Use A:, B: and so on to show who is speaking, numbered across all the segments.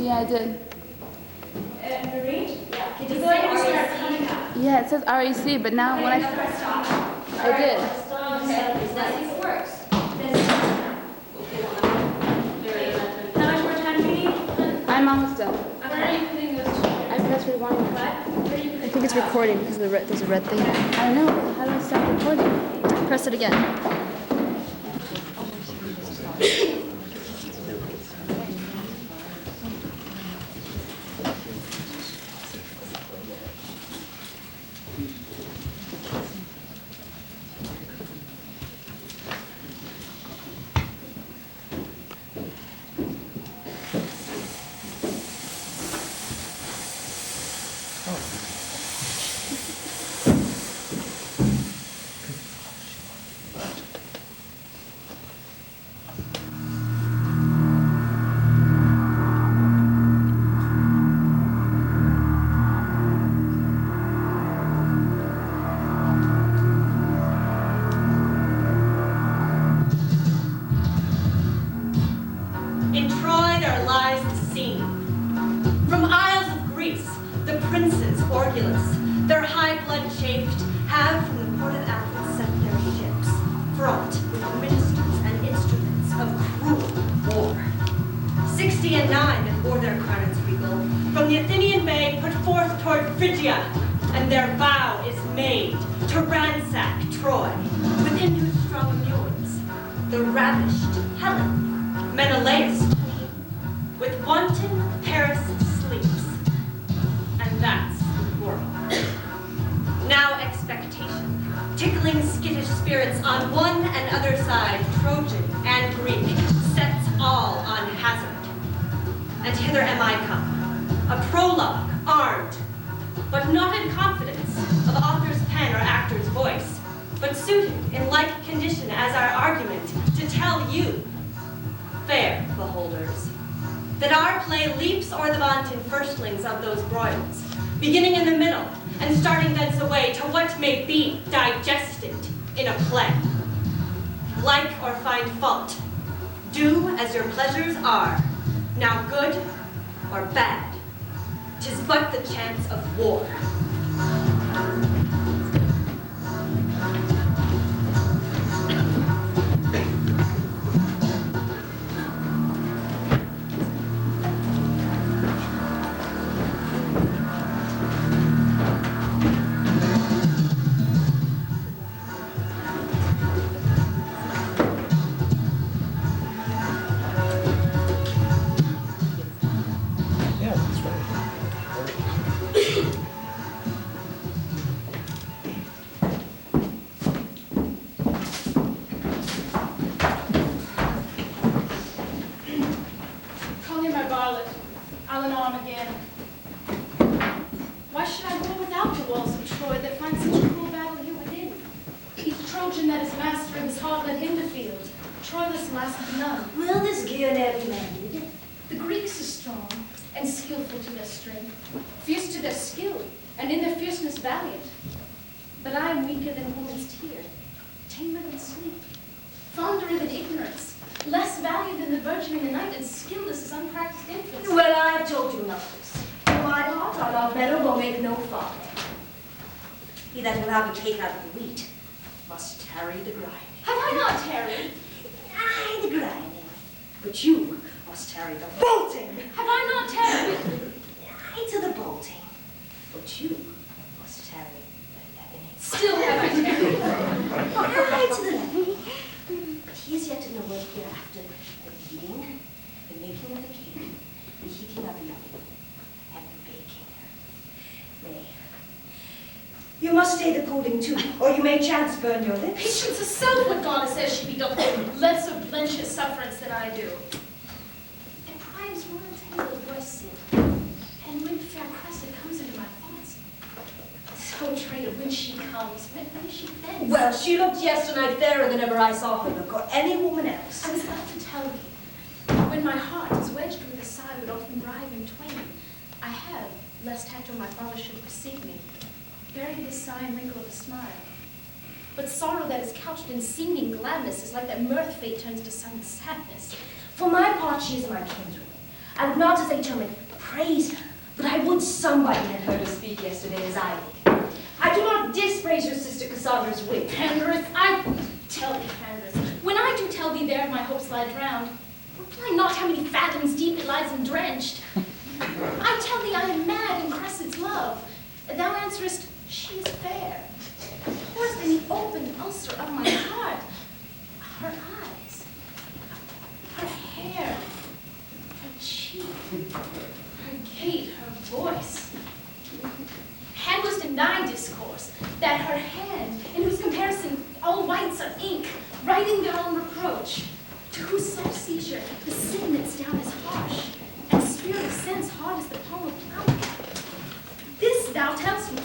A: Yeah, I did.
B: Marie?
C: Yeah.
B: Did you go ahead and start coming up?
A: Yeah, it says REC, but now when I did.
B: Okay. Let's see if it works. How much more time do you need?
A: I'm almost done.
B: Where are you putting those two?
A: I pressed rewind.
B: What? Where are you putting
C: I think it's recording because there's a red thing.
A: I don't know. How do I stop recording?
C: Press it again.
D: In Troy there lies the scene. From isles of Greece, the princes, Orgulus, their high blood chafed, have from the port of Athens sent their ships, fraught with ministers and instruments of cruel war. 60 and 9 that bore their crowns regal, from the Athenian bay put forth toward Phrygia, and their vow is made to ransack Troy, within whose strong mures the ravished Helen, Menelaus' queen, with wanton Paris sleeps, and that's the world. Now expectation, tickling skittish spirits on one and other side, Trojan and Greek, sets all on hazard. And hither am I come, a prologue, armed, but not in confidence of author's pen or actor's voice, but suited in like condition as our argument to tell you, fair beholders, that our play leaps o'er the vaunted firstlings of those broils, beginning in the middle and starting thence away to what may be digested in a play. Like or find fault, do as your pleasures are, now good or bad, 'tis but the chance of war.
E: Troilus lasted none.
B: Will this gear ne'er be mended?
E: The Greeks are strong and skillful to their strength, fierce to their skill, and in their fierceness valiant. But I am weaker than woman's tear, tamer than sleep, fonder than ignorance, less valiant than the virgin in the night, and skilless as unpracticed infants.
B: Well, I have told you enough this. For my part, I love better will make no farther. He that will have a cake out of the wheat must tarry the grinding.
E: Have I not tarried?
B: Aye, the grinding. But you must tarry the bolting.
E: Have I not tarried?
B: Aye, to the bolting. But you must tarry the leavening.
E: Still have I tarried.
B: Aye, to the leavening. But he is yet to know what hereafter the kneading, the making of the cake, the heating of the oven, and the baking. Nay, you must stay the cooling too, or you may chance burn your lips.
E: Patience herself would God says she be done less of blenchous sufferance than I do. And Priam's royal table where I sit, and when fair Cressida comes into my thoughts, so traitor, when she comes, when is she then?
B: Well, she looked yesternight fairer than ever I saw her look, or any woman else.
E: I was about to tell you, when my heart is wedged with a sigh would often rive in twain, I have, lest Hector my father should perceive me, buried his sigh and wrinkle of a smile. But sorrow that is couched in seeming gladness is like that mirth fate turns to sudden sadness.
B: For my part, she is my kinswoman. I would not, as I term it, praise her, but I would somebody had heard her speak yesterday as I did. I do not dispraise your sister Cassandra's wit.
E: Pandarus, I tell thee, Pandarus, when I do tell thee there my hopes lie drowned, reply not how many fathoms deep it lies drenched. I tell thee I am mad in Cressid's love. Thou answerest, she is fair. Pours in the open ulcer of my heart. Her eyes, her hair, her cheek, her gait, her voice. Handlest in thy discourse, that her hand, in whose comparison all whites are ink, writing their own reproach, to whose soul seizure the sin that's down is harsh, and spirit of sense hard as the palm of plank. This thou tellst me,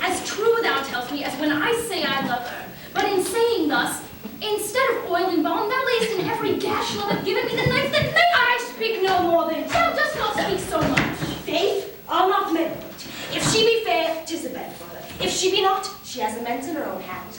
E: as true thou tellst me, as when I say I love her. But in saying thus, instead of oil and balm, thou layest in every gash loveth given me the knife that makes.
B: I speak no more than
E: Thou dost not speak so much.
B: faith. I'll not meddle. If she be fair, 'tis the better for her. If she be not, she has amends in her own hand.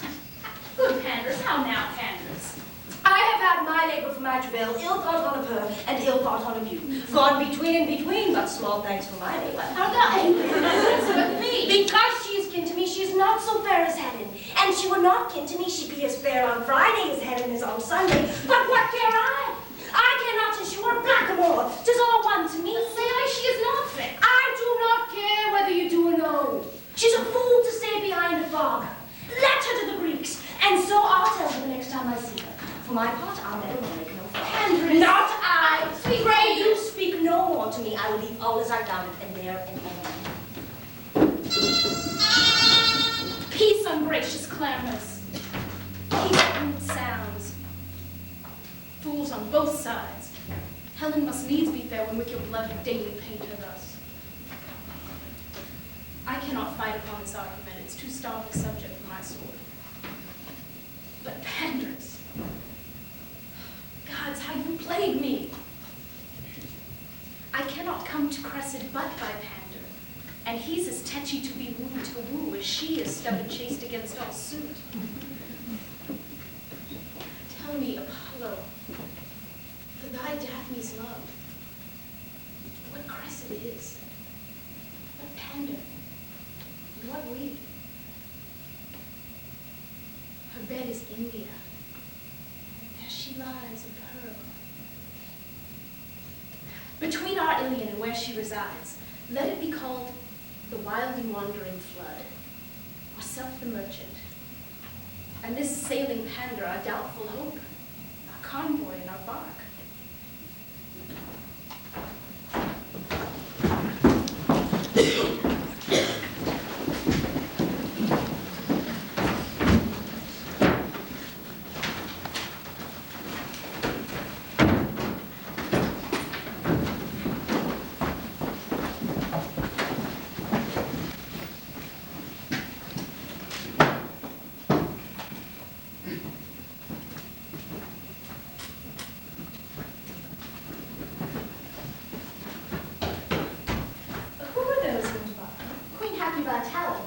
E: Good Pandarus, how now, Pandarus?
B: I have had my labor for my travail, ill thought on of her, and ill thought on of you. God between and between, but small thanks for my labor.
E: Art thou angry with me?
B: Because she is kin to me, she is not so fair as Helen. And she were not kin to me, she'd be as fair on Friday as Helen is on Sunday. But what care I? I cannot ensure blackamoor. 'Tis all one to me.
E: Say I she is not fair.
B: I do not care whether you do or no. She's a fool to stay behind a father. Let her to the Greeks, and so I'll tell her the next time I see her. For my part, I'll never make no fault.
E: Pandarus.
B: Not I.
E: Sweet
B: Pray
E: lady.
B: you speak no more to me. I will leave all as I found it, and there and only.
E: Peace, ungracious clamors. Peace, rude sounds. Fools on both sides. Helen must needs be fair when wicked blood daily paint her thus. I cannot fight upon this argument. It's too stark a subject for my sword. But Pandarus, gods, how you plague me. I cannot come to Cressid but by Pandar, and he's as tetchy to be wooed to woo as she is stubborn chaste against all suit. Tell me, Apollo, for thy Daphne's love, what Cressid is, what Pandar, and what we. Her bed is India, there she lies a pearl. Between our Ilion and where she resides, let it be called the wildly wandering flood, or self the merchant. And this sailing Pandar, our doubtful hope, our convoy and our bark.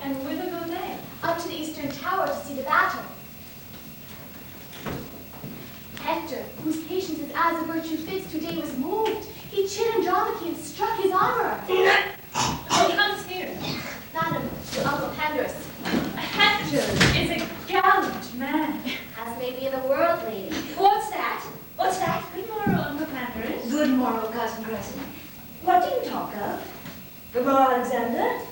E: And whither go they?
F: Up to the eastern tower to see the battle. Hector, whose patience is as a virtue fits, today was moved. He chid Andromache and struck his armor.
E: Who comes here?
F: Madam, your uncle Pandarus,
E: Hector is a gallant man.
F: as may be in the world, lady.
B: What's that? What's that?
E: Good morrow, Uncle Pandarus.
B: Good morrow, Cousin Cressid. What do you talk of? Good morrow, Alexander.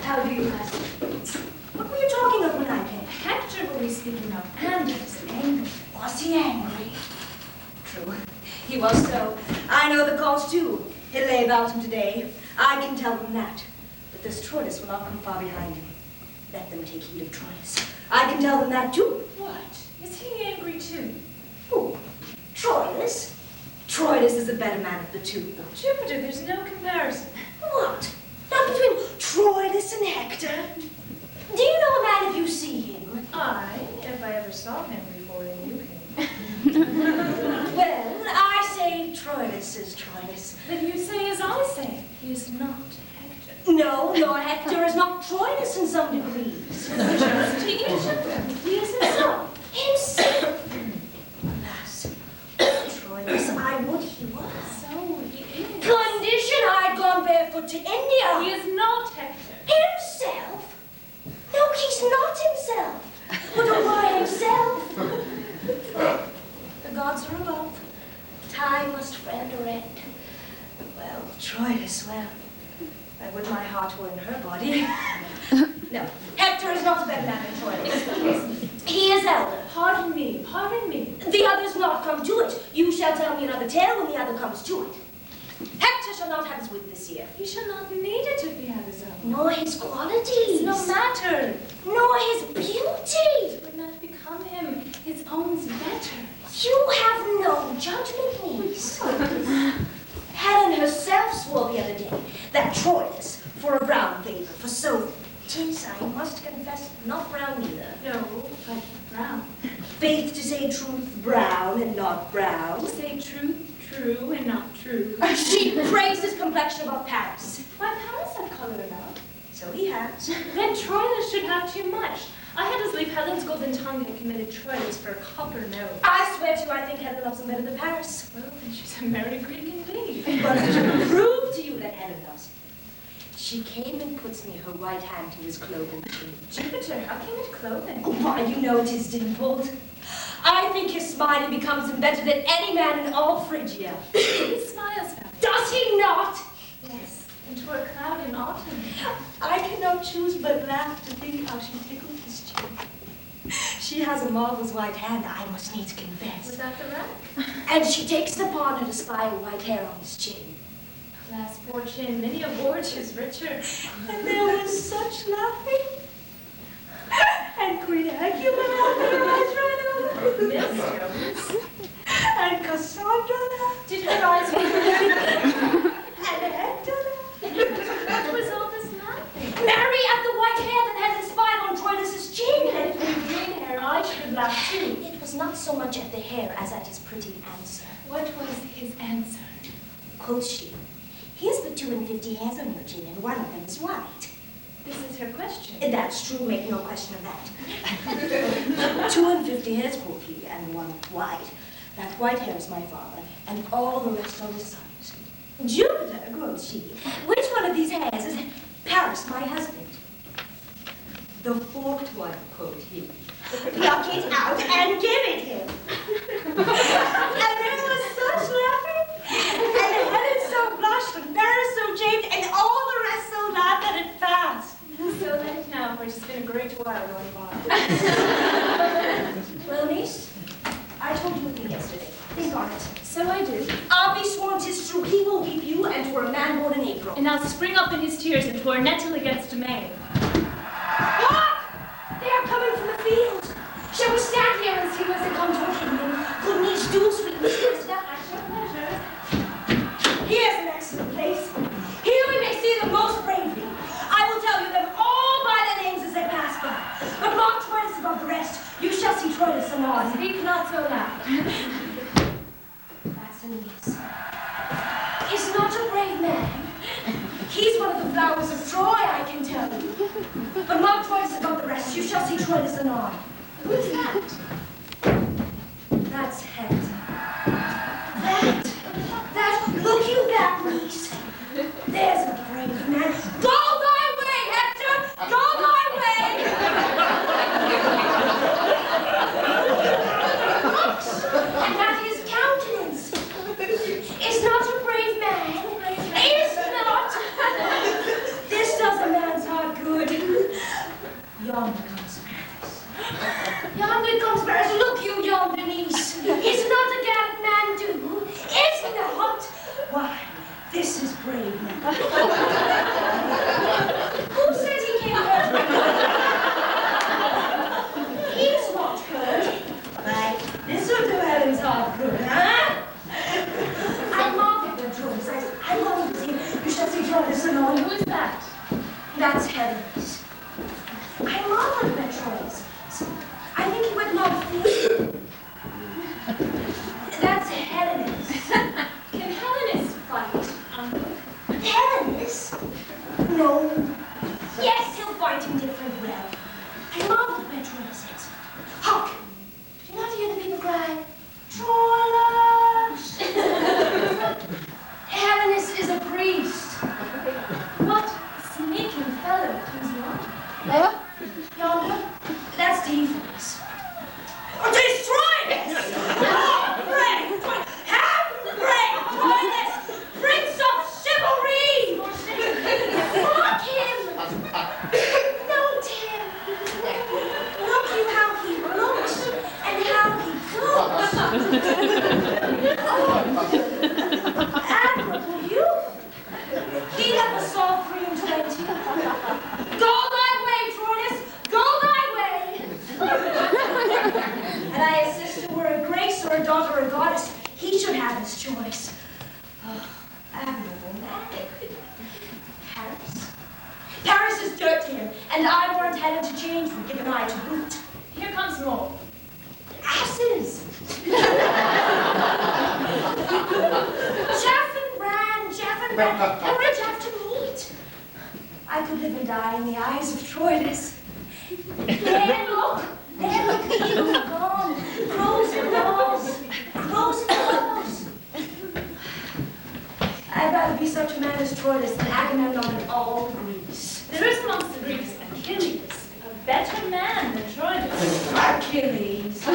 B: How do you, cousin? What were you talking of when I came?
E: Hector were we speaking of, and he was angry.
B: Was he angry? True. He was so. I know the cause too. He lay about him today. I can tell them that. But this Troilus will not come far behind him. Let them take heed of Troilus. I can tell them that too.
E: What? Is he angry too?
B: Who? Troilus? Troilus is the better man of the two.
E: Jupiter, there's no comparison.
B: What? Not between Troilus and Hector? Do you know a man if you see him?
E: I, if I ever saw him before then you came.
B: Well, I say Troilus is Troilus.
E: Then you say as I say, he is not Hector.
B: No, nor Hector is not Troilus in some degrees.
E: Just to each of them.
B: He is himself. Himself! Alas, Troilus. I would he was.
E: So he is.
B: Condition I'd gone barefoot to India.
E: He is not Hector.
B: Himself? No, he's not himself. But why himself? The gods are above. Time must friend or end. Well, Troilus, well, I would my heart were in her body. No, Hector is not a better man than Troilus. He is elder.
E: Pardon me, pardon me.
B: The others not come to it. You shall tell me another tale when the other comes to it. Hector shall not have his wit this year.
E: He shall not need it if he have his own.
B: Nor his qualities.
E: No matter.
B: Nor his beauty.
E: It would not become him. His own's better.
B: You have no judgment, niece. Helen herself swore the other day that Troilus, for a brown favor, for so 'tis, I must confess, not brown neither.
E: No, but brown.
B: Faith to say truth, brown and not brown.
E: Say truth, true, and not true.
B: She praised his complexion above Paris.
E: Why, Paris have colored enough.
B: So he has.
E: Then Troilus should have too much. I had as lief Helen's golden tongue had committed Troilus for a copper nose.
B: I swear to you, I think Helen loves him better than Paris.
E: Well, then she's a merry Greek indeed.
B: But to prove to you that Helen loves him, she came and puts me her right hand to his cloven chin.
E: Jupiter, how came it cloven?
B: Oh, why, you know it is dimpled. I think his smiling becomes him better than any man in all Phrygia.
E: He smiles at me.
B: Does he not?
E: Yes, into a cloud in autumn.
B: I cannot choose but laugh to think how she tickled his chin. She has a marvelous white hand, I must needs confess.
E: Was that the rack?
B: And she takes it upon her to spy a white hair on his chin.
E: Alas, poor chin, many a gorge is richer.
B: And there was such laughing. And Queen Hecuba laughed her eyes right out.
E: Miss Jones.
B: And Cassandra laughed.
E: Did her eyes water?
B: And Hector laughed.
E: What was all this laughing?
B: Mary at the white hair that had spied on Troilus' chin.
E: And if we green hair, I should laugh too.
B: It was not so much at the hair as at his pretty answer.
E: What was his answer?
B: Quoth she, here's but 52 hairs on your chin, and one of them is white.
E: This is her question.
B: That's true, make no question of that. 52 hairs, quoth he, and one white. That white hair is my father, and all the rest are his sons. Jupiter, quoth she, which one of these hairs is Paris, my husband? The forked one, quoth he. Pluck it out and give it him. And there was such laughing, and Helen so blushed, and Paris so chafed, and all the rest so laughed that it passed.
E: So let it now, for it has been a great while going by.
B: Well, niece, I told you a thing yesterday. Think on it.
E: So I do.
B: I'll be sworn 'tis true. He will weep you, and 'twere a man born in April.
E: And I'll spring up in his tears and 'twere nettle against May.
B: Hark! They are coming from the field. Shall we stand here and see whence they come to him? Could niece do, sweet Miss Cressida?
E: At your pleasure.
B: Here's an excellent place. Here we may see them most bravely. I will tell you them all by their names as they pass by. But mark Troilus above the rest. You shall see Troilus anon.
E: Speak not so loud.
B: That's a niece. He's not a brave man. He's one of the flowers of Troy, I can tell you. But mark Troilus above the rest. You shall see Troilus anon.
E: Who's that?
B: That's Hector. Look you that, niece. There's a brave man. Go thy way, Hector! Go thy way! Looks, and at his countenance. Is not a brave man. Is not. This does a man's heart good. Yonder comes Paris. Yonder comes Paris. Look you yonder, niece. Is not a gallant man do? Is not. Why, this is brave man. Who says he came hurt? He's not hurt. Why, this will do Helen's heart good, huh? I marvel when Troilus says, I love to see, you shall see Troilus anon.
E: Who's that?
B: That's Helen's. I marvel when Troilus. I think he would not feel. That's Helen's.
E: Can Helenus fight, uncle?
B: Helenus? No. Yes, he'll fight him different well. I marvel when Troilus says, hark! Do you not hear the people cry, Troilus? her daughter a goddess, he should have his choice. Oh, admirable man. Paris? Paris is dirt to him, and I weren't headed to change would give an eye to boot.
E: Here comes more.
B: Asses! Chaff and bran, and we're chaff to meet. I could live and die in the eyes of Troilus. There, look, the eagles are gone. Crows and dogs, crows and dogs. I'd rather be such a man as Troilus than Agamemnon in all Greece.
E: There is amongst the Greeks Achilles, a better man than Troilus.
B: Achilles. A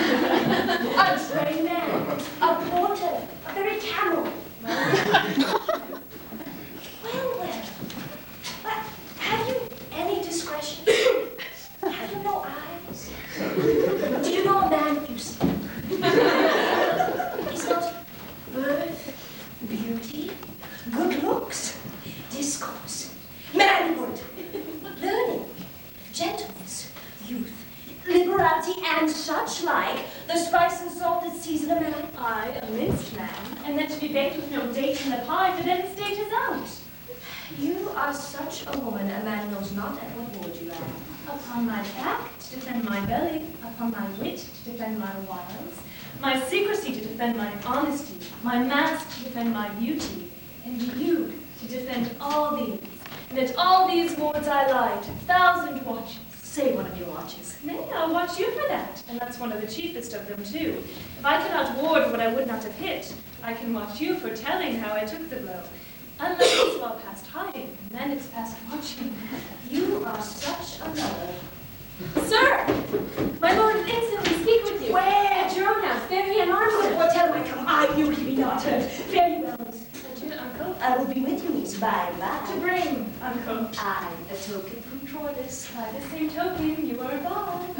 B: trained man, a porter, a very camel. Well, but have you any discretion? Have you no eyes? Do you know a man if you see? Is not birth, beauty, good looks, discourse, manhood, learning, gentleness, youth, liberality, and such like, the spice and salt that season a man?
E: I, a minced man, and then to be baked with no date in the pie, for then his date is out.
B: You are such a woman, a man knows not at what word you are.
E: Upon my back to defend my belly, upon my wit to defend my wiles, my secrecy to defend my honesty, my mask to defend my beauty, and you to defend all these. And at all these wards I lied, 1,000 watches.
B: Say one of your watches.
E: Nay, I'll watch you for that, and that's one of the chiefest of them too. If I cannot ward what I would not have hit, I can watch you for telling how I took the blow. Unless it's well past hiding, and then it's past watching.
B: You are such a lover.
E: Sir! My lord will instantly speak with you.
B: Where?
E: At your own house, very unarmed.
B: What tell I come? I knew he be not heard. Fare you well.
E: Adieu, uncle.
B: I will be with you, niece, by and by.
E: To bring, uncle.
B: I, a token from Troilus.
E: By the same token, you are a bond.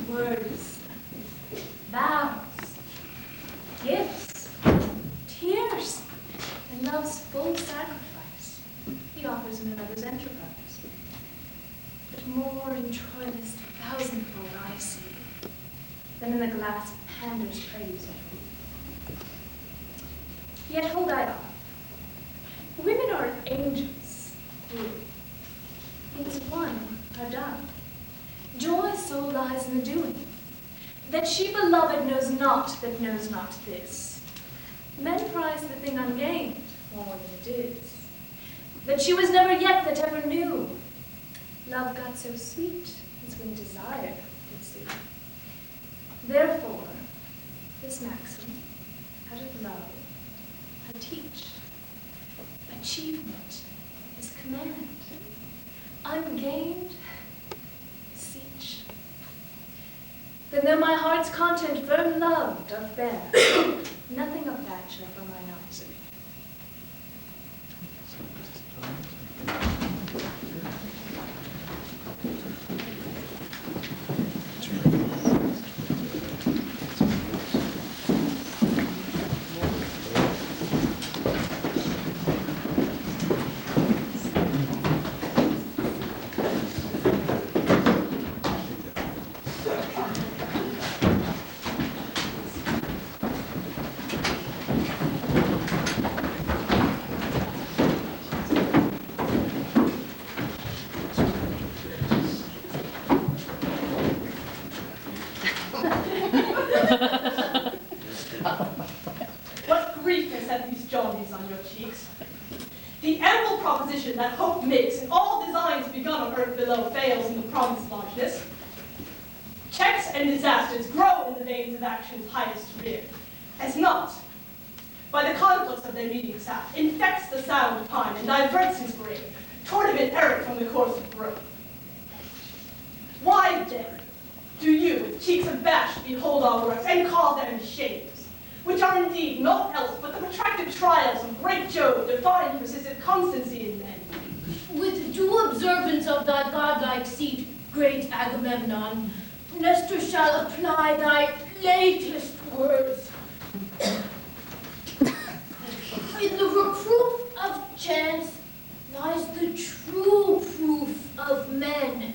E: Words, vows, gifts, tears, and love's full sacrifice. He offers in another's enterprise. But more in Troilus 1,000-fold I see, than in the glass pander's praise. Yet hold I on. Women are angels, things won are done. Joy so lies in the doing, that she beloved knows not that knows not this. Men prize the thing ungained more than it is, that she was never yet that ever knew. Love got so sweet as when desire did see. Therefore, this maxim, out of love, I teach. Achievement is command. Ungained, beseech. Then though my heart's content firm love doth bear, nothing of that shall from mine eyes appear.
D: What grief has set these jaundies on your cheeks? The ample proposition that hope makes in all designs begun on earth below fails in the promised largeness. Checks and disasters grow in the veins of action's highest rear, as not, by the conflicts of their meeting sap, infects the sound of pine and diverts his brain, toward him in error from the course of growth. Why then do you, with cheeks abashed, behold our works, and call them shames, which are indeed naught else but the protracted trials of great Jove, defying persistent constancy in men?
G: With due observance of thy godlike seat, great Agamemnon, Nestor shall apply thy latest words. In the reproof of chance lies the true proof of men.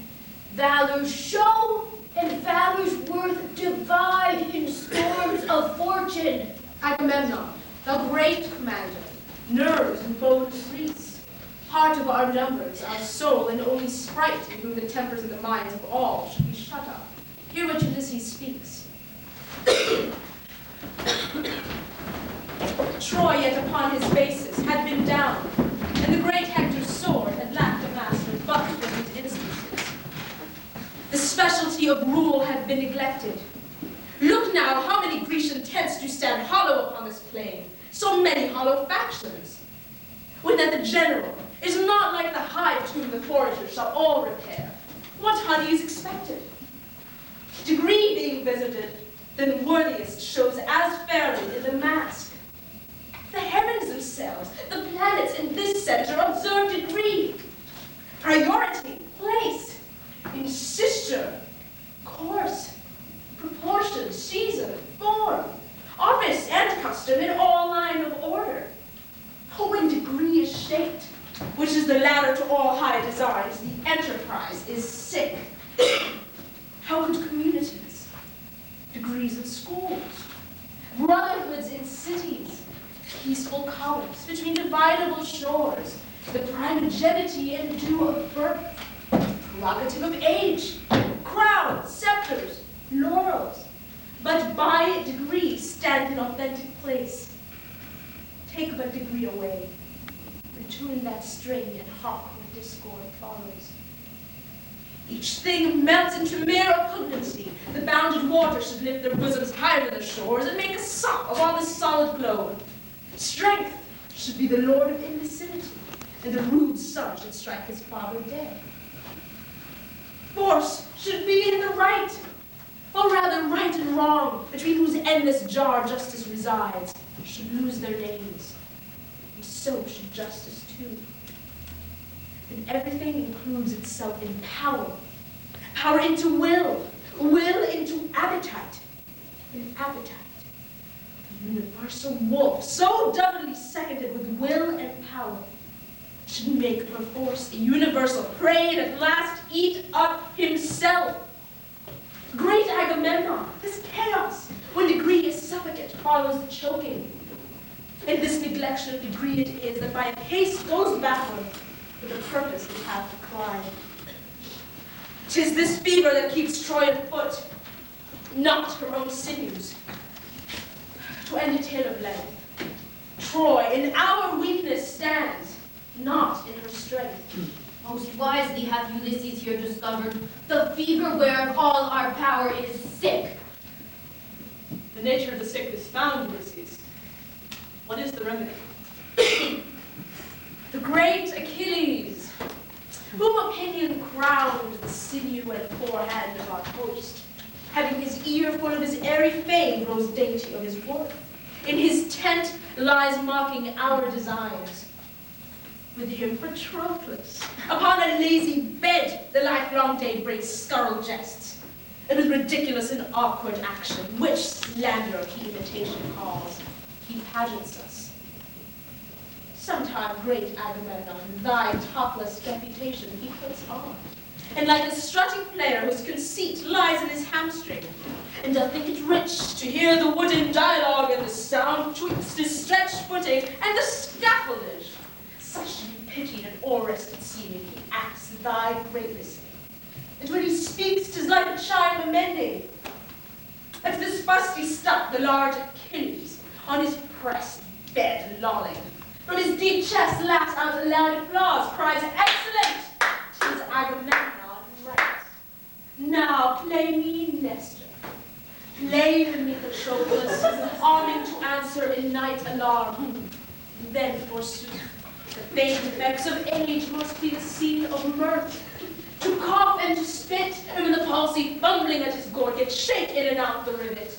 G: Valor's show and valor's worth divide
E: chin, Agamemnon, the great commander, nerves and bones of Greece, heart of our numbers, our soul, and only sprite in whom the tempers and the minds of all should be shut up. Hear what Ulysses speaks. Troy yet upon his basis had been down, and the great Hector's sword had lacked a master but for his instances. The specialty of rule had been neglected. Look now how many Grecian tents do stand hollow upon this plain, so many hollow factions. When that the general is not like the hive to whom the foragers shall all repair, what honey is expected? Degree being visited, then worthiest shows as fairly in the mask. The heavens themselves, the planets in this center observe degree, priority, place, insisture, course, proportion, season, form, office and custom in all line of order. When degree is shaped, which is the ladder to all high designs, the enterprise is sick. How could communities, degrees of schools, brotherhoods in cities, peaceful colors between dividable shores, the primogenity and due of birth, prerogative of age, crowns, scepters, laurels, but by degree stand in authentic place. Take but degree away, and tune that string and hark when discord follows. Each thing melts into mere repugnancy. The bounded waters should lift their bosoms higher than the shores and make a sop of all this solid globe. Strength should be the lord of imbecility, and the rude son should strike his father dead. Force should be in the right, or rather right and wrong, between whose endless jar justice resides, should lose their names, and so should justice too. And everything includes itself in power, power into will, will into appetite, and appetite, the universal wolf, so doubly seconded with will and power, should make perforce a universal prey and at last eat up himself. Great Agamemnon, this chaos, when degree is suffocate, follows the choking. And this neglection of degree it is that by haste goes backward, for the purpose it hath declined. 'Tis this fever that keeps Troy afoot, not her own sinews. To end a tale of length, Troy in our weakness stands, not in her strength.
G: Most wisely hath Ulysses here discovered the fever whereof all our power is sick.
D: The nature of the sickness found, Ulysses. What is the remedy?
E: The great Achilles, whom opinion crowned the sinew and forehand of our host, having his ear full of his airy fame, grows dainty of his worth. In his tent lies mocking our designs. With him Troilus, upon a lazy bed, the lifelong day breaks scurril jests, and with ridiculous and awkward action, which slander he imitation calls, he pageants us. Sometime, great Agamemnon, thy topless deputation he puts on, and like a strutting player whose conceit lies in his hamstring, and doth think it rich to hear the wooden dialogue and the sound twixt his stretched footing and the scaffoldage, such to be pitied and o'errested seeming, he acts thy greatness. And when he speaks, 'tis like a chime amending. At this fusty stuff, the large Achilles, on his pressed bed lolling, from his deep chest laughs out a loud applause, cries, "Excellent! 'Tis Agamemnon right. Now play me Nestor. Play me Troilus, arming to answer in night alarm. Then, forsooth, the faint effects of age must be the scene of mirth. To cough and to spit, and when the palsy fumbling at his gorget, shake in and out the rivet.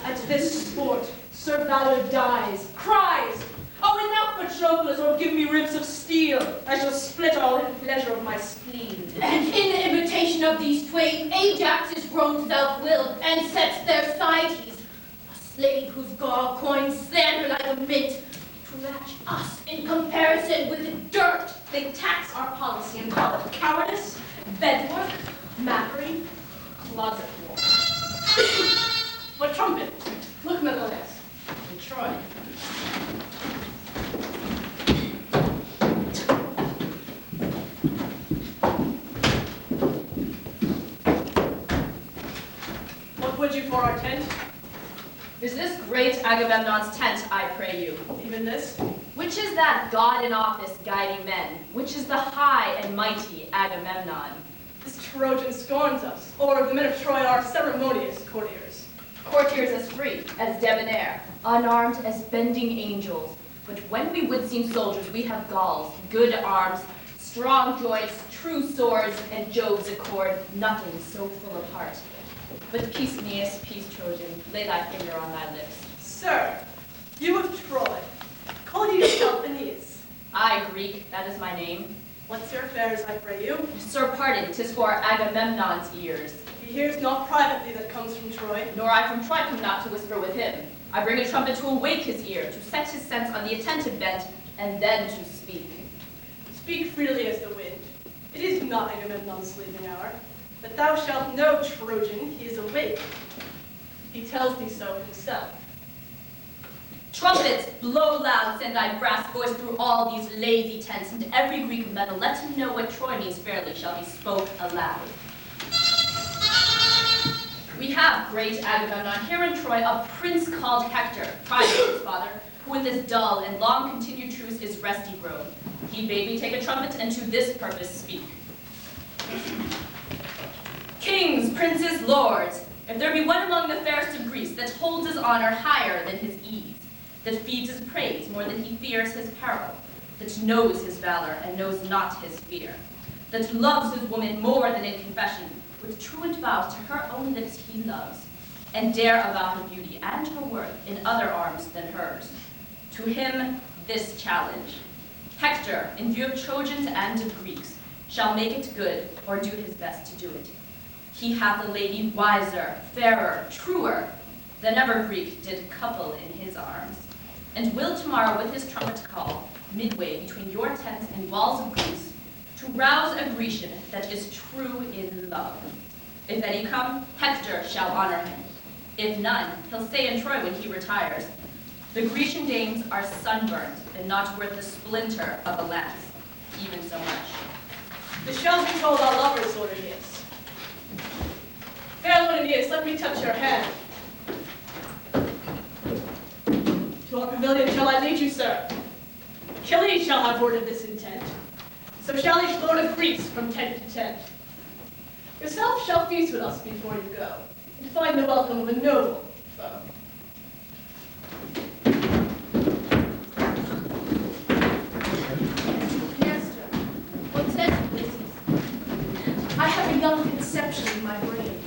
E: At this sport, Sir Valor dies, cries, "Oh, enough, Patroclus, or give me ribs of steel. I shall split all in pleasure of my spleen."
G: And in the imitation of these twain, Ajax is grown self-willed and sets their Sietes, a slave whose gall coins slander like a mint, to match us in comparison with the dirt.
E: They tax our policy and call it cowardice, bedwork, mockery, closet war. What trumpet? Look
D: our tent?
H: Is this great Agamemnon's tent, I pray you?
D: Even this?
H: Which is that god in office guiding men? Which is the high and mighty Agamemnon?
D: This Trojan scorns us, or the men of Troy are ceremonious courtiers.
H: Courtiers as free as debonair, unarmed as bending angels. But when we would seem soldiers, we have Gauls, good arms, strong joints, true swords, and Jove's accord, nothing so full of heart. But peace, Aeneas, peace, Trojan, lay thy finger on thy lips.
D: Sir, you of Troy, call you yourself Aeneas.
H: I, Greek, that is my name.
D: What's your affairs, I pray you?
H: Sir, pardon, 'tis for Agamemnon's ears.
D: He hears not privately that comes from Troy.
H: Nor I from Troy come not to whisper with him. I bring a trumpet to awake his ear, to set his sense on the attentive bent, and then to speak.
D: Speak freely as the wind. It is not Agamemnon's sleeping hour. But thou shalt know, Trojan, he is awake. He tells thee so himself.
H: Trumpets, blow loud, send thy brass voice through all these lazy tents, and every Greek of metal, let him know what Troy means fairly shall be spoke aloud. We have great Agamemnon here in Troy, a prince called Hector, pride of his father, who in this dull and long continued truce is resty grown. He bade me take a trumpet and to this purpose speak. Kings, princes, lords, if there be one among the fairest of Greece that holds his honor higher than his ease, that feeds his praise more than he fears his peril, that knows his valor and knows not his fear, that loves his woman more than in confession, with truant vows to her own lips he loves, and dare avow her beauty and her worth in other arms than hers. To him this challenge. Hector, in view of Trojans and of Greeks, shall make it good or do his best to do it. He hath a lady wiser, fairer, truer than ever Greek did couple in his arms, and will tomorrow with his trumpet call, midway between your tents and walls of Greece, to rouse a Grecian that is true in love. If any come, Hector shall honor him. If none, he'll stay in Troy when he retires. The Grecian dames are sunburnt and not worth the splinter of a lance, even so much.
D: The shall be told our lovers, Lord Aeneas. Fair Lord Aeneas, let me touch your hand. To our pavilion shall I lead you, sir. Achilles shall have word of this intent. So shall each lord of Greece from tent to tent. Yourself shall feast with us before you go, and find the welcome of a noble foe.
E: What says Ulysses? I have a young conception in my brain.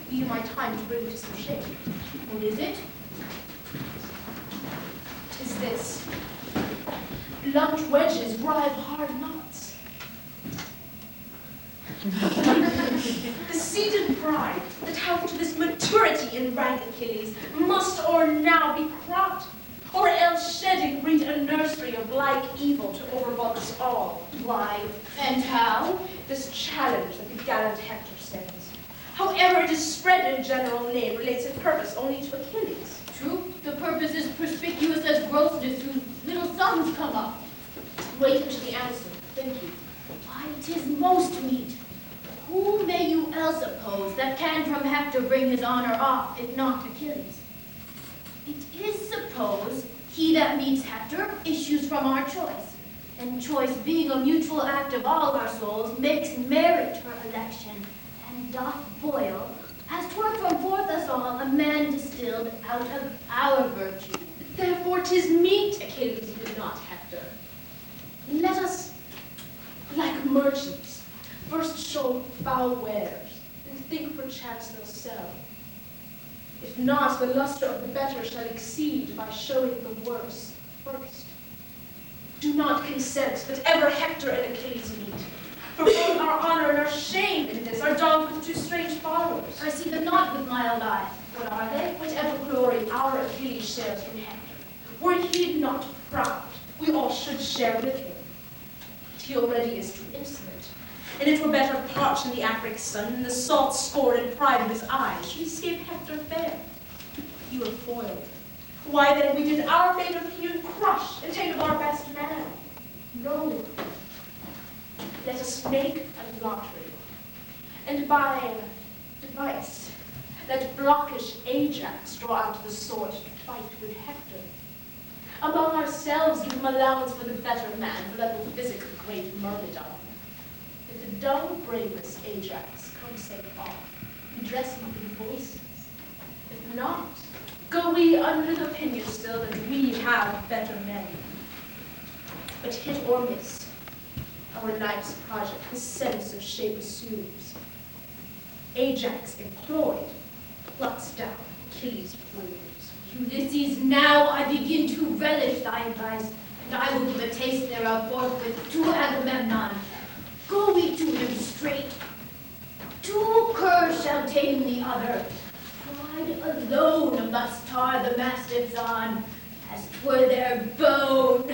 E: Be my time to bring it to some shape. What is it? 'Tis this. Blunt wedges rive hard knots. The seated pride that hath to this maturity in rank Achilles must or now be cropped, or else shedding breed a nursery of like evil to overwhelm us all. Why, and how? This challenge that the gallant Hector sends, however it is spread in general name, relates in purpose only to Achilles.
G: True, the purpose is perspicuous as grossness whose little sums come up.
E: Wait until the answer. Thank you.
G: Why, 'tis most meet. Who may you else oppose that can from Hector bring his honor off, if not Achilles? It is supposed he that meets Hector issues from our choice, and choice being a mutual act of all our souls, makes merit her election, and doth boil, as 'twere from forth us all, a man distilled out of our virtue.
E: Therefore 'tis meet Achilles did not Hector. Let us, like merchants, first show foul wares, and think perchance they'll sell. If not, the luster of the better shall exceed by showing the worse first. Do not consent that ever Hector and Achilles meet, for both our honor and our shame in this are dogged with two strange followers.
G: I see them not with my own eyes.
E: What are they? Whatever glory our Achilles shares from Hector, were he not proud, we all should share with him. But he already is too insolent, and it were better parched in the Afric sun, and the salt scorn and pride of his eyes should escape Hector fair. You were foiled. Why then we did our fate of hewn crush and take of our best man? No. Let us make a lottery, and by device let blockish Ajax draw out the sword to fight with Hector. Among ourselves give him allowance for the better man, but let the physical great Myrmidon. If the dull braveless Ajax come safe off, we dress him up in voices. If not, go we under the pinion still that we have better men. But hit or miss, our life's project, the sense of shape assumes. Ajax employed, plucks down Achilles' wounds.
G: Ulysses, now I begin to relish thy advice, and I will give a taste thereof forthwith to Agamemnon. Go we to him straight. Two curs shall tame the other. Pride alone must tar the mastiffs on, as 'twere their bone.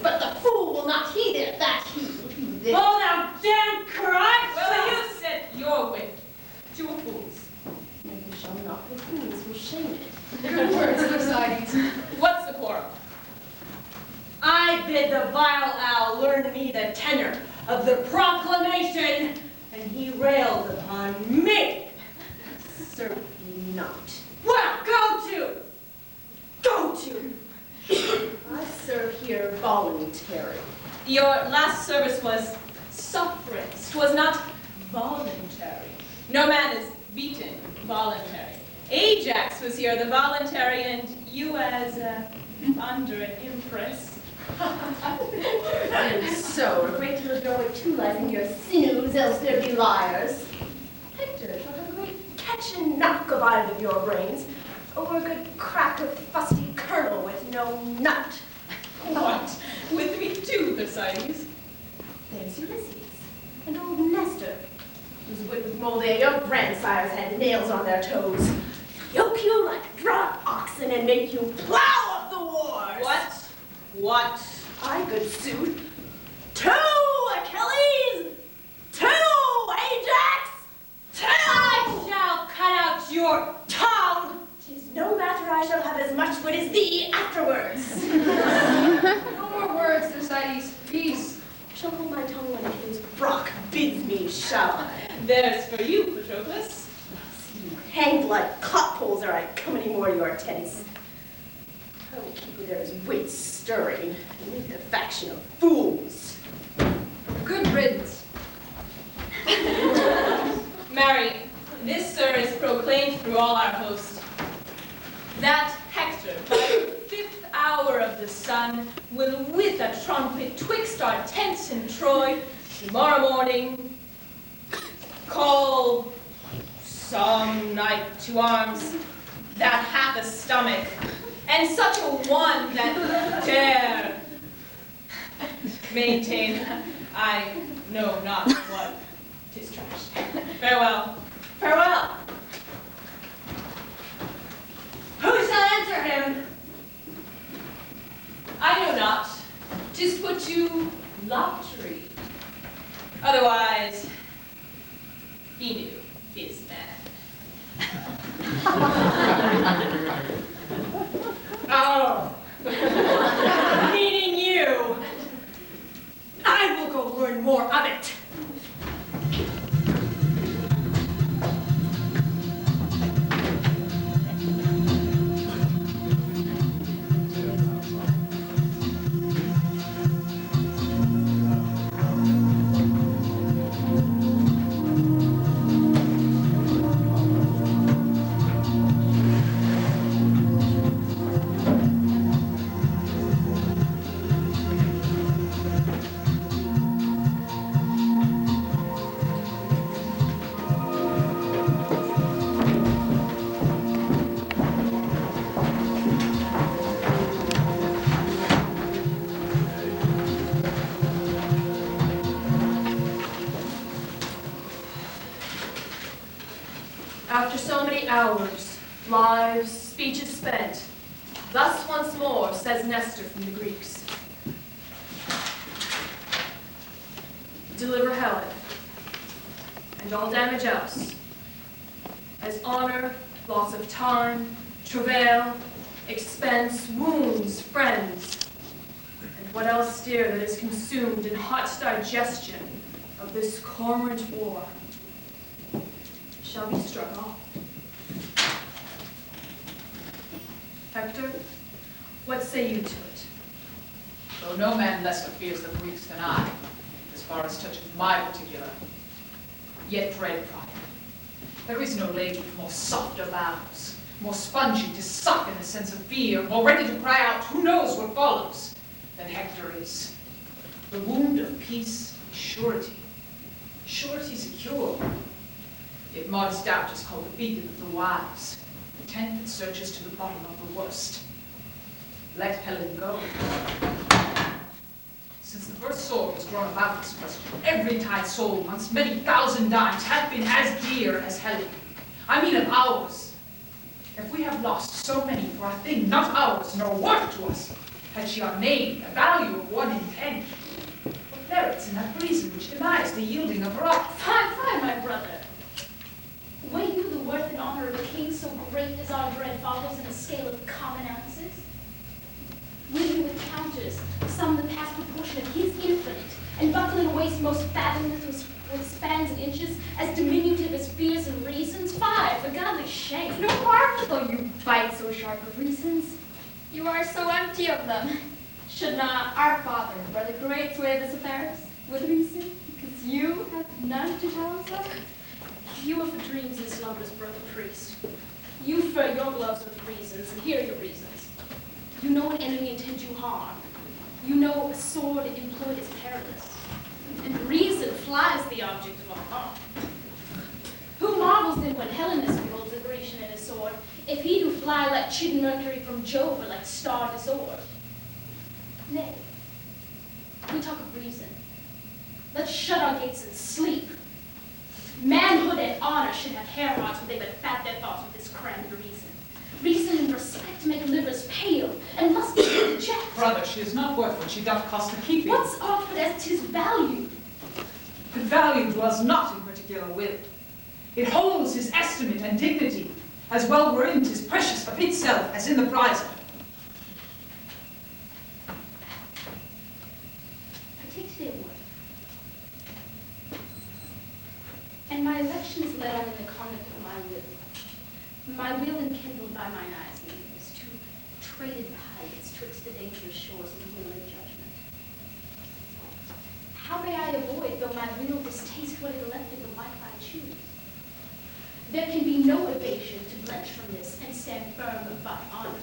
G: But the fool will not heed it, that he will do this.
H: Oh, now, damn cry! To a fool's.
B: And we shall not be fools who shame it.
E: Your words, Thersites.
H: What's the quarrel?
D: I bid the vile owl learn me the tenor of the proclamation, and he railed upon me.
B: Certainly not.
D: Well, go to!
B: I serve here voluntary.
H: Your last service was suffrage, 'twas not voluntary. No man is beaten voluntary. Ajax was here the voluntary, and you as under an impress.
B: And so, a great deal of doorway too lies in your sinews, else there be liars. Hector shall have a great catch and knock of either of your brains, or a good crack of fusty kernel with no nut.
H: What? With me too, Thersites?
B: There's Ulysses, and old Nestor, whose wit was molded, your grandsires had nails on their toes. Yoke you like draught oxen and make you plow up the wars.
H: What?
B: I, good sooth. Two, Achilles! Two, Ajax! Two!
D: I shall cut out your tongue!
B: 'Tis no matter, I shall have as much wit as thee afterwards.
E: No more words, Thersites. Peace.
B: Shall hold my tongue when Achilles Brock bids me, shall I?
H: There's for you, Patroclus.
B: See you hanged like clotpoles ere I come any more to your tents. I will keep you there as wit stirring, and make the faction of fools.
E: Good riddance.
H: Marry, this, sir, is proclaimed through all our host, that Hector, by the 5th hour of the sun, will with a trumpet twixt our tents in Troy, tomorrow morning, call some knight to arms that hath a stomach, and such a one that dare maintain, I know not what, 'tis trash. Farewell.
D: Farewell! Who shall answer him?
H: I know not. 'Tis put to lottery. Otherwise, he knew his man.
D: Oh, meaning you. I will go learn more of it.
E: After so many hours, lives, speeches spent, thus once more says Nestor from the Greeks. Deliver Helen, and all damage else, as honor, loss of time, travail, expense, wounds, friends, and what else dear that is consumed in hot digestion of this cormorant war, shall be struck off. Hector, what say you to it?
I: Though no man lesser fears the Greeks than I, as far as touches my particular, yet dread pride. There is no lady with more softer vows, more spongy to suck in the sense of fear, more ready to cry out, who knows what follows, than Hector is. The wound of peace is surety, surety secure. Yet modest doubt is called the beacon of the wise, the tent that searches to the bottom of the worst. Let Helen go. Since the first sword was drawn about this question, every tied soul amongst many thousand dimes hath been as dear as Helen. I mean of ours. If we have lost so many for a thing not ours, nor worth to us, had she our name, a value of 1 in 10, what merits in that reason which denies the yielding of her life?
E: Fie, my brother. great as our dread fathers in a scale of common ounces? Weighing with counters, some the past proportion of his infinite, and buckling a waist most fathomless with spans and inches, as diminutive as fears and reasons? Fie, for godly shame!
F: No marvel though you bite so sharp of reasons. You are so empty of them. Should not our father, brother great sway this affairs with reason, because you have none to tell us of?
E: You are for dreams and slumbers, brother priest. You fur your gloves with reasons, and here are your reasons. You know an enemy intends you harm. You know a sword employed is perilous. And reason flies the object of all harm. Who marvels then when Helenus beholds a Grecian and his sword, if he do fly like chidden Mercury from Jove or like star disordered? Nay, we talk of reason. Let's shut our gates and sleep. Manhood and honor should have hair hearts when they but fat their thoughts with this crammed reason. Reason and respect make livers pale, and must be deject.
I: Brother, she is not worth what she doth cost the keeping.
E: What's oft but as 'tis valued?
I: The value dwells not in particular will. It holds his estimate and dignity, as well wherein 'tis precious of itself as in the prize.
E: I take today work. And my election is led on in the conduct of my will. My will enkindled by mine eyes is to traded pilots twixt the dangerous shores of human judgment. How may I avoid, though my will distaste what it elected the life I choose? There can be no evasion to blench from this and stand firm by honor.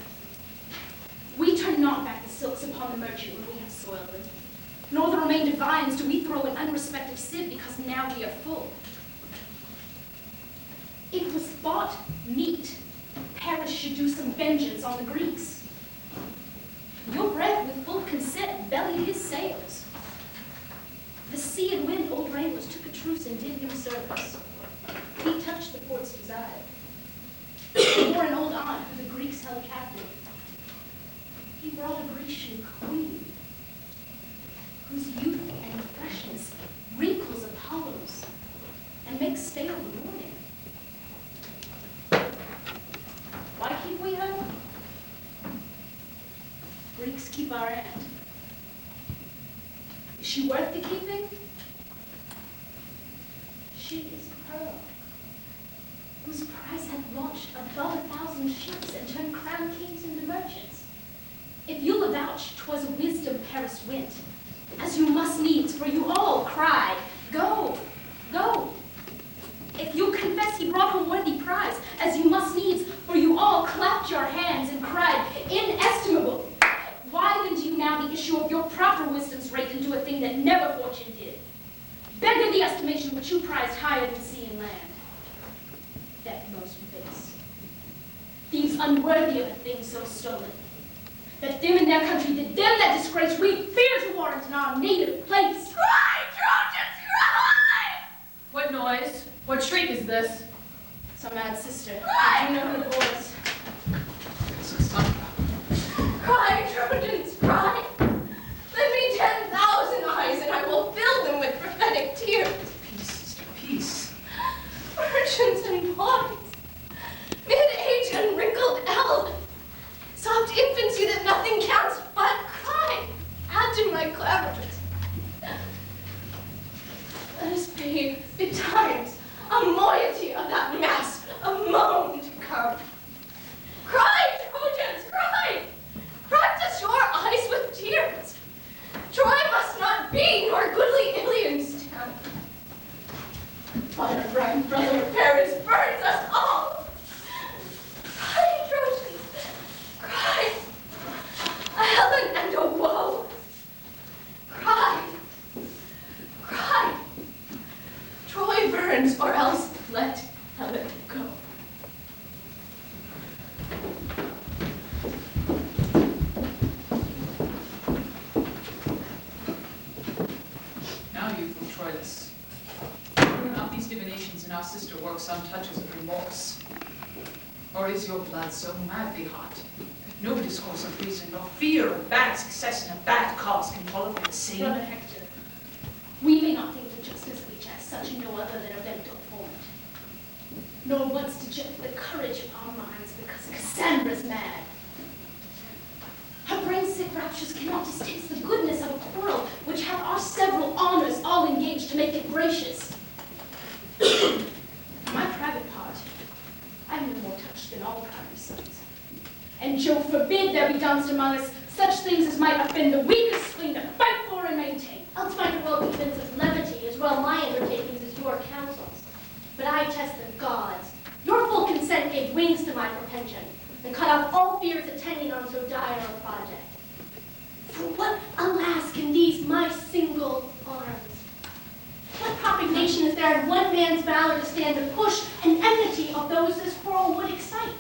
E: We turn not back the silks upon the merchant when we have soiled them, nor the remainder vines do we throw in unrespective sieve because now we are full. It was thought meet Paris should do some vengeance on the Greeks. Your breath with full consent bellied his sails. The sea and wind old Ramos took a truce and did him service. He touched the port's desire. He bore an old aunt who the Greeks held captive. He brought a Grecian queen, whose youth and freshness wrinkles Apollo's and makes stale the morning. Why keep we her? Greeks keep our aunt. Is she worth the keeping? She is a pearl, whose price hath launched above 1,000 ships and turned crowned kings into merchants. If you'll avouch 'twas wisdom Paris went, as you must needs, for you all cried, go, go. If you'll confess he brought home worthy prize, as you must needs, for you all clapped your hands and cried, inestimable. Why then do you now the issue of your proper wisdom's rate into a thing that never fortune did? Beggar the estimation which you prized higher than sea and land. That most base. Thieves unworthy of a thing so stolen, that them in their country did them that disgrace we fear to warrant in our native place.
G: Cry, Trojans, cry!
H: What noise? What shriek is this?
E: Some mad sister.
G: Cry!
E: Do you know her voice?
G: Cry, Trojans, cry! Lend me 10,000 eyes, and I will fill them with prophetic tears.
I: Peace, sister, peace.
G: Virgins and boys, mid-age and wrinkled eld, soft infancy that nothing counts but cry. Add to my clamors. Let us pay betimes a moiety of that mass of moan to come. Cry, Trojans, cry! Practice your eyes with tears. Troy must not be, nor goodly Ilium's town. Firebrand brother Paris burns us all. Cry, Trojans, cry. A Helen and a woe. Cry, cry. Troy burns, or else let Helen go.
I: Now you will Troilus. Were not these divinations in our sister work some touches of remorse? Or is your blood so madly hot that no discourse of reason nor fear of bad success in a bad cause can qualify the same?
E: Brother Hector, we may not think the justice which has such no other than a bent to form it. nor once deject the courage of our minds because Cassandra's mad. Her brain-sick raptures cannot distaste the goodness of a quarrel which hath our several honors all engaged to make it gracious. For my private part, I am no more touched than all private sons. And Jove forbid there be done among us such things as might offend the weakest spleen to fight for and maintain.
B: Else might it well be fits of levity, as well my undertakings as your counsels. But I test the gods. Your full consent gave wings to my propension, and cut off all fears attending on so dire a project. For what, alas, can these my single arms? What propagation is there in one man's valor to stand the push and enmity of those this quarrel would excite?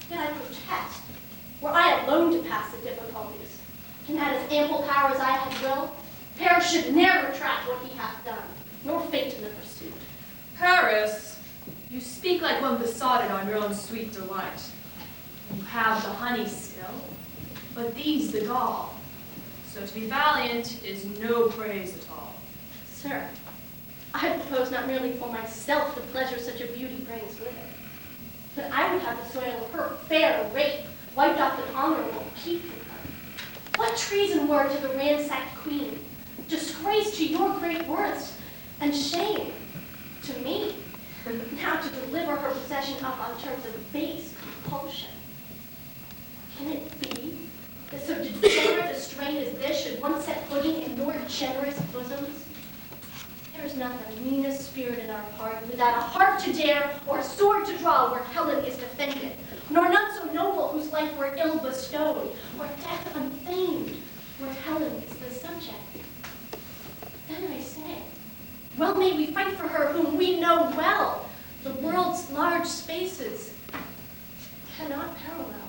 B: Yet I protest, were I alone to pass the difficulties, and had as ample power as I had will, Paris should ne'er retract what he hath done, nor faint in the pursuit.
H: Paris, you speak like one besotted on your own sweet delight. You have the honey still, but these the gall. So to be valiant is no praise at all.
B: Sir, I propose not merely for myself the pleasure such a beauty brings with it, but I would have the soil of her fair rape wiped off an honorable keep from her. What treason were to the ransacked queen, disgrace to your great worths, and shame to me, now to deliver her possession up on terms of base compulsion? Can it be that so degenerate a strain as this should once set footing in more generous bosoms? There is not the meanest spirit in our party without a heart to dare or a sword to draw where Helen is defended, nor none so noble whose life were ill bestowed, or death unfeigned where Helen is the subject. Then I say, well may we fight for her whom we know well. The world's large spaces cannot parallel.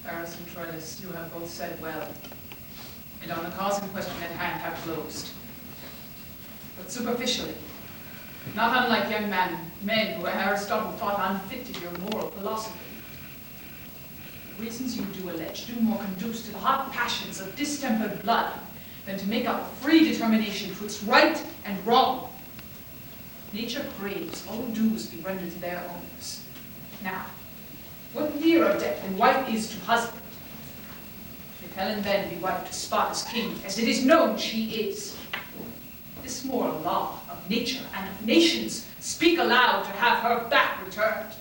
I: Paris and Troilus, you have both said well, and on the cause in question at hand have closed. But superficially, not unlike young men who Aristotle thought unfit to your moral philosophy. The reasons you do allege do more conduce to the hot passions of distempered blood than to make up a free determination twixt right and wrong. Nature craves all dues be rendered to their owners. Now, what nearer death than wife is to husband? If Helen then be wife to spotless king, as it is known she is, this moral law of nature and of nations speak aloud to have her back returned.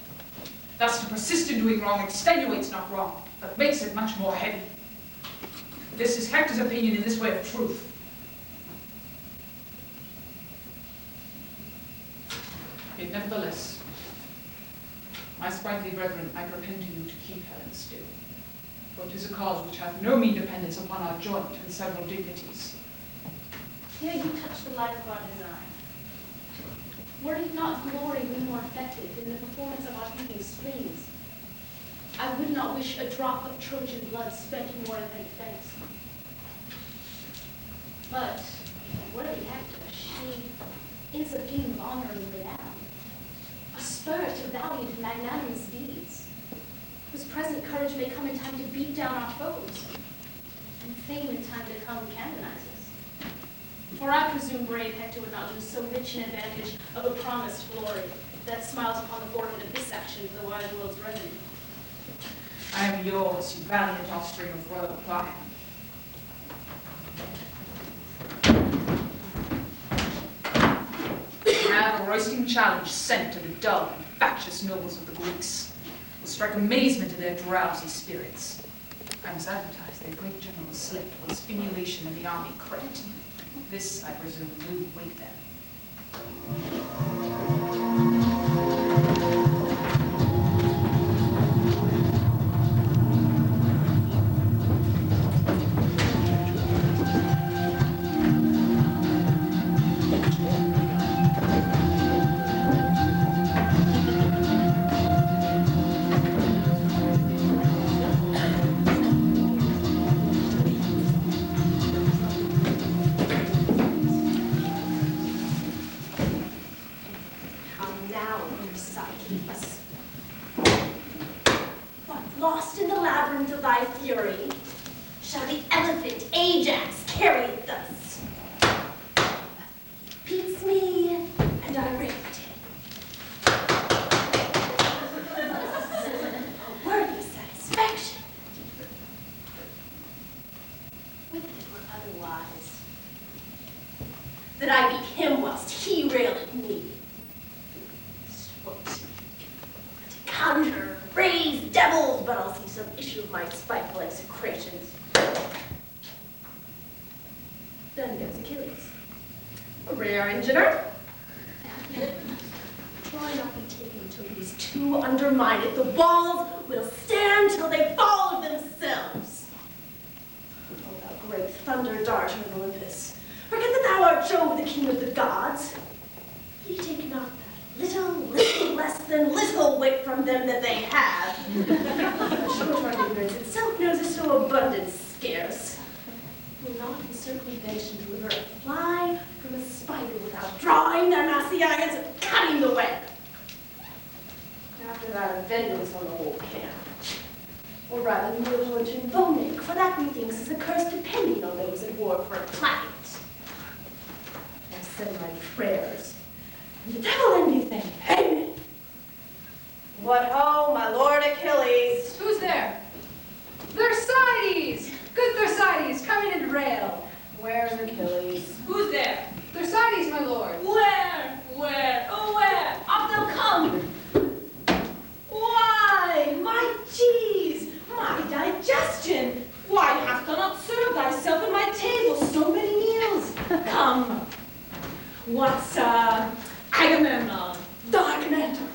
I: Thus to persist in doing wrong extenuates not wrong, but makes it much more heavy. This is Hector's opinion in this way of truth. Yet nevertheless, my sprightly brethren, I repent to you to keep Helen still, for it is a cause which hath no mean dependence upon our joint and several dignities.
B: Here you touch the life of our design. Were it not glory we more effective in the performance of our beating spleens, I would not wish a drop of Trojan blood spent more than defense. But, worthy Hector, she is a beam of honor and renown, a spur to valiant and magnanimous deeds, whose present courage may come in time to beat down our foes, and fame in time to come canonize us. For I presume brave Hector would not lose so rich an advantage of a promised glory that smiles upon the forehead of this action of the wide world's revenue.
I: I am yours, you valiant offspring of royal Priam. I have a roisting challenge sent to the dull and factious nobles of the Greeks, will strike amazement to their drowsy spirits. I must advertise their great general slept while stimulation in the army crept. This, I presume, will wake them.
B: Lost in the labyrinth of thy fury, shall the elephant Ajax carry it thus. Beats me, and I raped him.
D: my spiteful execrations. Then there's Achilles, a rare engineer. Try not to take him till he's too undermined. The walls will stand till they fall of themselves. Oh, thou great thunder darter of Olympus, forget that thou art Jove, the king of the gods. Ye take not that little less than little weight from them that they have. Short our ignorance itself knows is so abundant scarce. Will not in circumvention deliver a fly from a spider without drawing their massy irons and cutting the web. After that, a vengeance on the whole camp. Or rather, militant vomic, for that methinks is a curse depending on those at war for a planet. I said my prayers, and the devil envy them. Amen. What ho, my lord Achilles?
E: Who's there? Thersites! Good Thersites, coming into rail.
D: Where's Achilles?
H: Who's there?
E: Thersites, my lord.
H: Where? Oh, where? Up they'll come.
D: Why, my cheese, my digestion. Why hast thou not served thyself at my table so many meals? Come. What's, Agamemnon? Agamemnon.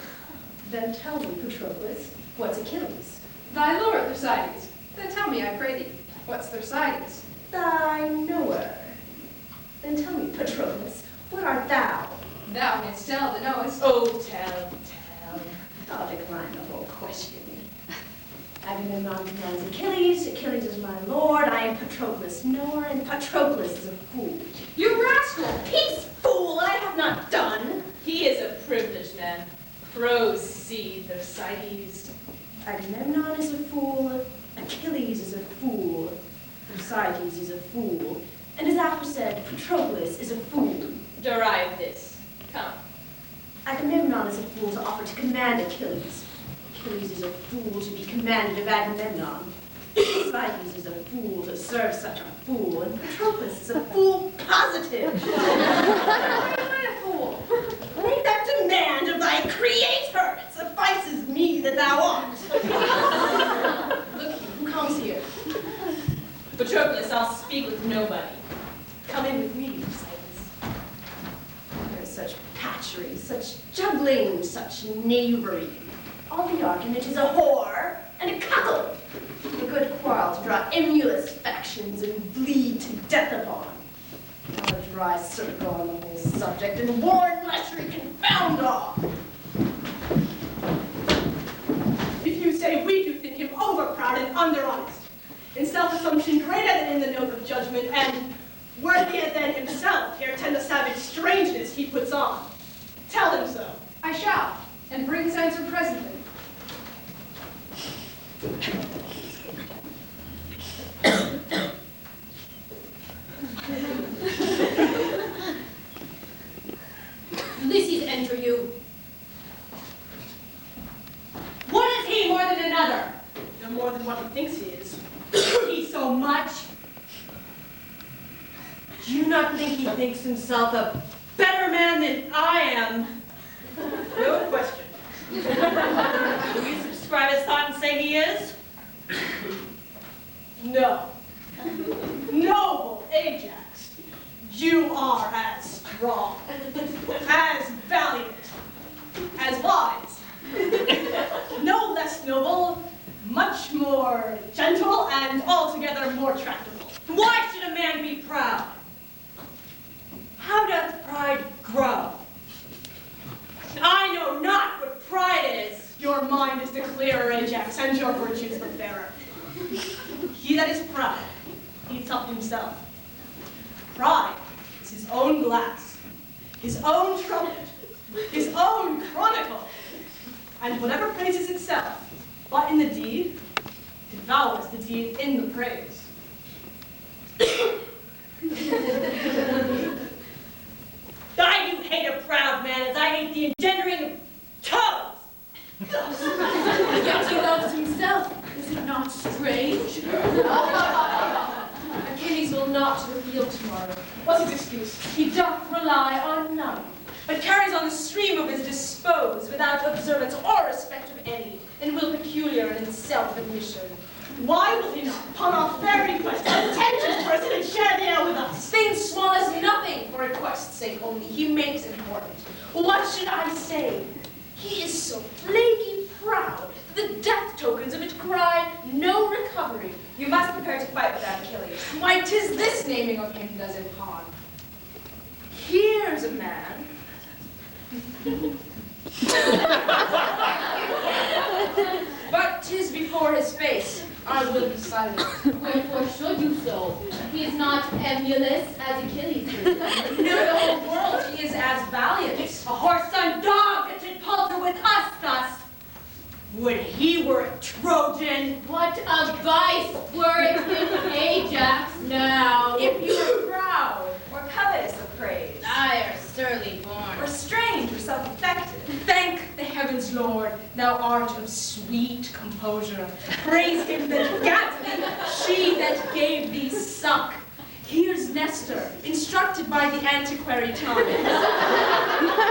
D: Then tell me, Patroclus, what's Achilles?
E: Thy lord, Thersites. Then tell me, I pray thee, what's Thersites?
D: Thy knower. Then tell me, Patroclus, what art thou?
E: Thou mayst tell the knowest.
D: Oh, tell. I'll decline the whole question. Agamemnon commands Achilles, Achilles is my lord, I am Patroclus' knower, and Patroclus is a fool.
E: You rascal!
D: He's fool, I have not done.
H: He is a privileged man. Proceed, Thersites.
D: Agamemnon is a fool, Achilles is a fool, Thersites is a fool, and as aforesaid, Patroclus is a fool.
H: Derive this. Come.
D: Agamemnon is a fool to offer to command Achilles. Achilles is a fool to be commanded of Agamemnon. Thersites is a fool to serve such a fool, and Patroclus is a fool positive. Why am I a fool? Make that demand of thy creator. It suffices me that thou art. Look, who comes here?
H: Patroclus, I'll speak with nobody.
D: Come in with me, Thersites. There's such patchery, such juggling, such knavery. All the argument is a whore and a cuckold. A good quarrel to draw emulous factions and bleed to death upon. Not a dry circle on the whole subject, and war and lechery confound all.
J: If you say we do think him overproud and underhonest, in self-assumption greater than in the note of judgment, and worthier than himself, here tend the savage strangeness he puts on. Tell him so.
E: I shall, and bring his answer presently.
G: Ulysses enter you.
J: What is he more than another? No more than what he thinks he is. He so much. Do you not think he thinks himself a better man than I am?
H: No question. Do you subscribe his thought and say he is?
J: No. Noble Ajax, you are as strong, as valiant, as wise. No less noble, much more gentle, and altogether more tractable. Why should a man be proud? How doth pride grow? I know not what pride is. Your mind is the clearer, Ajax, and your virtues the fairer. He that is proud eats up himself. Pride is his own glass, his own trumpet, his own chronicle, and whatever praises itself, but in the deed, devours the deed in the praise. I do hate a proud man as I hate the engendering of toads.
G: Yet he loves himself. Is it not strange?
D: Achilles will not reveal tomorrow.
J: What's his excuse?
D: He doth rely on none, but carries on the stream of his dispose without observance or respect of any, and will peculiar in self-admission.
J: Why will he not, upon our fair request, attend to his person and share the ale with us?
G: Things small as nothing for request's sake only. He makes it important. What should I say? He is so flaky proud. The death tokens of it cry no recovery.
H: You must prepare to fight with that Achilles.
G: Why, 'tis this naming of him does him harm. Here's a man. But 'tis before his face. I will be silent.
F: Wherefore should you so? He is not emulous as Achilles is.
G: Near the whole world he is as valiant.
D: A horse and dog that should palter with us thus. Would he were a Trojan.
F: What a vice were it in Ajax now.
G: If you were proud,
H: Or covetous of praise.
F: I are surly born.
H: Or strange or self-affected.
G: thank the heavens, Lord, thou art of sweet composure. Praise him that gat thee, she that gave thee suck. Here's Nestor, instructed by the antiquary tongue.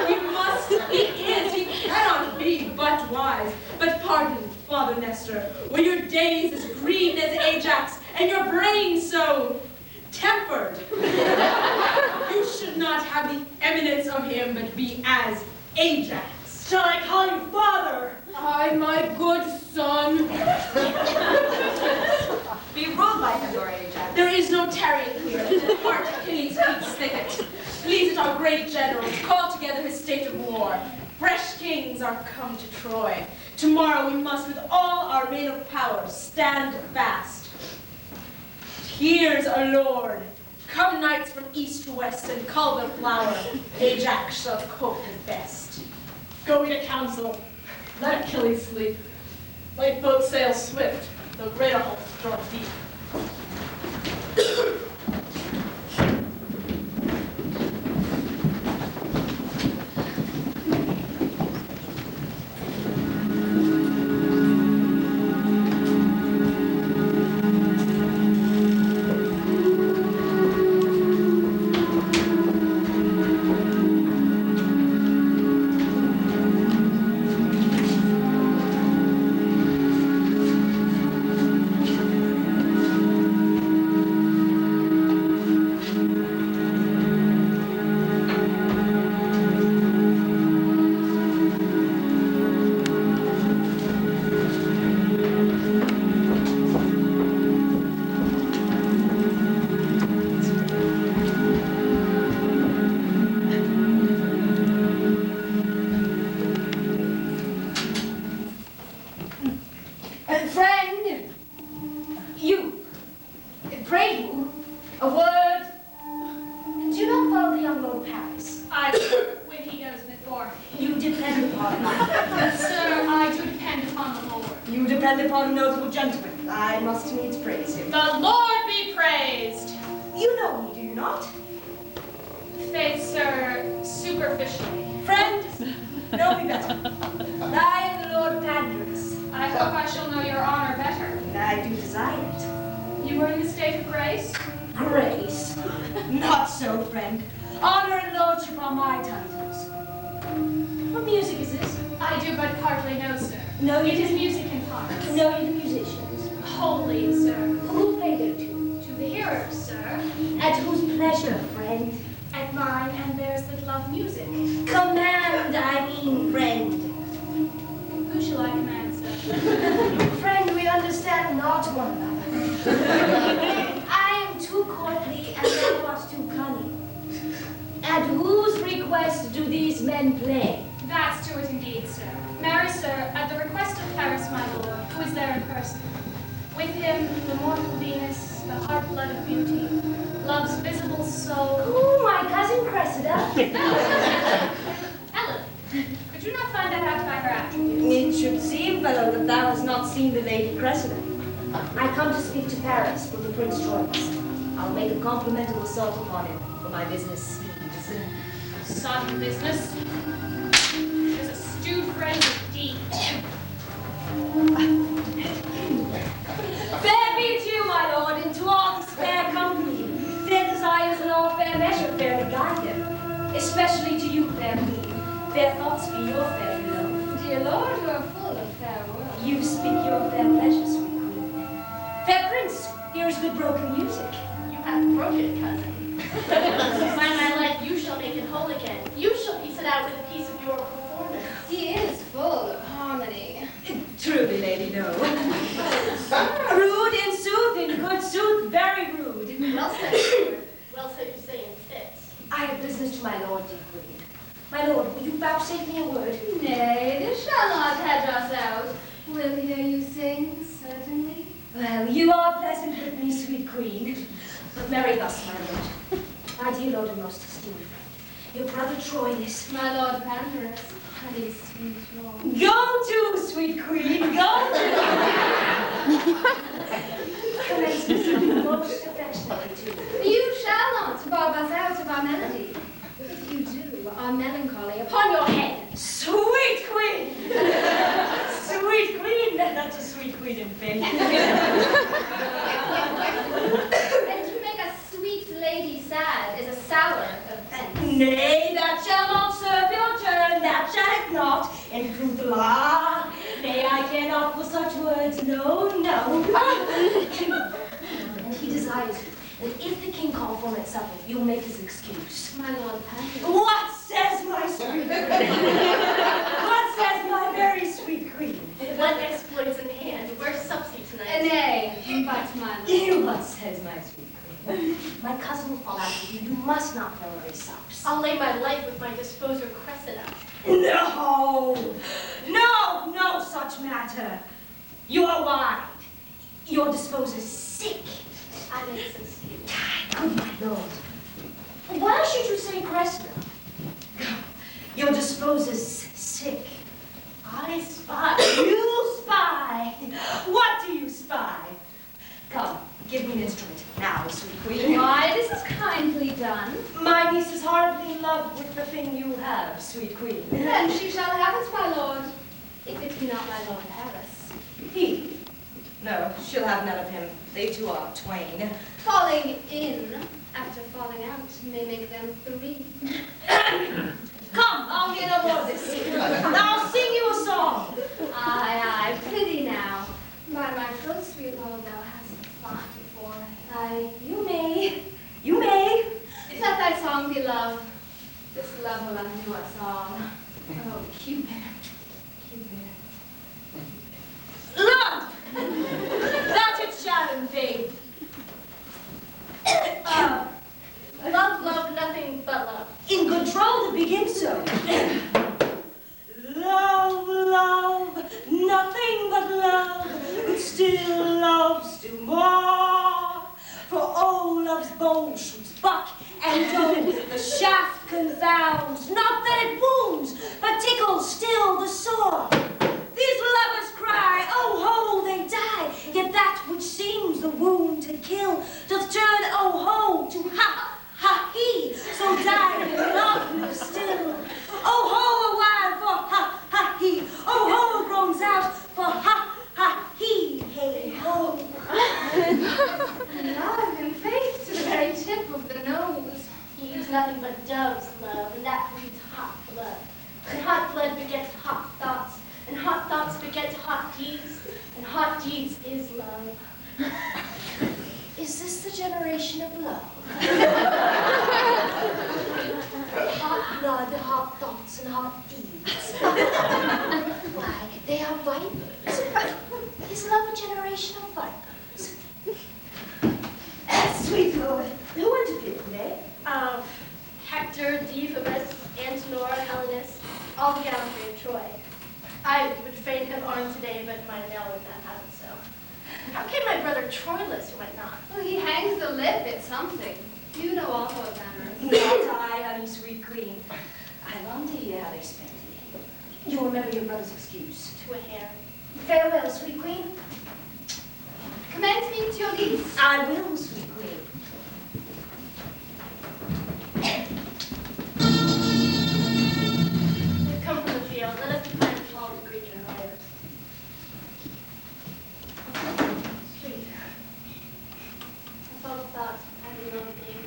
G: He must, he is, he cannot be but wise. But pardon, Father Nestor, when your days as green as Ajax, and your brain so tempered, you should not have the eminence of him, but be as Ajax.
J: Shall I call you father?
F: Ay, my good son.
H: Be ruled by him, Lord Ajax.
G: There is no tarrying here. Heart Achilles keeps thicket. Please it our great general to call together his state of war. Fresh kings are come to Troy. Tomorrow we must with all our main of power stand fast. Here's a lord. Come knights from east to west and cull their flower. Ajax shall cope the best.
J: Go we to council. Let Achilles sleep. Let boat sail swift, though greater hulks draw deep.
B: Complimental assault upon him for my business speeds.
E: Sodden business. There's a stewed friend indeed.
B: Fair be to you, my lord, and to all this fair company. Fair desires and all fair measure fairly guide him. Especially to you, fair queen. Fair thoughts be your fair below.
E: Dear lord, you are full of fair words.
B: You speak your fair pleasure, sweet queen. Fair prince, here is good broken music.
G: You have broken, cousin. By my life, you shall make it whole again. You shall piece it out with a piece of your performance.
F: He is full of harmony.
B: Truly, lady, no. Rude in sooth, in good sooth, very rude.
G: Well said, Lord. Well said, you say in fits.
B: I have business to my lord, dear queen. My lord, will you vouchsafe me a word?
F: Nay, this shall not hedge us out. We'll hear you sing, certainly.
B: Well, you are pleasant with me, sweet queen. But marry thus, my lord. My dear lord and most esteemed friend, your brother Troilus.
F: My lord Pandarus, honey sweet lord.
B: Go to, sweet queen, go to! Commence me something most affectionately to you.
F: You shall not barb us out of our melody. If you do, our melancholy upon your head.
B: Sweet queen! Sweet queen, not a sweet queen in faith.
F: And to make a sweet lady sad is a sour offense.
B: Nay, that shall not serve your turn, that shall it not. In truth, la, nay, I cannot for such words, no, no. And he desires you, that if the king call for him at supper, you'll make his excuse.
F: My lord Pandarus.
B: What says my sweet queen? What says my very sweet queen?
G: What exploits in hand? Where's Subsy tonight?
F: Nay, but my lord.
B: What says my sweet queen? My cousin will fall out with you. You must not throw away subs.
G: I'll lay my life with my disposer Cressida.
B: No! No, no such matter. You are wide. Your disposer's sick.
G: I may succeed.
B: Good my lord. Why should you say Cressida? Your disposer's sick.
G: I spy.
B: You spy. What do you spy? Come, give me an instrument. Now, sweet queen.
F: Why, this is kindly done.
B: My niece is horribly in love with the thing you have, sweet queen.
F: Then she shall have it, my lord, if it be not my lord Paris.
B: He? No, she'll have none of him. They two are twain.
F: Falling in after falling out may make them three.
B: Come, I'll hear no more of this. I'll sing you a song.
F: Aye, prithee now. By my troth, sweet lord, thou hast fought before.
B: Aye, you may. You may.
F: Let thy song be love. This love will undo us all. Oh, Cupid. Cupid.
B: Love! That it shall in vain.
G: Love, love, nothing but love.
B: In control to begin so. Love, love, nothing but love, but still love still more. For all love's bow shoots buck and doe, the shaft confounds, not that it wounds, but tickles still the sore. These lovers cry, oh ho, they die, yet that which seems the wound to kill doth turn, oh ho, to ha, ha, he, so die love still. Oh ho, a while for ha, ha, he, oh ho, groans out for ha, ha, he, hey ho.
F: Love and faith to the very tip of the nose.
G: He used nothing but doves, love, and that breeds hot blood. And hot blood begets hot thoughts, and hot thoughts beget hot deeds, and hot deeds is love.
B: Is this the generation of love? Hot blood, hot thoughts, and hot deeds. Why, they are vipers. Is love a generation of vipers? Sweet lord, who interfered today?
G: Hector, Deiphobus, Antenor, Helenus, all the gallantry of Troy. I would fain have armed today, but my mail would not have it so. How came my brother Troilus went not?
F: Well, he hangs the lip at something. You know all about manners.
B: Not I, honey, sweet queen. I long to hear how they spent it. You'll remember your brother's excuse.
G: To a hair.
B: Farewell, sweet queen.
F: Commend me to your lease.
B: I will, sweet queen.
G: We've come from the field. Let us be kind to all the Greek and riders. Sweet. I thought about having your own thing.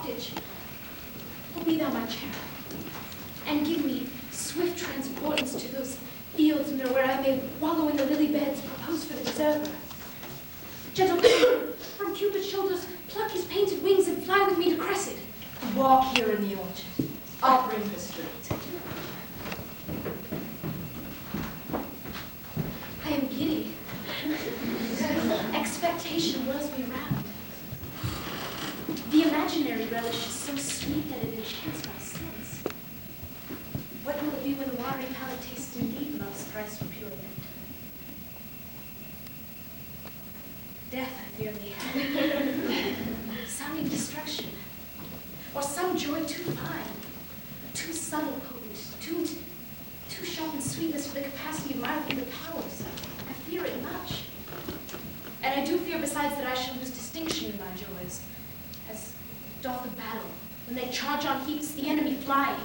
E: hostage. Oh, be thou my cherub, and give me swift transportance to those fields where I may wallow in the lily beds proposed for the deserver. Gentle King, from Cupid's shoulders, pluck his painted wings and fly with me to Cressida.
B: Walk here in the orchard. I'll bring her straight.
E: I am giddy. Expectation whirls me round. The imaginary relish is so sweet that it enchants my sense. What will it be when the watery palate tastes indeed love's thrice pure nectar? Death, I fear me. Sounding destruction. Or some joy too fine, too subtle, potent, too sharp and sweetless for the capacity of my human powers. I fear it much. And I do fear besides that I shall lose distinction in my joys, as doth the battle, when they charge on heaps, the enemy flying.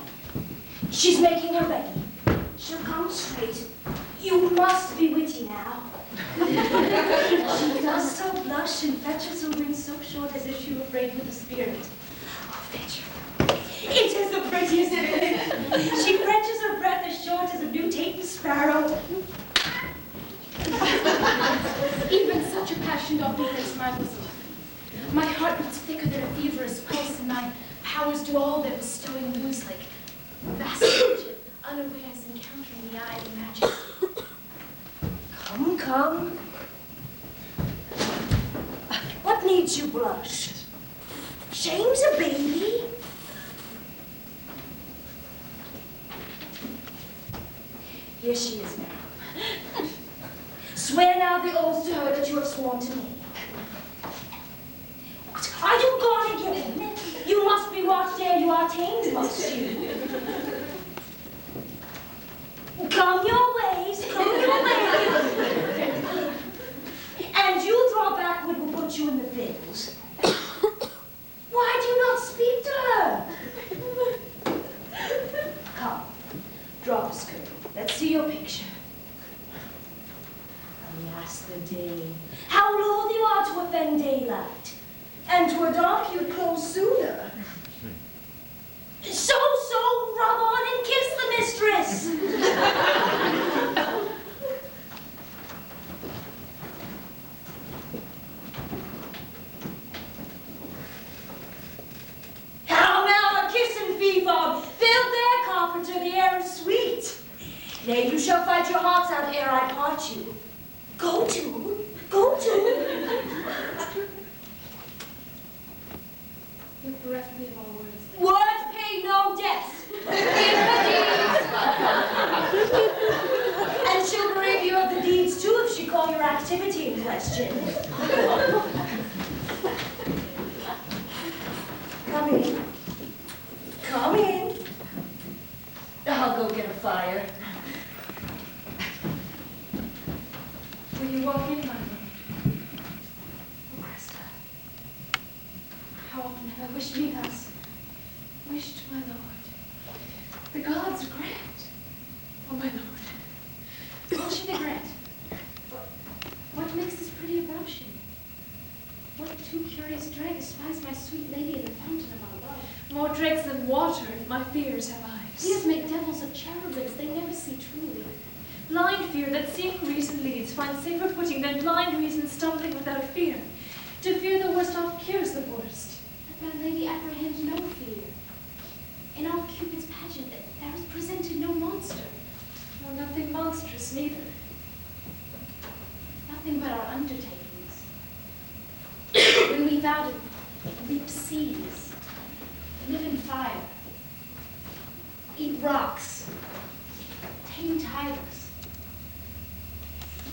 B: She's making her ready. She'll come straight. You must be witty now. She does so blush and fetches her wings so short as if she were afraid with the spirit. Oh, fetch her. It is the prettiest thing. She fetches her breath as short as a new tapen sparrow.
E: Even such a passion doth influence my bosom. My heart beats thicker than a feverous pulse, and my powers do all their bestowing lose like vassalage, unawares encountering the eye of majesty.
B: Come, come. What needs you blush? Shame's a baby. Here she is now. Swear now the oath to her that you have sworn to me. What are you gone again? You must be watched ere you are tamed, must you? Come your ways, come your ways. And you draw back what will put you in the bills. Why do you not speak to her? Come, drop a skirt. Let's see your picture. Alas the day. How loath you are to offend daylight. And to dark you'd close sooner. So, rub on and kiss the mistress. How now, a kiss and fee-fob, fill there, carpenter, the air is sweet. Nay, you shall fight your hearts out ere I part you. Go to.
E: You bereft me of all words.
B: Words pay no debts. And she'll bereave you of the deeds too if she call your activity in question. Come in. Come in. I'll go get a fire.
E: Will you walk in, my lord?
B: Oh, Krista.
E: How often have I wished me thus? Wished, my lord. The gods grant. Oh, my lord. Will she they grant? What makes this pretty abruption? What too curious drag espies my sweet lady in the fountain of our love? More dregs than water, if my fears have eyes. These make devils of cherubims, they never see truly. Blind fear that seeing reason leads finds safer footing than blind reason stumbling without a fear. To fear the worst oft cures the worst. Let my lady apprehend no fear. In all Cupid's pageant there is presented no monster. No, nothing monstrous neither. Nothing but our undertakings. When we vow to leap seas, live in fire, eat rocks, tame tigers,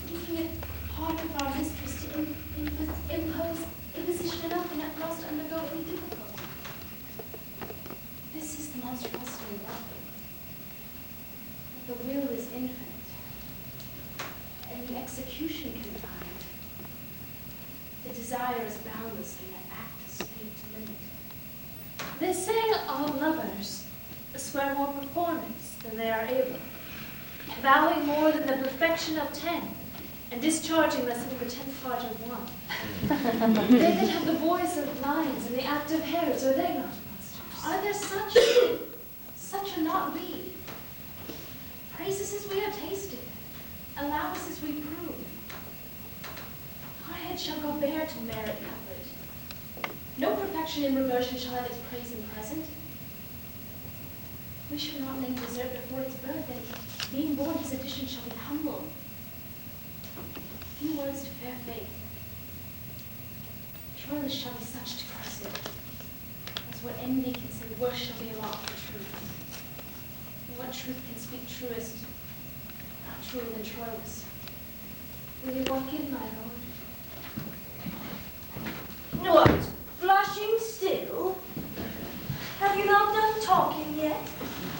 E: thinking it harder for our mistress to impose imposition enough and at last undergo any difficulty. This is the monstrosity of love. The will is infinite, and the execution confined. The desire is boundless, and the act is fate to limit. They say all lovers swear more performance than they are able, vowing more than the perfection of 10, and discharging less than the 10th part of one. They that have the voice of lions and the act of hares, are they not monsters?
B: Are there such are not we? Praise us as we are tasted, allow us as we prove. Our head shall go bare till merit covered.
E: No perfection in reversion shall have its praise in present.
B: We shall not name desert before its birth, and being born his addition shall be humble. Few words to fair faith. Troilus shall be such to Cressida, as what envy can say worse shall be a lot for truth. And what truth can speak truest, not truer than Troilus. Will you walk in, my lord?
G: What? Blushing still? Have you not done talking yet?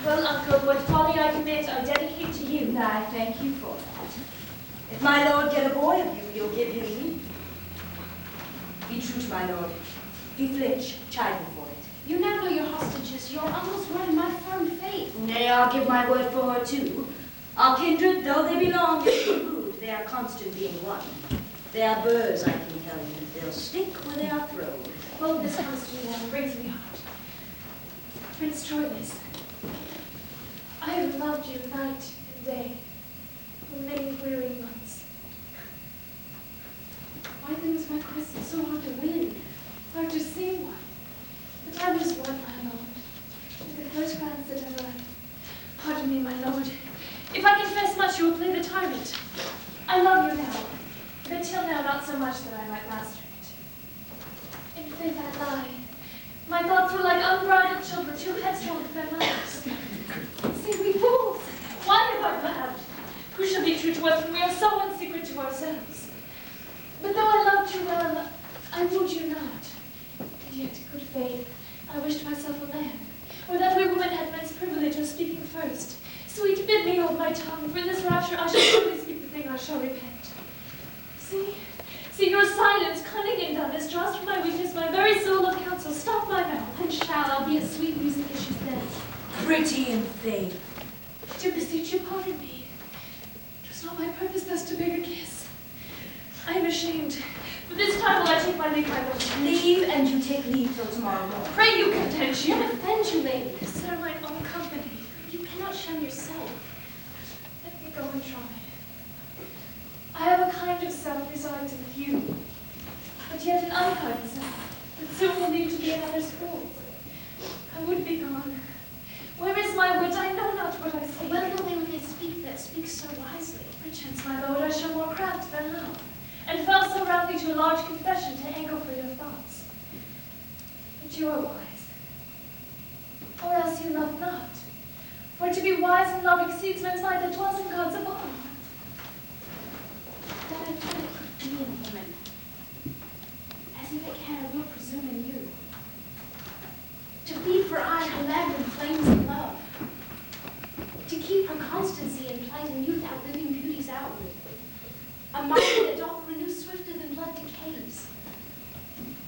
D: Well, uncle, what folly I commit, I dedicate to you.
G: I thank you for that. If my lord get a boy of you, you'll give him me. Be true to my lord. If he flinch, chide him for it.
B: You now know your hostages, your uncle's word and my firm faith.
G: Nay, I'll give my word for her too. Our kindred, though they belong to food, they are constant being one. They are burrs, I can tell you. They'll stick where they are thrown.
E: Well, this comes to me now and brings me heart. Prince Troilus, I have loved you night and day for many weary months. Why then was my Cressida so hard to win, hard to see one? But I was one, my lord, with the first glance that ever I... Pardon me, my lord. If I confess much, you will play the tyrant. I love you now, but till now not so much that I might master it. In faith I lie. My thoughts were like unbridled children, too headstrong for their lives. See, we fools! Why have I laughed? Who shall be true to us when we are so unsecret to ourselves? But though I loved you well, I wooed you not. And yet, good faith, I wished myself a man, where that we women had men's privilege of speaking first. Sweet, bid me hold my tongue, for in this rapture I shall surely speak the thing I shall repent. See, your silence, cunning and dumb, is draws from my weakness, my very soul of counsel. Stop my mouth, and shall, be as sweet music issues thence.
G: Pretty in faith.
E: Do beseech you, pardon me. 'Twas not my purpose thus to beg a kiss. I am ashamed, but this time will I take my leave, my lord.
G: Leave, and you take leave till tomorrow morning.
E: Pray you content you.
B: I offend you, lady.
E: This are mine own company.
B: You cannot shun yourself.
E: Let me go and try. I have a kind of self resides in you, but yet an unkind self, that soon will leave to be another's fool. I would be gone. Where is my wit? I know not what I say.
B: Well know they when they speak that speak so wisely.
E: Perchance, my lord, I show more craft than love, and fell so roundly to a large confession to angle for your thoughts. But you are wise, or else you love not. For to be wise in love exceeds men's might that dwells in God's above.
B: That I thought it could be in woman. As if it can or will presume in you. To feed for aye her land in flames of love. To keep her constancy in plight and youth outliving beauty's outward. A mind that doth renew swifter than blood decays.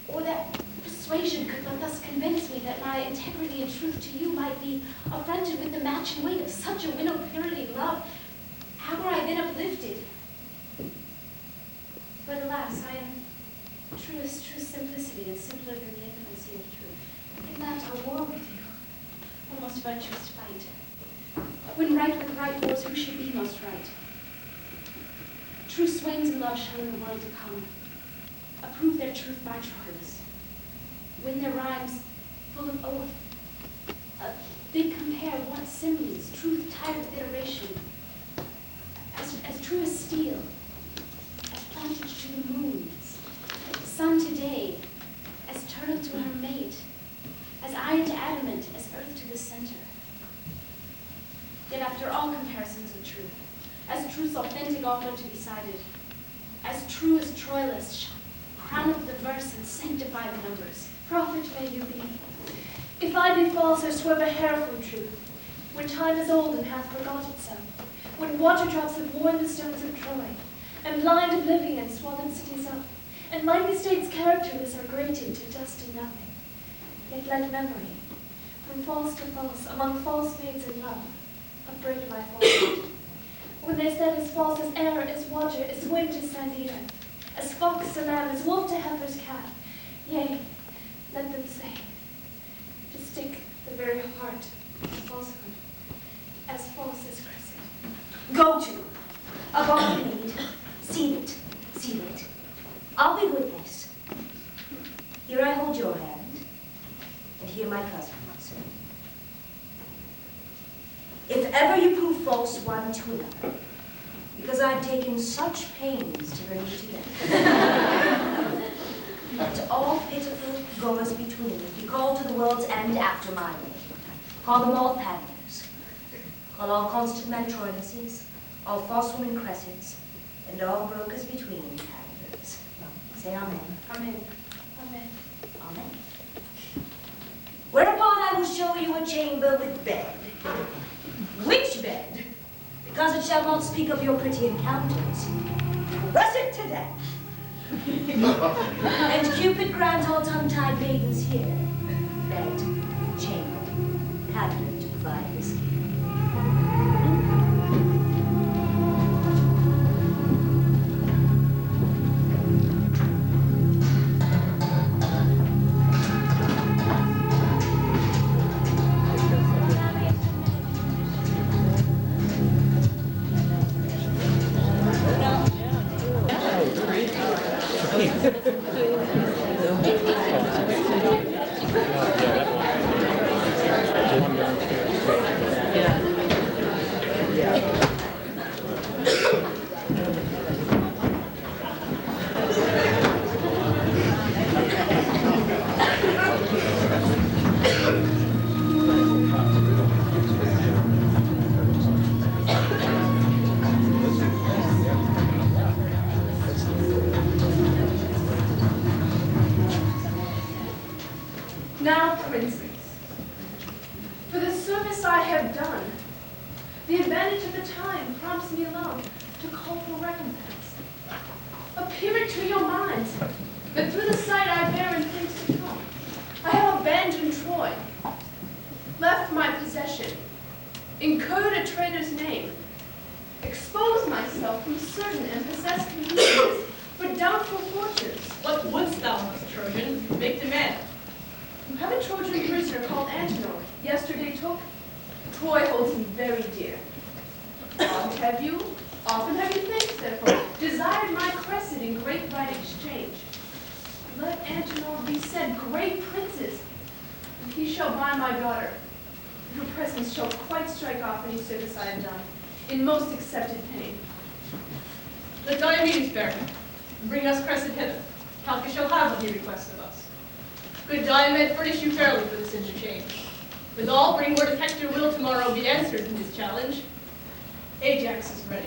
B: Or that persuasion could but thus convince me that my integrity and truth to you might be affronted with the match and weight of such a winnowed purity of love. How were I then uplifted? But alas, I am truest true simplicity and simpler than the infancy of truth. In that a war with you, a most virtuous fight. When right with right wars, who should be most right? True swains in love shall in the world to come approve their truth by Troilus. When their rhymes full of oath, bid compare what similes, truth tired with iteration, as true as steel, as plantage to the moon, sun to day, as turtle to her mate, as iron to adamant, as earth to the center. Yet after all comparisons of truth, as truth's authentic offer to be cited, as true as Troilus shall crown up the verse and sanctify the numbers.
E: Prophet may you be. If I be false or swerve a hair from truth, when time is old and hath forgot itself, when water drops have worn the stones of Troy, and blind oblivion swallowed cities up, and mighty states characterless are grated to dust and nothing, yet let memory, from false to false, among false maids in love, upbraid my falsehood.
F: when they said as false as air, as water, as wind to sand the earth, as fox to lamb, as wolf to heifer's calf. Yea, let them say, to stick the very heart of falsehood, as false as Cressida.
B: Go to, above the need, seal it, seal it. I'll be witness. Here I hold your hand, and here my cousin's. If ever you prove false one to another, because I've taken such pains to bring you together, let all pitiful goers between be called to the world's end after my name. Call them all panthers. Call all constant men Troiluses, all false women Cressids, and all brokers between panthers. Say amen.
F: Amen. Amen.
B: Amen. Whereupon I will show you a chamber with bed. Which bed? Because it shall not speak of your pretty encounters. Press it to death. And Cupid grants all tongue-tied maidens here. Bed, chamber, cabinet to provide whiskey.
E: Now, princes, for the service I have done, the advantage of the time prompts me alone to call for recompense. Appear it to your minds that through the sight I bear in things to come, I have abandoned Troy, left my possession, incurred a traitor's name, exposed myself from certain and possessed conveniences for doubtful fortunes.
J: What wouldst thou, most Trojan? Make demand.
E: You have a Trojan prisoner called Antenor, yesterday took. Troy holds him very dear. Often have you thanks, therefore, desired my crescent in great right exchange. Let Antenor be said great princes, and he shall buy my daughter. Your presence shall quite strike off any service I have done, in most accepted pain.
J: Let Diomedes bear him, and bring us Cressid hither. Calchas shall have what he requests of us. Good Diomed, furnish you fairly for this interchange. Withal, bring word if Hector will tomorrow be answered in his challenge. Ajax is ready.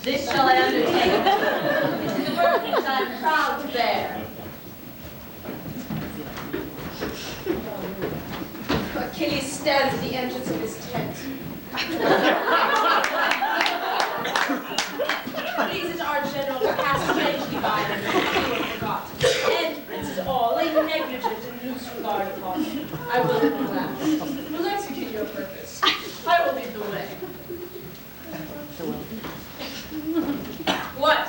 H: This shall I undertake. It is a burden which I am proud to bear.
E: Achilles stands at the entrance of his tent. Pleases our general to pass strangely by them, and few forgot. And princes all lay negligent and loose regard upon him. I will be glad.
J: We'll execute your purpose. I will lead the way.
K: What?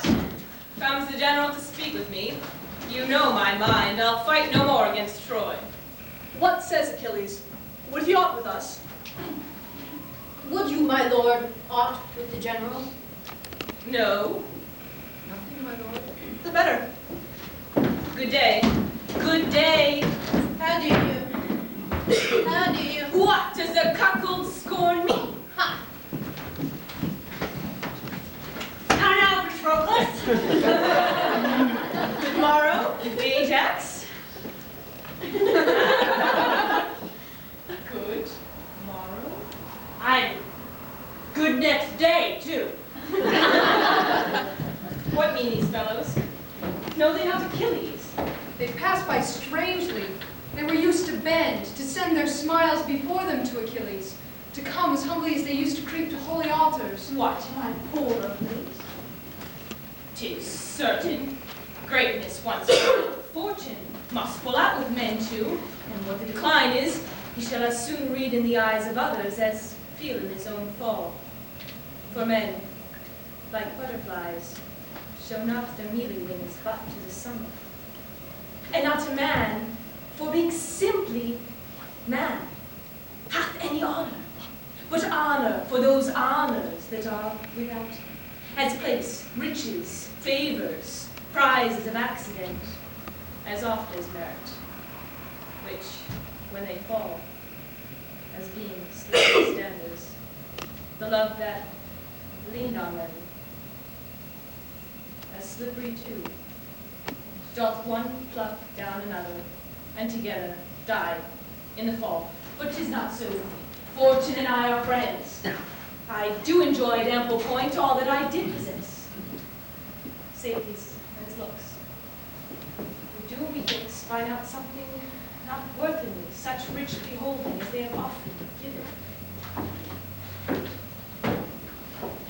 K: Comes the general to speak with me? You know my mind. I'll fight no more against Troy.
J: What says Achilles? Would he aught with us?
G: Would you, my lord, aught with the general?
K: No.
J: Nothing, my lord. The better.
K: Good day. Good day.
G: How do you? How do you?
K: What, does the cuckold scorn me?
G: Ha!
B: Now, Patroclus.
K: Good morrow, Ajax. Good morrow.
J: Aye. Good next day, too.
K: What mean these fellows? Know they not Achilles?
C: They pass by strangely. They were used to bend, to send their smiles before them to Achilles, to come as humbly as they used to creep to holy altars.
K: What, my poor of late? 'Tis certain. Greatness once fortune must fall out with men too, and what the decline is, he shall as soon read in the eyes of others as feel in his own fall. For men, like butterflies, show not their mealy wings but to the summer. And not a man, for being simply man, hath any honor, but honor for those honors that are without, as place, riches, favors, prizes of accident, as oft as merit, which, when they fall, as being slippery standards, the love that leaned on them, as slippery too, doth one pluck down another, and together die in the fall. But 'tis not so. Fortune and I are friends. I do enjoy at ample point all that I did possess, save his looks. We do, methinks, find out something not worth in me, such rich beholding as they have often given.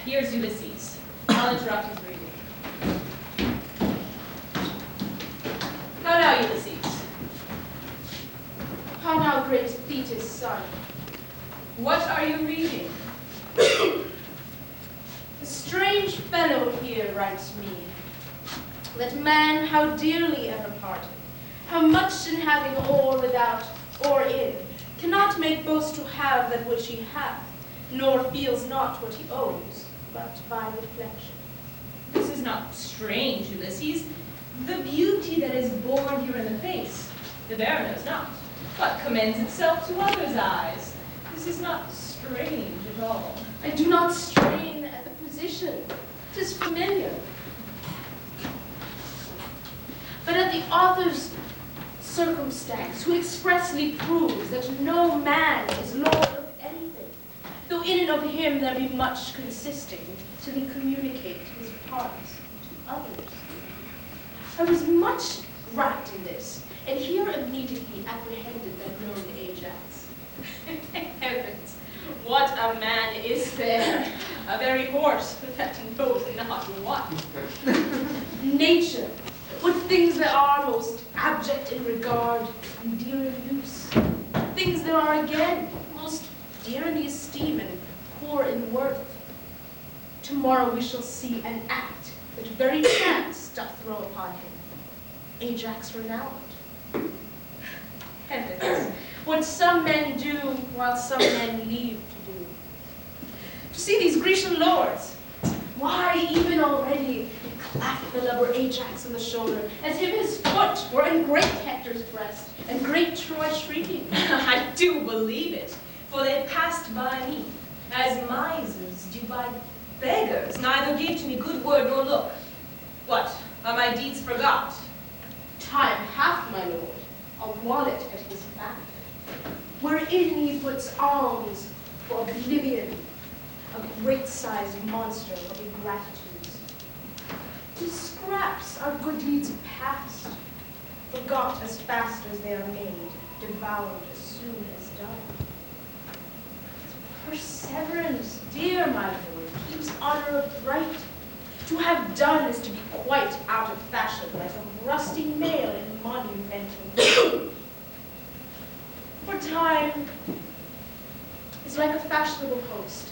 K: Here's Ulysses. I'll interrupt his reading. How now, Ulysses?
E: How now, great Thetis' son?
K: What are you reading?
E: A strange fellow here writes me, that man how dearly ever parted, how much in having or without or in, cannot make boast to have that which he hath, nor feels not what he owes, but by reflection.
K: This is not strange, Ulysses. The beauty that is born here in the face, the bearer knows not, but commends itself to others' eyes. This is not strange at all.
E: I do not strain at the position. 'Tis familiar. But at the author's circumstance, who expressly proves that no man is lord of anything, though in and of him there be much consisting, till he communicate his parts to others. I was much rapt in this, and here immediately apprehended that known Ajax.
K: Heavens, what a man is there! A very horse that knows not what.
E: Nature, what things there are most abject in regard and dear in use, things there are again most dear in the esteem and poor in worth. Tomorrow we shall see an act that very chance doth throw upon him. Ajax renowned. Heavens, what some men do while some men leave to do. To see these Grecian lords, why even already he clapped the lubber Ajax on the shoulder, as if his foot were in great Hector's breast, and great Troy shrieking.
K: I do believe it, for they passed by me, as misers do by beggars, neither gave to me good word nor look. What, are my deeds forgot?
E: Time hath, my lord, a wallet at his back, wherein he puts alms for oblivion, a great-sized monster of ingratitudes. His scraps are good deeds past, forgot as fast as they are made, devoured as soon as done. Perseverance, dear my lord, keeps honor upright. To have done is to be quite out of fashion, like a rusty nail in monumental. For time is like a fashionable host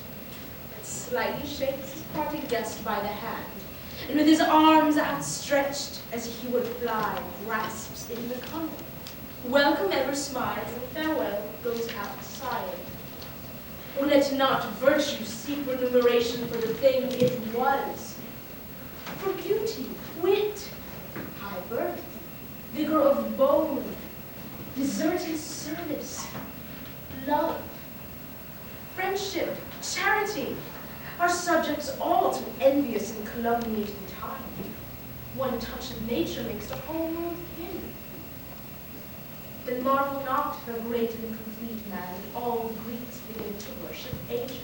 E: that slightly shakes his parting guest by the hand, and with his arms outstretched as he would fly, grasps in the coming. Welcome ever smiles, and farewell goes out sighing. Or let not virtue seek remuneration for the thing it was. For beauty, wit, high birth, vigor of bone, deserted service, love, friendship, charity, are subjects all to envious and calumniating time. One touch of nature makes the whole world kin. Then marvel not the great and complete man, that all Greeks begin to worship Ajax.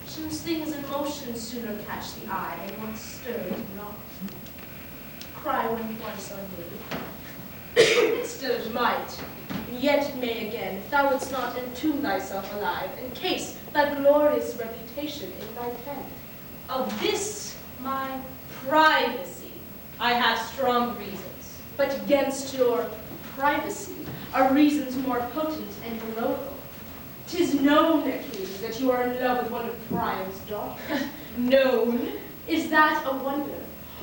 E: Since things in motion sooner catch the eye, and once stirred not. Cry when once unmoved. Still it might, and yet it may again, if thou wouldst not entomb thyself alive, in case thy glorious reputation in thy pen.
K: Of this, my privacy, I have strong reasons.
E: But against your privacy are reasons more potent and heroical. 'Tis known, Achilles, that you are in love with one of Priam's daughters.
G: known. Is that a wonder?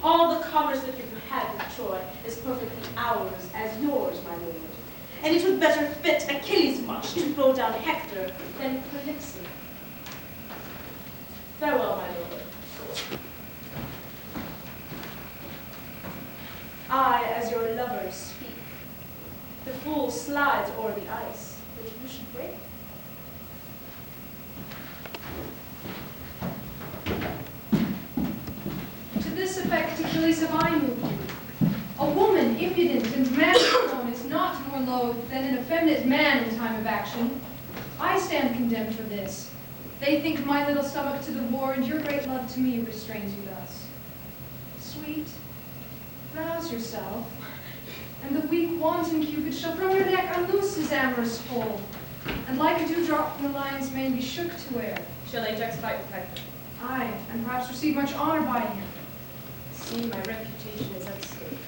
G: All the commerce that you've had with Troy is perfectly ours as yours, my lord. And it would better fit Achilles much to throw down Hector than Polixen. Farewell, my lord. I, as your lover, speak. The fool slides o'er the ice, which you should break.
C: To this effect, Achilles, have I moved you. A woman impudent and man-grown is not more loath than an effeminate man in time of action. I stand condemned for this. They think my little stomach to the war and your great love to me restrains you thus. Sweet, rouse yourself, and the weak wanton Cupid shall from your neck unloose his amorous fold, and like a dewdrop from the lion's mane be shook to air.
K: Shall Ajax fight with Hector?
C: Aye, and perhaps receive much honor by him.
K: See, my reputation is at stake.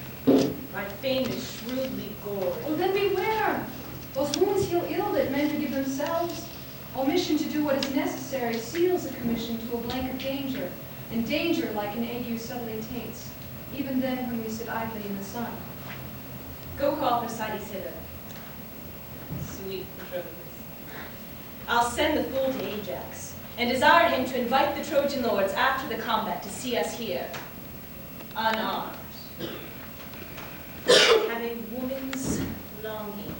K: My fame is shrewdly gored.
C: Oh, then beware! Those wounds heal ill that men forgive themselves. Omission to do what is necessary seals a commission to a blank of danger, and danger, like an ague, subtly taints, even then when we sit idly in the sun.
K: Go call Thersites hither. Sweet Patroclus. I'll send the fool to Ajax, and desire him to invite the Trojan lords after the combat to see us here, unarmed. Have a woman's longing,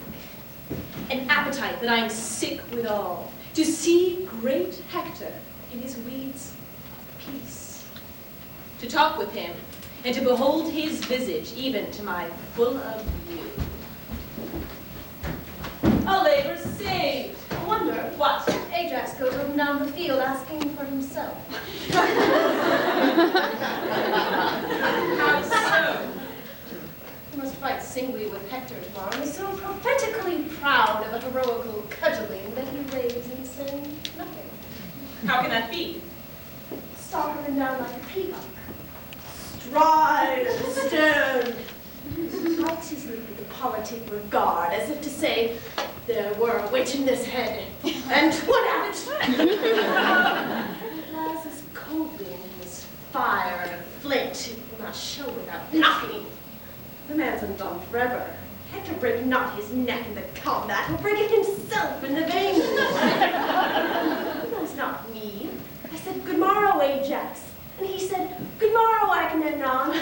K: an appetite that I am sick withal, to see great Hector in his weeds of peace, to talk with him, and to behold his visage even to my full of view. A labor saved.
B: I wonder
K: What?
B: Ajax goes up and down the field asking for himself.
K: How so?
B: He must fight singly with Hector tomorrow, and is so prophetically proud of a heroical cudgeling that he raves and sends nothing.
K: How can that be?
B: Stalk him down like a peacock.
G: Stride and stand.
B: Strikes his lip with a politic regard, as if to say, there were a witch in this head, and what of it? Lies as coldly in his fire and flint, it will not show without knocking. The man's undone forever. Hector break not his neck in the combat, he'll break it himself in the vain war. That's not me. I said, good morrow, Ajax. And he said, good morrow, Agamemnon.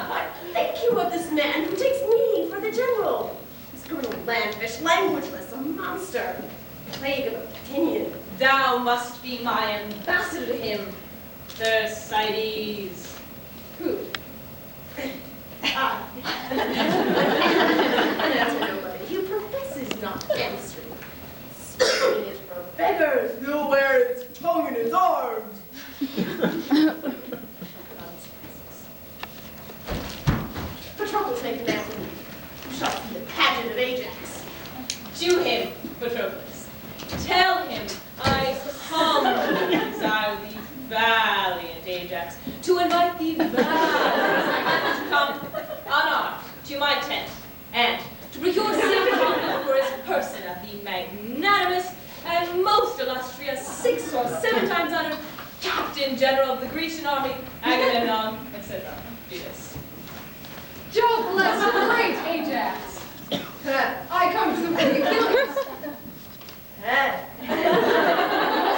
B: What think you of this man who takes me for the general? This criminal landfish, languageless, a monster, a plague of opinion.
K: Thou must be my ambassador to him, Thersites.
B: Who? An answer nobody. He professes not chemistry. Speaking is for beggars.
G: He'll wear his tongue in his arms.
B: Patroclus may command him. You shall see the pageant of Ajax.
K: To him, Patroclus. Tell him I come, desire the valiant Ajax, to invite the valiant to come unarmed to my tent, and to procure safe conduct for his person of the magnanimous and most illustrious 6 or 7 times honored Captain General of the Grecian army, Agamemnon, etc. Do this.
C: Jove bless the great Ajax! I come to the great Achilles.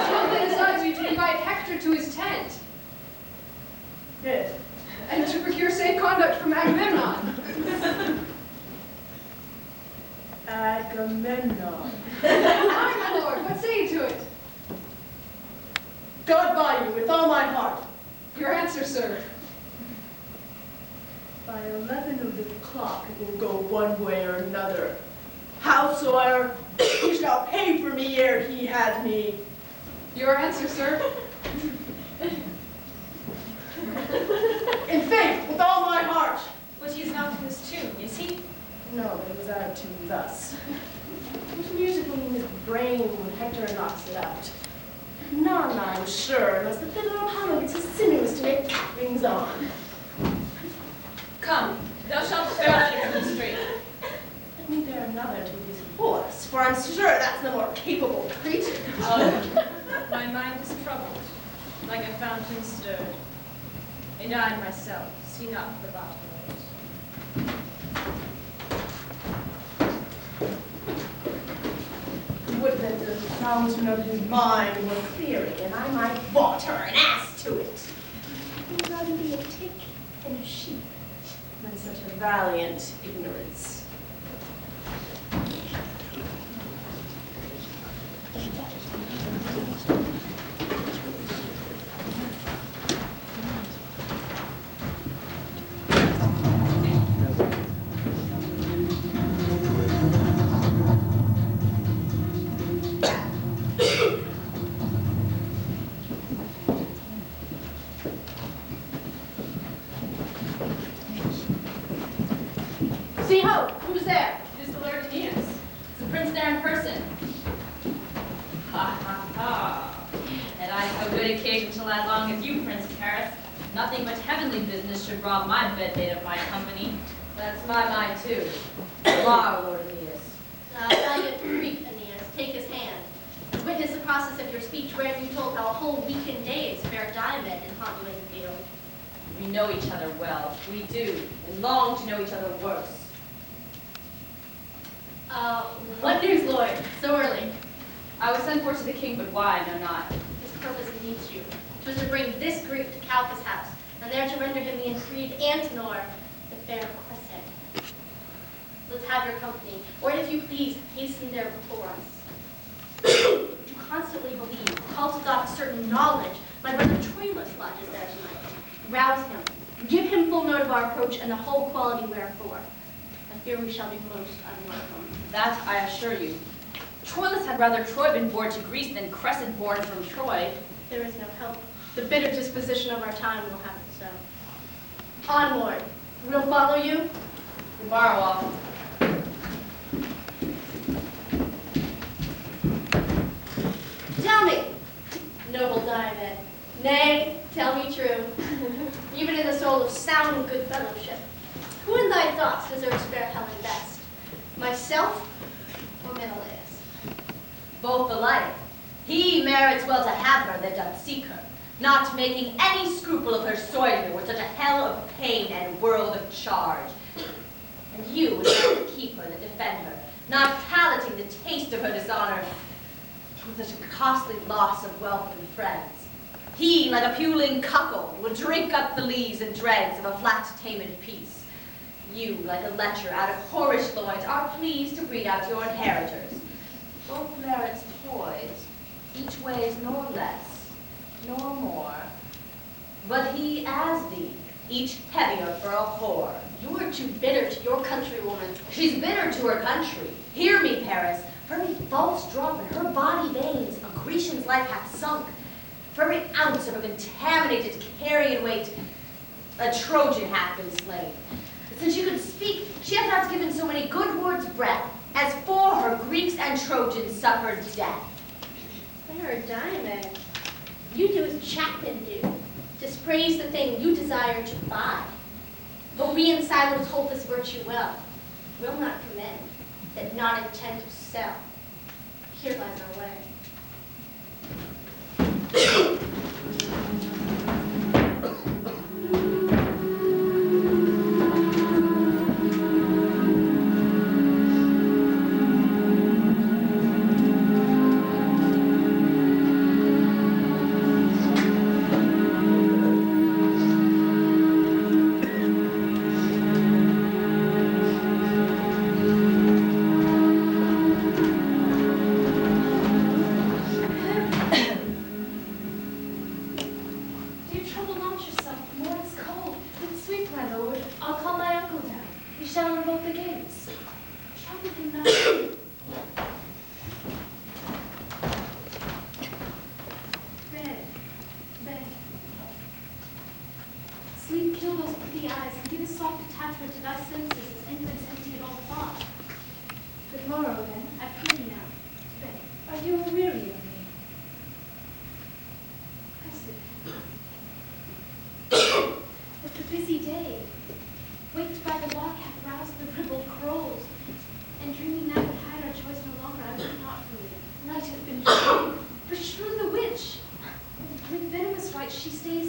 C: Something decides you to invite Hector to his tent,
G: Yes.
C: and to procure safe conduct from Agamemnon.
G: Agamemnon.
C: Aye, my lord, what say you to it?
G: God by you with all my heart.
C: Your answer, sir.
G: By 11 of the clock it will go one way or another. Howsoever, he shall pay for me ere he has me.
C: Your answer, sir.
G: In faith, with all my heart.
K: But he is not in his tune, is he?
B: No, it was out of tune thus. What musically in his brain when Hector knocks it out? None, I'm sure, unless the fiddler upon him gets his sinews to make cat rings on.
K: Come, thou shalt bear another to the street.
B: Let me bear another to his horse, for I'm sure that's the more capable creature.
K: My mind is troubled. like a fountain stirred, and I myself see not the bottom of it.
B: Would that the fountain of his mind were clearing, and I might water an ass to it. I would rather be a tick and a sheep than such a valiant ignorance.
H: See ho! Who's there? It is the Lord Aeneas. Is the prince there in person? Ha ha ha! Had I so good occasion to lie long with you, Prince Paris, nothing but heavenly business should rob my bedmate of my company.
G: That's my mind too.
H: Wow, Lord Aeneas.
E: Valiant Greek, Aeneas, take his hand. Witness the process of your speech wherein you told how a whole weekend days bear Diomed and haunt you in the field.
H: We know each other well. We do, and long to know each other worse.
E: What news, Lord? So early.
H: I was sent for to the king, but why, I know not.
E: His purpose needs you. 'Twas to bring this Greek to Calchas' house, and there to render him the intrigued Antenor, the fair Cressida. Let's have your company, or if you please, hasten there before us. You constantly believe, call to God a certain knowledge. My brother Troilus lodges there tonight. Rouse him. Give him full note of our approach and the whole quality wherefore. I fear we shall be most unwelcome.
H: That I assure you. Troilus had rather Troy been born to Greece than Cressida born from Troy.
E: There is no help. The bitter disposition of our time will have it so. Onward. We'll follow you.
H: We borrow off.
E: Tell me, noble Diomed, nay, tell me true, even in the soul of sound and good fellowship, who in thy thoughts deserves fair Helen best, myself or Menelaus?
H: Both alike. He merits well to have her that doth seek her, not making any scruple of her soiling with such a hell of pain and world of charge. And you would rather keep her than defend her, not palating the taste of her dishonor, with such a costly loss of wealth and friends. He, like a puling cuckold, will drink up the lees and dregs of a flat-tamed peace. You, like a lecher out of whorish loins, are pleased to breed out your inheritors. Both merits poise, each weighs nor less, nor more. But he as thee, each heavier for a whore.
E: You are too bitter to your countrywoman.
H: She's bitter to her country. Hear me, Paris. For every false drop in her body veins, a Grecian's life hath sunk. For every ounce of her contaminated carrion weight, a Trojan hath been slain. But since you could speak, she hath not given so many good words breath, as for her Greeks and Trojans suffered death.
E: Fair Diomed, you do as chapmen do, dispraise the thing you desire to buy. But we in silence hold this virtue well, will not commend, that not intend to sell. Here lies our way.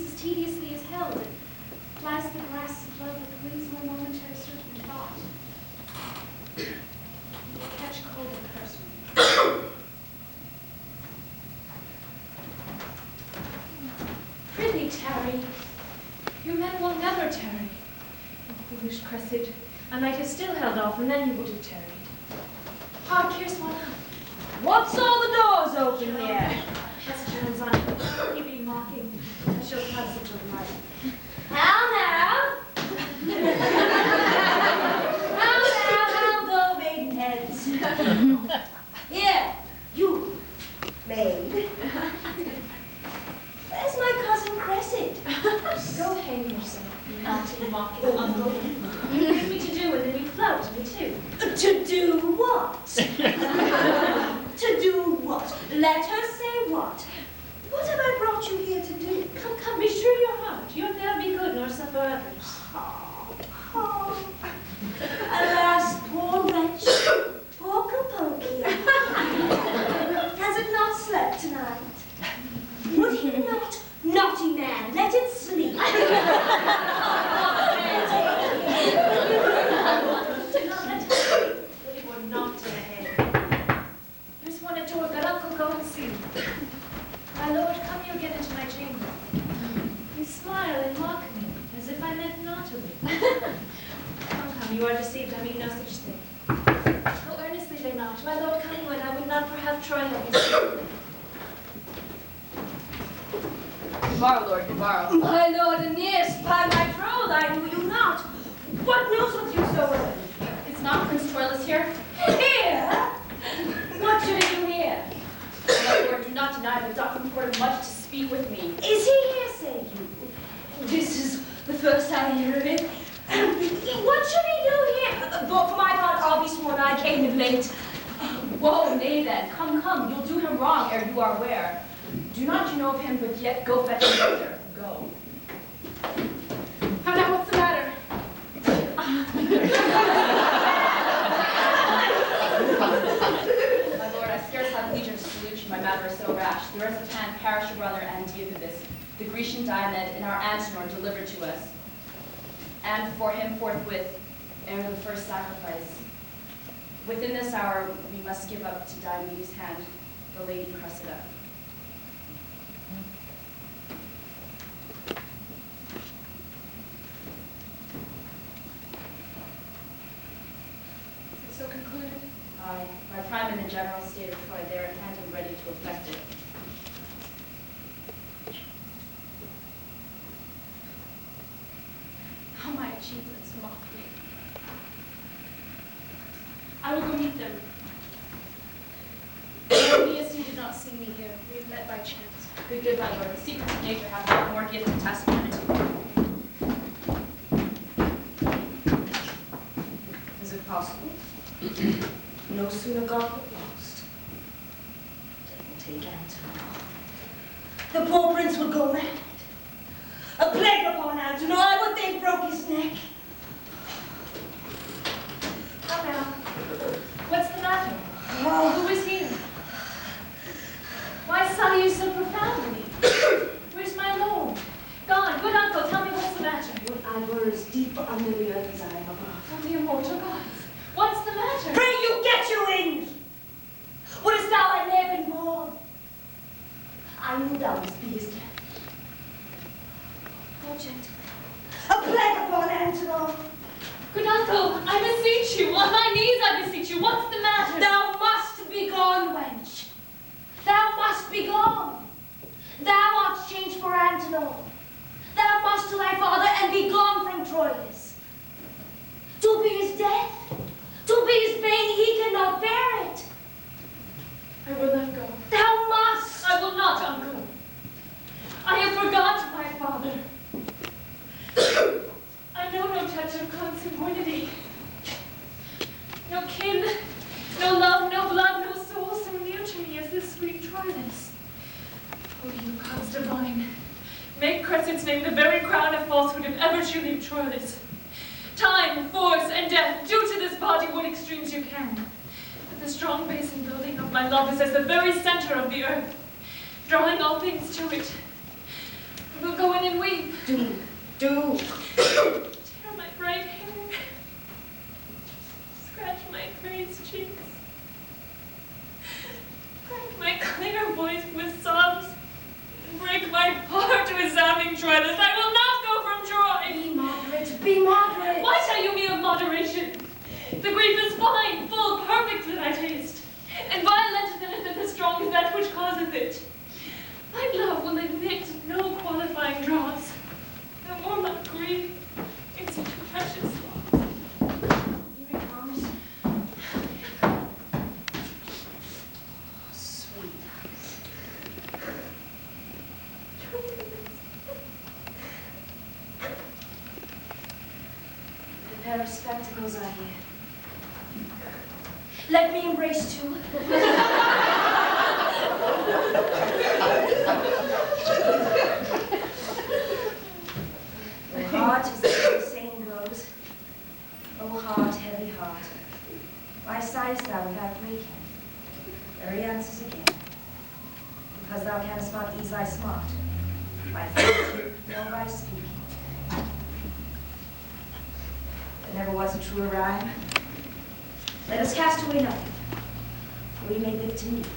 E: as tediously as held, and flies the grass of love with wings more momentary certain thought. You catch cold and curse me. Prithee, tarry. Your men will never tarry.
K: Oh, foolish Cressida, I might have still held off, and then you would have tarried.
E: Hark, here's one up.
K: What's all the doors open here?
E: That's John's on. He be mocking. I shall pass it to the light.
B: How now? How go, maidenheads? Here, you, maid. Where's my cousin Cressida?
E: Go hang yourself, you naughty mocking uncle. You give me to do, and then you flout me too.
B: To do what? To do what? Let her say what? What have I brought you here to do?
E: Come, come, be true your heart. You'll never be good nor suffer others.
B: Alas, poor wretch, poor Capocia. Has it not slept tonight? Would he not, naughty man, let it sleep?
E: Do not let her sleep. But it were knocked in the head. There's one at door, but uncle, go and see. My lord, come you again into my chamber. You smile and mock me, as if I meant naughtily. Come, come, you are deceived, I mean no such thing. How earnestly they not. My lord, come you, and I would not perhaps Troilus.
H: Tomorrow, Lord, tomorrow.
B: My lord Aeneas, by my troth, I knew you not. What news with you so early?
H: Is not Prince Troilus here?
B: Here? What should he do here?
H: My lord, do not deny that doth import much to speak with me.
B: Is he here, say you? This is the first I hear of it. What should he do here? But for my part, I'll be sworn I came in late.
H: Whoa, nay then, come, come, you'll do him wrong ere you are ware. Do not you know of him, but yet go fetch him thither. Go.
E: How now, what's the matter?
H: My lord, I scarce have leisure to salute you, my matter is so rash. There is at hand perish your brother Antiochus, the Grecian Diomed, and our Antenor delivered to us. And for him forthwith, ere the first sacrifice. Within this hour, we must give up to Diomedes' hand the Lady Cressida.
E: Is it so concluded?
H: Aye, my prime and the general state of Troy, they are at hand and ready to effect it.
E: How my achievements mock me. I will go meet them. Aeneas, you did not see me here. We have met by chance.
H: Good, good, my lord. The secrets of nature have not more gift than testimony.
I: Is it possible?
B: No sooner got but lost. They will take Antenor. The poor prince would go mad. A plague upon Antenor, I would they broke his neck.
E: How now? What's the matter?
B: Oh,
E: Who is here? Why sigh you so profoundly? Where's my lord? Gone. Good uncle, tell me what's the matter.
B: would I were as deep under the earth as I am above.
E: From the immortal gods. What's the matter?
B: Pray you get you in! Wouldst thou I may have been born? I knew thou must be his death.
E: Oh, gentlemen.
B: A plague upon Antenor!
E: Good uncle, I beseech you. On my knees I beseech you. What's the matter?
B: Thou must be gone, wench. Thou must be gone. Thou art changed for Antenor. Thou must to thy father and be gone from Troilus. To be his death, to be his pain, he cannot bear it.
E: I will not go.
B: Thou must.
E: I will not, uncle. I have forgot my father. I know no touch of consanguinity. No kin, no love, no blood, no soul so near to me as this sweet Troilus. Oh, you gods divine, make Cressida's name the very crown of falsehood if ever she leave Troilus. Time, force, and death, do to this body what extremes you can. But the strong base and building of my love is as the very center of the earth, drawing all things to it. I will go in and
B: Do.
H: Tear my bright hair. Scratch my praised cheeks. Crack my clear voice with sobs. Break my heart to resounding Troilus. I will not go from Troy.
B: Be moderate, be moderate.
H: Why tell you me of moderation? The grief is fine, full, perfect that I taste, and violent than as strong as that which causeth it. My love will admit no qualifying dross. No more my grief, it's such a precious loss.
B: Here it comes. Sweet. A pair of spectacles are here. Let me embrace too. The heart is as the saying goes. O heart, heavy heart, why sighest thou without breaking? There he answers again. Because thou canst not ease thy smart, by thought nor by speaking. There never was a truer rhyme. Let us cast away nothing, for we may live to meet.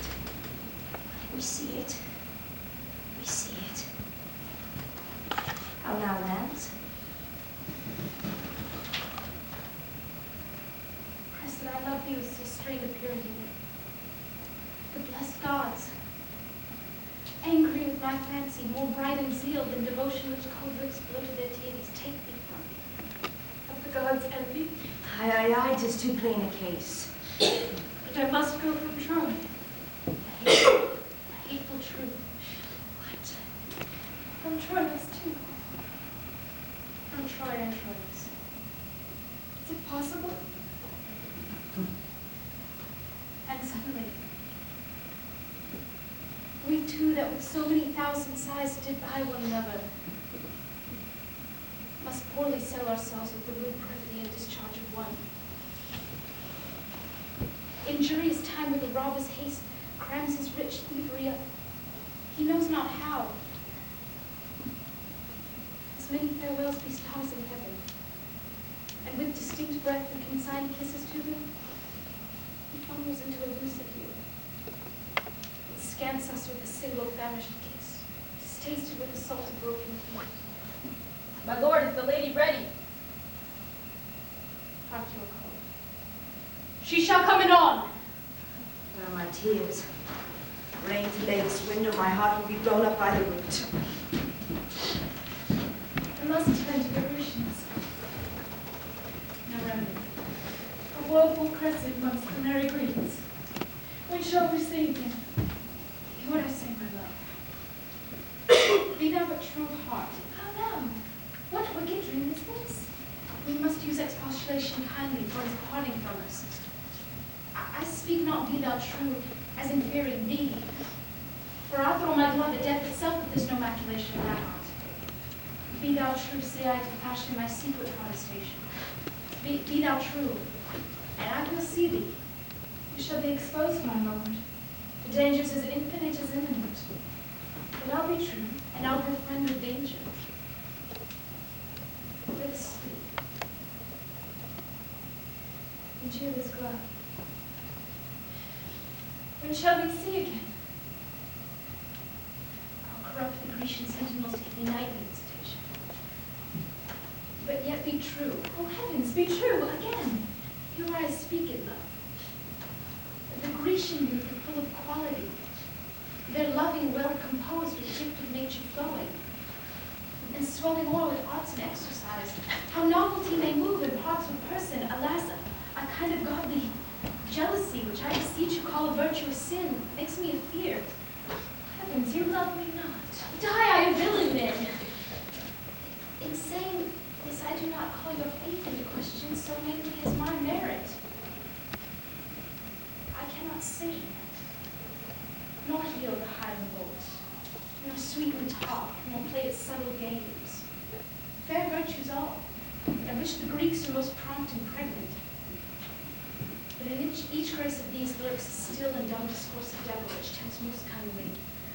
B: We see it. We see it. How now, lambs?
E: Cressida, I love thee with so strange a purity. The blessed gods, angry with my fancy, more bright in zeal than devotion which cold lips blow to their deities, take thee from me. Of the gods' envy,
B: Aye, 'tis too plain a case.
E: but I must go from Troy. A hateful truth.
B: What?
E: From Troilus too. From Troy and Troilus. Is it possible? And suddenly, we two that with so many thousand sighs did buy one another, must poorly sell ourselves with the rude privity and discharge of one. Injurious time with a robber's haste crams his rich thievery up. He knows not how. As many farewells be stars in heaven, and with distinct breath and consigned kisses to them, he fumbles into a lucid view. It scants us with a single famished kiss, distasted with the salt of broken teeth.
F: My lord, is the lady ready?
E: Hark your call. She shall come anon.
B: Where are my tears? Rain to lay this window, my heart will be blown up by the root.
E: I must tend to the Grecians. No remedy. A woeful crescent amongst the merry Greeks. When shall we see again? Hear what I say, my love. Be thou but true of heart. How now? What wicked dream is this? We must use expostulation kindly for his parting from us. I speak not be thou true as in fearing thee. For I throw my glove at death itself if there's no maculation in thy heart. Be thou true, say I to fashion my secret protestation. Be thou true, and I will see thee. You shall be exposed, my lord. The danger's as infinite as imminent. But I'll be true, and I'll befriend with danger. Let us sleep. Enjoy this glove. When shall we see again? I'll corrupt the Grecian sentinels to give thee nightly visitation. But yet be true. Oh heavens, be true again. Your eyes speak it, love. The Grecian youth are full of quality. They're loving, well composed, with gift of nature flowing, and swelling o'er with arts and exercise. How novelty may move in parts of person, alas, a kind of godly jealousy, which I beseech you call a virtuous sin, makes me afeard. Heavens, you love me not. Die I a villain then. In saying this, I do not call your faith into question so mainly as my merit. I cannot sing, nor heal the high revolt, nor sweeten talk, nor play its subtle games. Fair virtues all, at which the Greeks are most prompt and pregnant. But in each grace of these lurks a still and dumb discourse of devil which tempts most cunningly.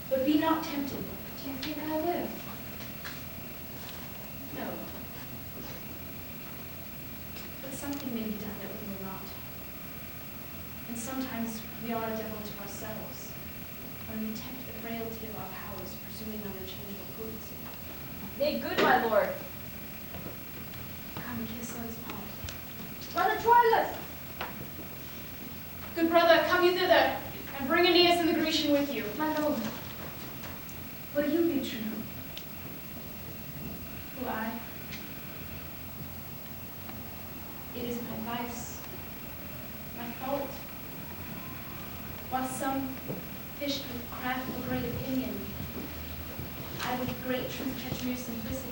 E: But be not tempted. Do you think I live? we are a devil to ourselves, when we tempt the frailty of our powers, presuming on unchangeable potency.
K: Nay, good my lord.
E: Come, kiss on his palm.
C: Brother Troilus! Good brother, come you thither, and bring Aeneas and the Grecian with you.
E: My lord, will you be true?
C: Who I?
E: It is my vice, my fault. While some fished with craft for great opinion, I with great truth catch mere simplicity.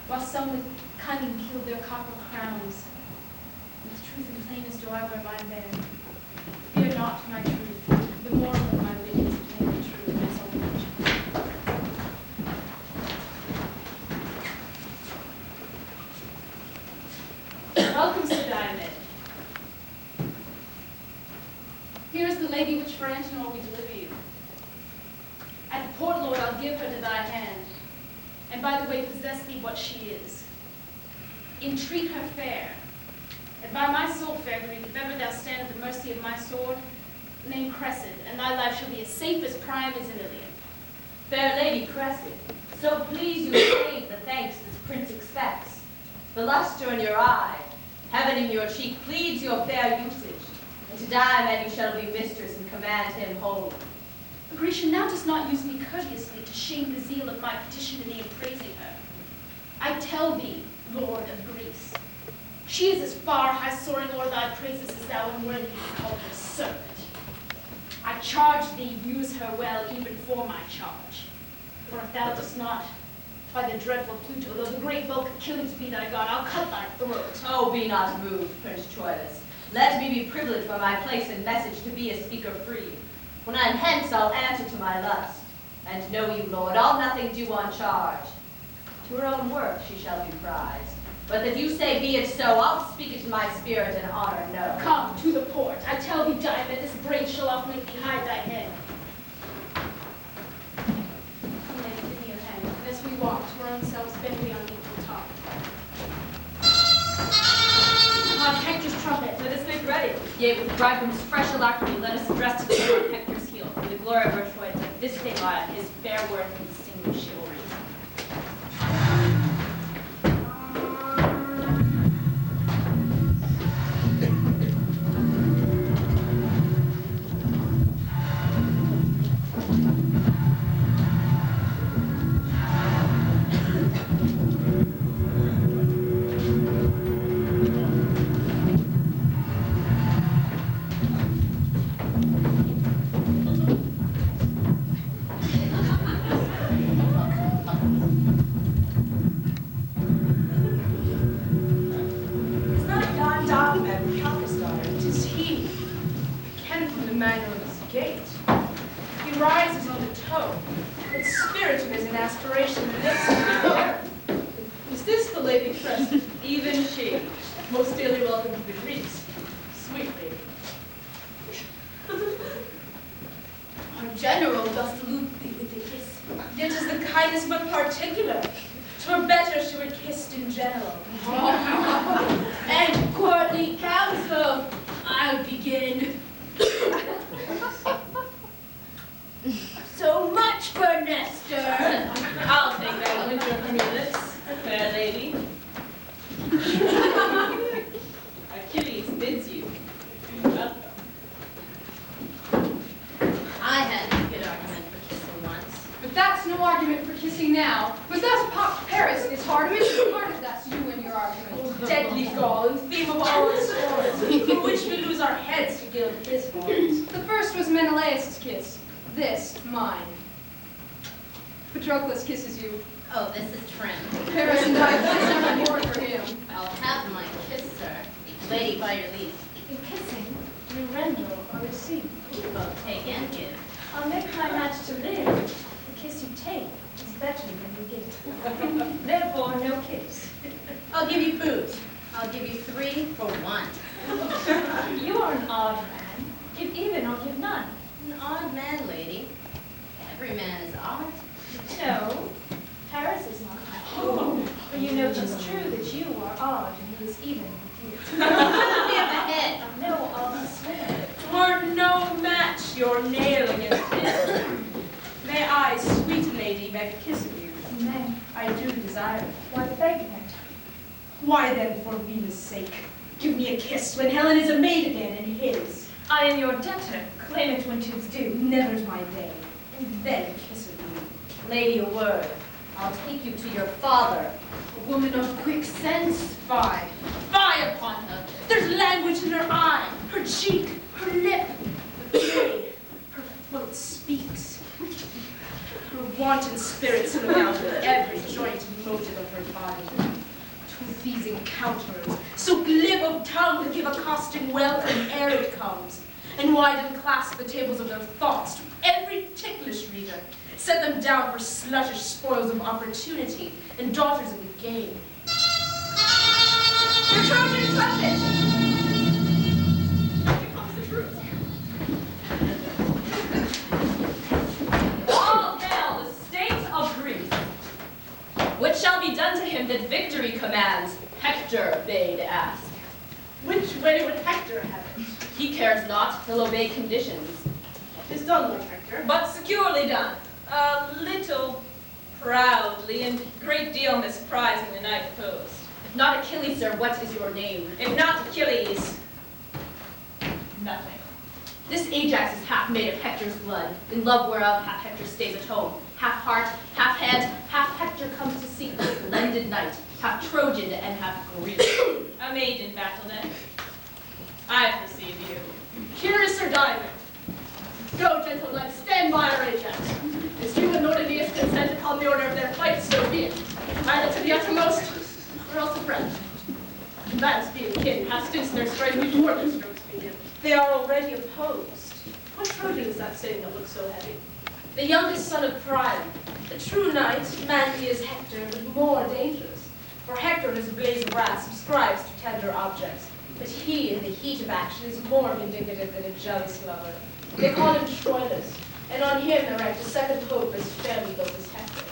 E: While some with cunning killed their copper crowns, with truth and plainness do I wear mine bare. Fear not my truth, the moral of my wit is plain and true, and that's all much. Welcome, Sir Diomed. Here is the lady which for Antenor we deliver you. At the port, Lord, I'll give her to thy hand, and by the way possess thee what she is. Entreat her fair, and by my soul, fair Greek, if ever thou stand at the mercy of my sword, name Cressida, and thy life shall be as safe as Priam is in Ilium.
H: Fair lady Cressida, so please you crave the thanks this prince expects. The luster in your eye, heaven in your cheek pleads your fair usage, and to Diomed you shall be mistress and command him wholly.
E: Grecian, thou dost not use me courteously to shame the zeal of my petition to thee in praising her. I tell thee, Lord of Greece, she is as far high-soaring o'er thy praises as thou unworthy to call her servant. I charge thee, use her well, even for my charge. For if thou dost not, by the dreadful Pluto, though the great bulk Achilles be thy god, I'll cut thy throat.
H: Oh, be not moved, Prince Troilus. Let me be privileged by my place and message to be a speaker free. When I'm hence, I'll answer to my lust. And know you, Lord, I'll nothing do on charge. To her own work she shall be prized. But that you say be it so, I'll speak it in my spirit and honor no.
E: Come to the port. I tell thee, Diomed, this braid shall oft make thee hide thy head. Come, lady, give me your hand. And as we walk to our own selves, bend we on equal talk. Hark, Hector's trumpet.
H: Let us make ready. Yea, with the bridegroom's fresh alacrity, let us address to the Lord on Hector's heel. For the glory of our Troy, that this day by his fair worth and single chivalry.
E: And courtly counsel, I'll begin. So much for Nestor.
H: I'll take that winter from your lips, fair lady. Achilles bids you. Welcome.
F: I had a good argument for kissing once.
C: But that's no argument for kissing now. But that's Pop Paris is hard. Which part of that's you and your argument?
J: Deadly gall and theme of all our swords, for which we lose our heads to gild his horns.
C: The first was Menelaus' kiss. This, mine. Patroclus kisses you.
F: Oh, this is trim.
C: Paris and I kiss on the board for him.
F: I'll have my kiss, sir. Lady, by your leave.
E: In kissing, you render or receive.
F: You both take and give.
E: I'll make my match to live. The kiss you take is better than you give. Therefore, no kiss.
F: I'll give you food. I'll give you 3 for 1.
E: You are an odd man. Give even or give none.
F: An odd man, lady. Every man is odd.
E: No, Paris is not. But you know 'tis true that you are odd and he is even with you.
F: Give a head.
E: No, I'll swear.
J: 'Twere beg a kiss of you.
C: Nay,
J: I do desire it.
C: why beg it?
J: Why then, for Venus' sake, give me a kiss when Helen is a maid again and his?
K: I am your debtor. Claim it when 'tis due.
J: Never's my day. And then a kiss of you.
H: Lady, a word. I'll take you to your father.
G: A woman of quick sense,
J: Fie.
G: fie upon her. There's language in her eye, her cheek, her lip.
J: Nay, her throat speaks. Her wanton spirit swimming out with every joint and motive of her body. To these encounters, so glib of tongue to give accosting welcome ere it comes, and widen clasp the tables of their thoughts to every ticklish reader, set them down for sluttish spoils of opportunity and daughters of the game. Your Trojan trumpet! Here comes the truth.
H: All hail the state of Greece. What shall be done to him that victory commands? Hector bade ask.
J: Which way would Hector have it?
H: He cares not, he'll obey conditions.
J: 'Tis done, Lord Hector.
H: But securely done. A little proudly and great deal misprizing the knight opposed. If not Achilles, sir, what is your name? If not Achilles, nothing. This Ajax is half made of Hector's blood, in love whereof half Hector stays at home. Half heart, half hand, half Hector comes to seek the splendid knight, half Trojan and half Greek. A maid in battle then. I perceive you.
J: Here is Sir Diamond. Go, gentlemen, stand by our Ajax. As you and Olivia consent upon the order of their fight, so be it. Either to the uttermost, or else a friend. That is being kin, hath since their strike before their strokes begin.
K: They are already opposed. What Trojan is that saying that looks so heavy?
J: The youngest son of Priam, the true knight, manly as Hector, but more dangerous. For Hector, as a blaze of wrath, subscribes to tender objects, but he, in the heat of action, is more vindictive than a jealous lover. They call him Troilus, and on him erect a second hope as fairly built as Hector.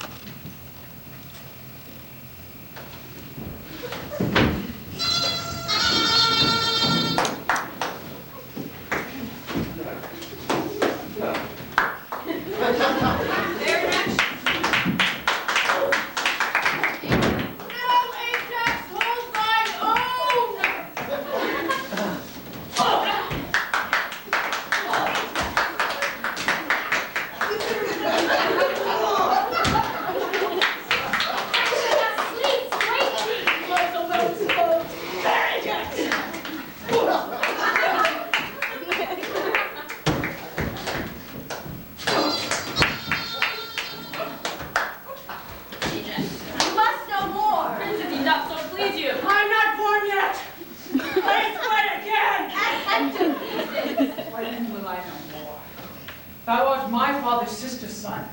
I: Thou art my father's sister's son,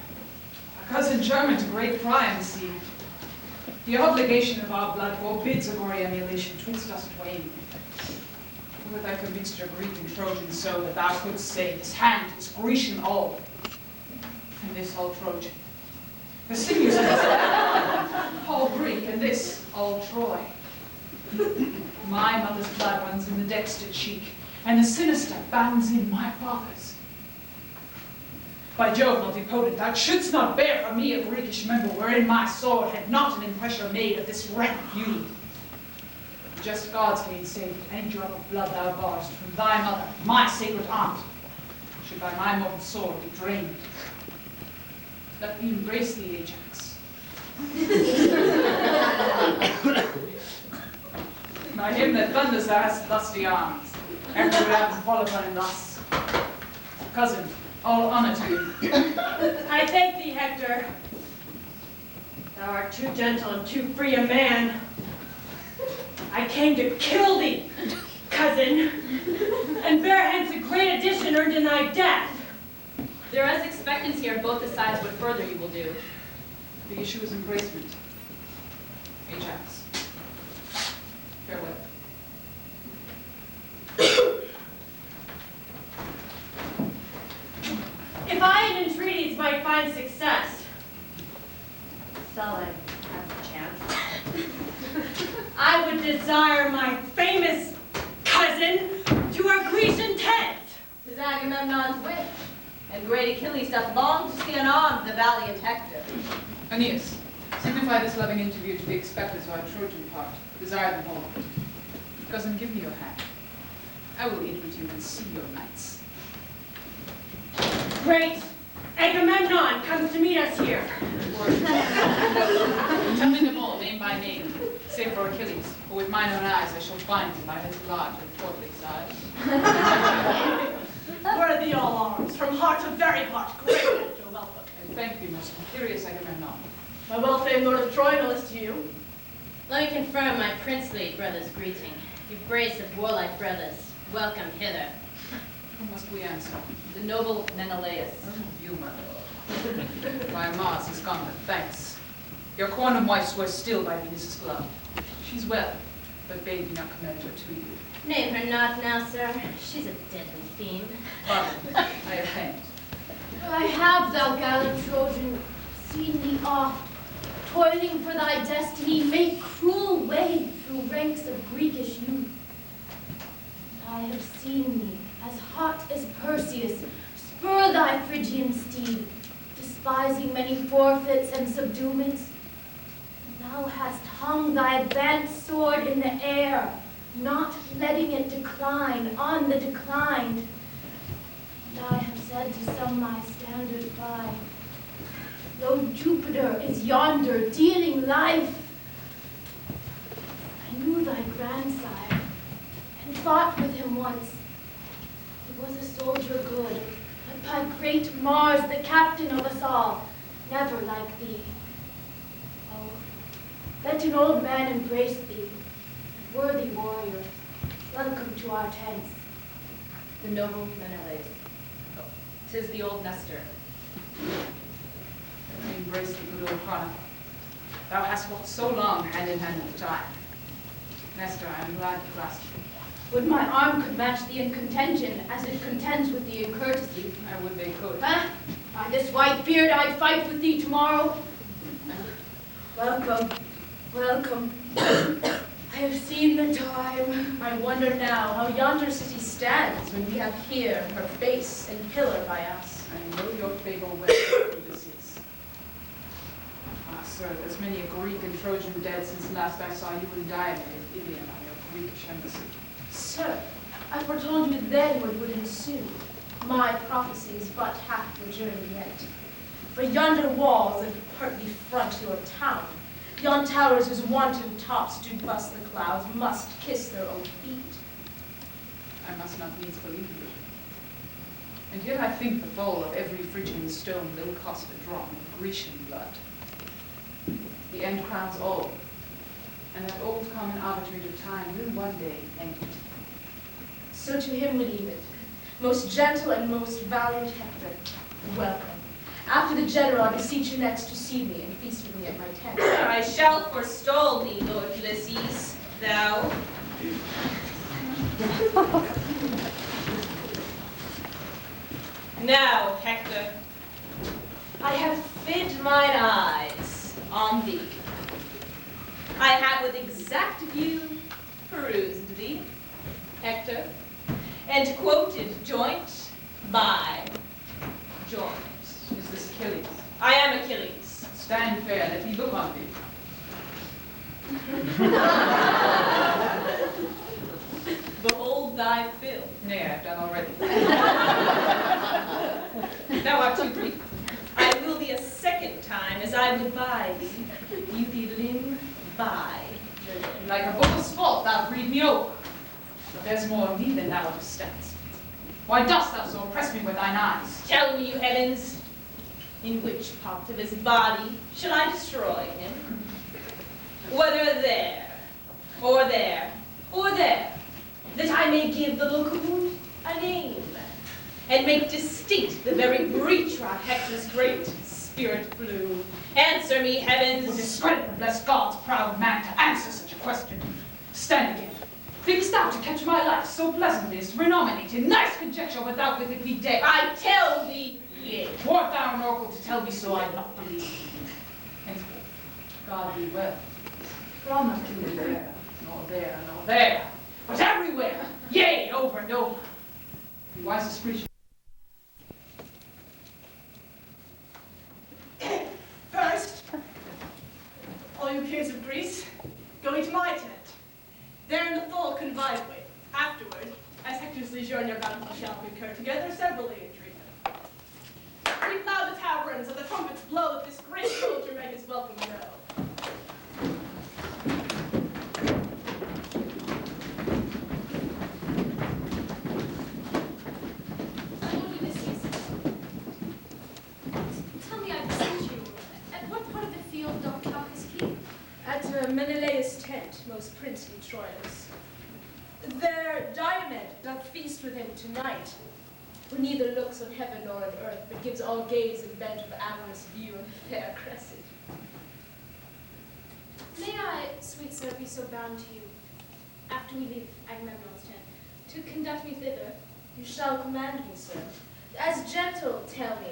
I: a cousin german to great Priam, see. The obligation of our blood forbids a gory emulation twixt us twain. Would thy commixture Greek and Trojan so that thou couldst say, this hand is Grecian all, and this all Trojan. The sinews of this all Greek, and this all Troy. My mother's blood runs in the dexter cheek, and the sinister bounds in my father's. By Jove, multipotent, thou shouldst not bear from me a Greekish member wherein my sword had not an impressure made of this rank feud. The just gods gainsay that any drop of blood thou barst from thy mother, my sacred aunt, should by my mortal sword be drained. Let me embrace thee, Ajax. By him that thunders thou hast lusty arms, Hector would have to fall upon him thus. Cousin, all honor to you.
K: I thank thee, Hector. Thou art too gentle and too free a man. I came to kill thee, cousin, and bear hence a great addition earned in thy death.
H: There is expectancy on both the sides what further you will do.
I: The issue is embracement. Ajax. Farewell.
K: If I in entreaties might find success, shall I have the chance? I would desire my famous cousin to our Grecian tent.
H: 'Tis Agamemnon's wish, and great Achilles doth long to see unarmed the valiant Hector.
L: Aeneas, signify this loving interview to be expected to our Trojan part. Desire them all. Cousin, give me your hand. I will eat with you and see your knights.
K: Great! Agamemnon comes to meet us here.
L: Telling them all, name by name, save for Achilles, for with mine own eyes I shall find him by his large and portly size.
J: Worthy all arms, from heart to very heart, great your welcome.
L: And thank thee, most imperious Agamemnon.
J: My well-famed Lord of Troy knoweth to you.
M: Let me confirm my princely brother's greeting. You brace of warlike brothers, welcome hither.
L: Who must we answer?
H: The noble Menelaus.
L: You, my lord. By Mars is gone, but thanks. Your quondam wife swears still by Venus' glove. She's well, but bade me not commend her to you.
M: Name her not now, sir. She's a deadly fiend.
L: Pardon, I repent.
E: I have, thou gallant Trojan, seen thee oft, toiling for thy destiny, make cruel way through ranks of Greekish youth. I have seen thee, as hot as Perseus, spur thy Phrygian steed, despising many forfeits and subduements. Thou hast hung thy bent sword in the air, not letting it decline on the declined. And I have said to some my standard by, though Jupiter is yonder dealing life, I knew thy grandsire, and fought with him once. He was a soldier good, but by great Mars, the captain of us all, never like thee. Oh, let an old man embrace thee, worthy warrior, welcome to our tents.
H: The noble Menelaus. Oh, 'tis the old Nestor.
L: I embrace the good old chronicle. Thou hast walked so long hand in hand with time. Nestor, I am glad to clasp you.
E: Would my arm could match thee in contention, as it contends with thee in courtesy.
L: I would they could.
E: Huh? By this white beard I'd fight with thee tomorrow. Welcome, welcome. I have seen the time.
K: I wonder now how yonder city stands when we have here her face and pillar by us.
L: I know your favor well, Ulysses. Ah, sir, there's many a Greek and Trojan dead since last I saw you in Diamond at Ilion on your Greekish embassy.
K: Sir, I foretold you then what would ensue. My prophecy is but half the journey yet. For yonder walls that partly front your town, yon towers whose wanton tops do bust the clouds, must kiss their own feet.
L: I must not needs believe you. And yet I think the fall of every Phrygian stone will cost a drop of Grecian blood. The end crowns all, and that old common arbitrage of time will one day end it.
K: So to him we leave it. Most gentle and most valiant Hector, welcome. After the general, I beseech you next to see me and feast with me at my tent.
D: I shall forestall thee, Lord Ulysses, thou. Now, Hector, I have fed mine eyes on thee. I have with exact view perused thee, Hector, and quoted joint by joint.
L: Is this Achilles?
D: I am Achilles.
L: Stand fair, let me look on thee.
D: Behold thy fill.
L: Nay, I have done already.
D: Thou art too brief. I will thee a second time, as I would buy thee. You be limb by limb.
L: Like a book of sport, thou breed me over. But there's more in thee than thou understandest. Why dost thou so oppress me with thine eyes?
D: Tell me, you heavens, in which part of his body shall I destroy him? Whether there, or there, or there, that I may give the local wound a name, and make distinct the very breach where Hector's great spirit flew. Answer me, heavens.
L: Would discredit the blessed gods, proud man, to answer such a question. Stand again. Think'st thou to catch my life so pleasantly as to renominate in nice conjecture without with it be dead?
D: I tell thee, yea.
L: Wert thou an oracle to tell me so, I'd not believe. Henceforth, God be well. From not only there, nor there, nor there, but everywhere, yea, over and over. Be wisest preacher.
J: First, all you peers of Greece, going to my tent. There in the full convived way. Afterward, as Hector's leisure and your bounty shall concur together severally in treatment. Reap loud the taverns, and the trumpets blow that this great soldier may his welcome know.
E: Tell me, I beseech you, at what part of the field doth Calchas keep?
K: At Menelaus' tent, most princely Troilus. There Diomed doth feast with him tonight, who neither looks on heaven nor on earth, but gives all gaze and bent of amorous view on fair Cressida.
E: May I, sweet sir, be so bound to you, after we leave Agamemnon's tent, to conduct me thither?
K: You shall command me, sir. As gentle, tell me,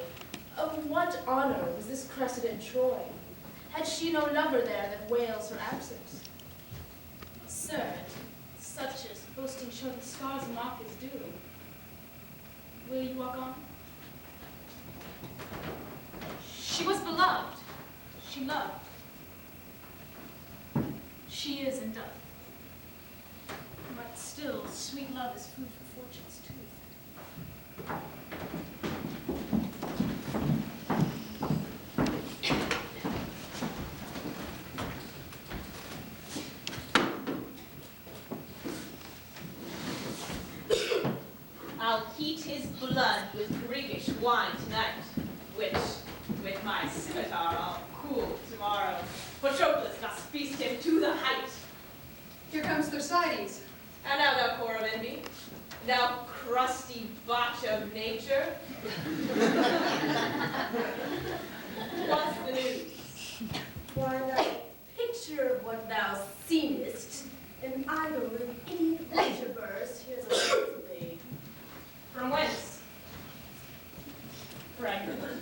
K: of what honor was this Cressida in Troy? Had she no lover there that wails her absence?
E: Sir, such as boasting show the scars mock his doom. Will you walk on? She was beloved. She loved. She is and doth. But still, sweet love is food for fortune's tooth.
N: I'll heat his blood with Greekish wine tonight, which, with my scimitar, I'll cool tomorrow. Patroclus must feast him to the height.
C: Here comes Thersites.
N: And now thou core of envy, thou crusty botch of nature. What's the news?
K: Why, thy picture of what thou seemest, an idol of idiot leisure burst, here's a recipe.
N: From whence? Frankfurt.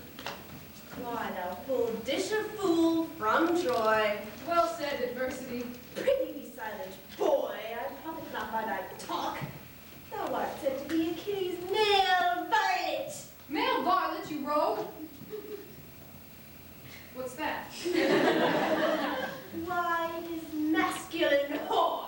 K: Why, thou full dish of fool from Troy.
C: Well said, adversity.
K: Prithee be silent, boy, I profit not by thy talk. Thou art said to be Achilles' male varlet.
C: Male varlet, you rogue! What's that?
K: Why, it is masculine whore.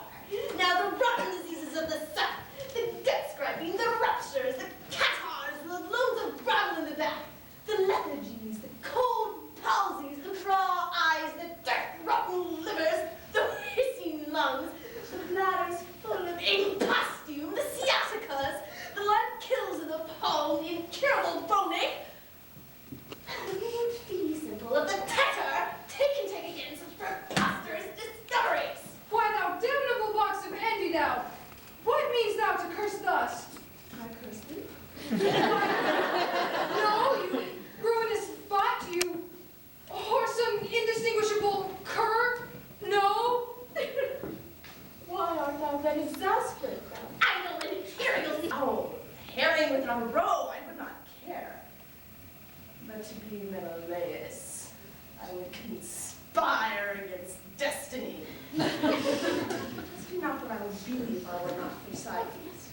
K: Now the rotten diseases of the south, the death-scribing, the ruptures, the catarrhs, the loads of gravel in the back, the lethargies, the cold palsies, the raw eyes, the dirt-rotten livers, the hissing lungs, the bladders full of impostume, the sciaticas, the live kills of the palm, the incurable bone ache, and the fee simple of the tetter, take again such preposterous discoveries.
C: Why, thou damnable box of envy, thou! What means thou to curse thus?
K: I curse thee.
C: No, you ruinous butt, you whoresome, indistinguishable cur! No!
K: Why art thou then exasperated, thou idle and imperial? Oh, herring without a roe, I would not care. But to be Menelaus, I would conspire against destiny. Ask me not what I would be if I were not Thersites.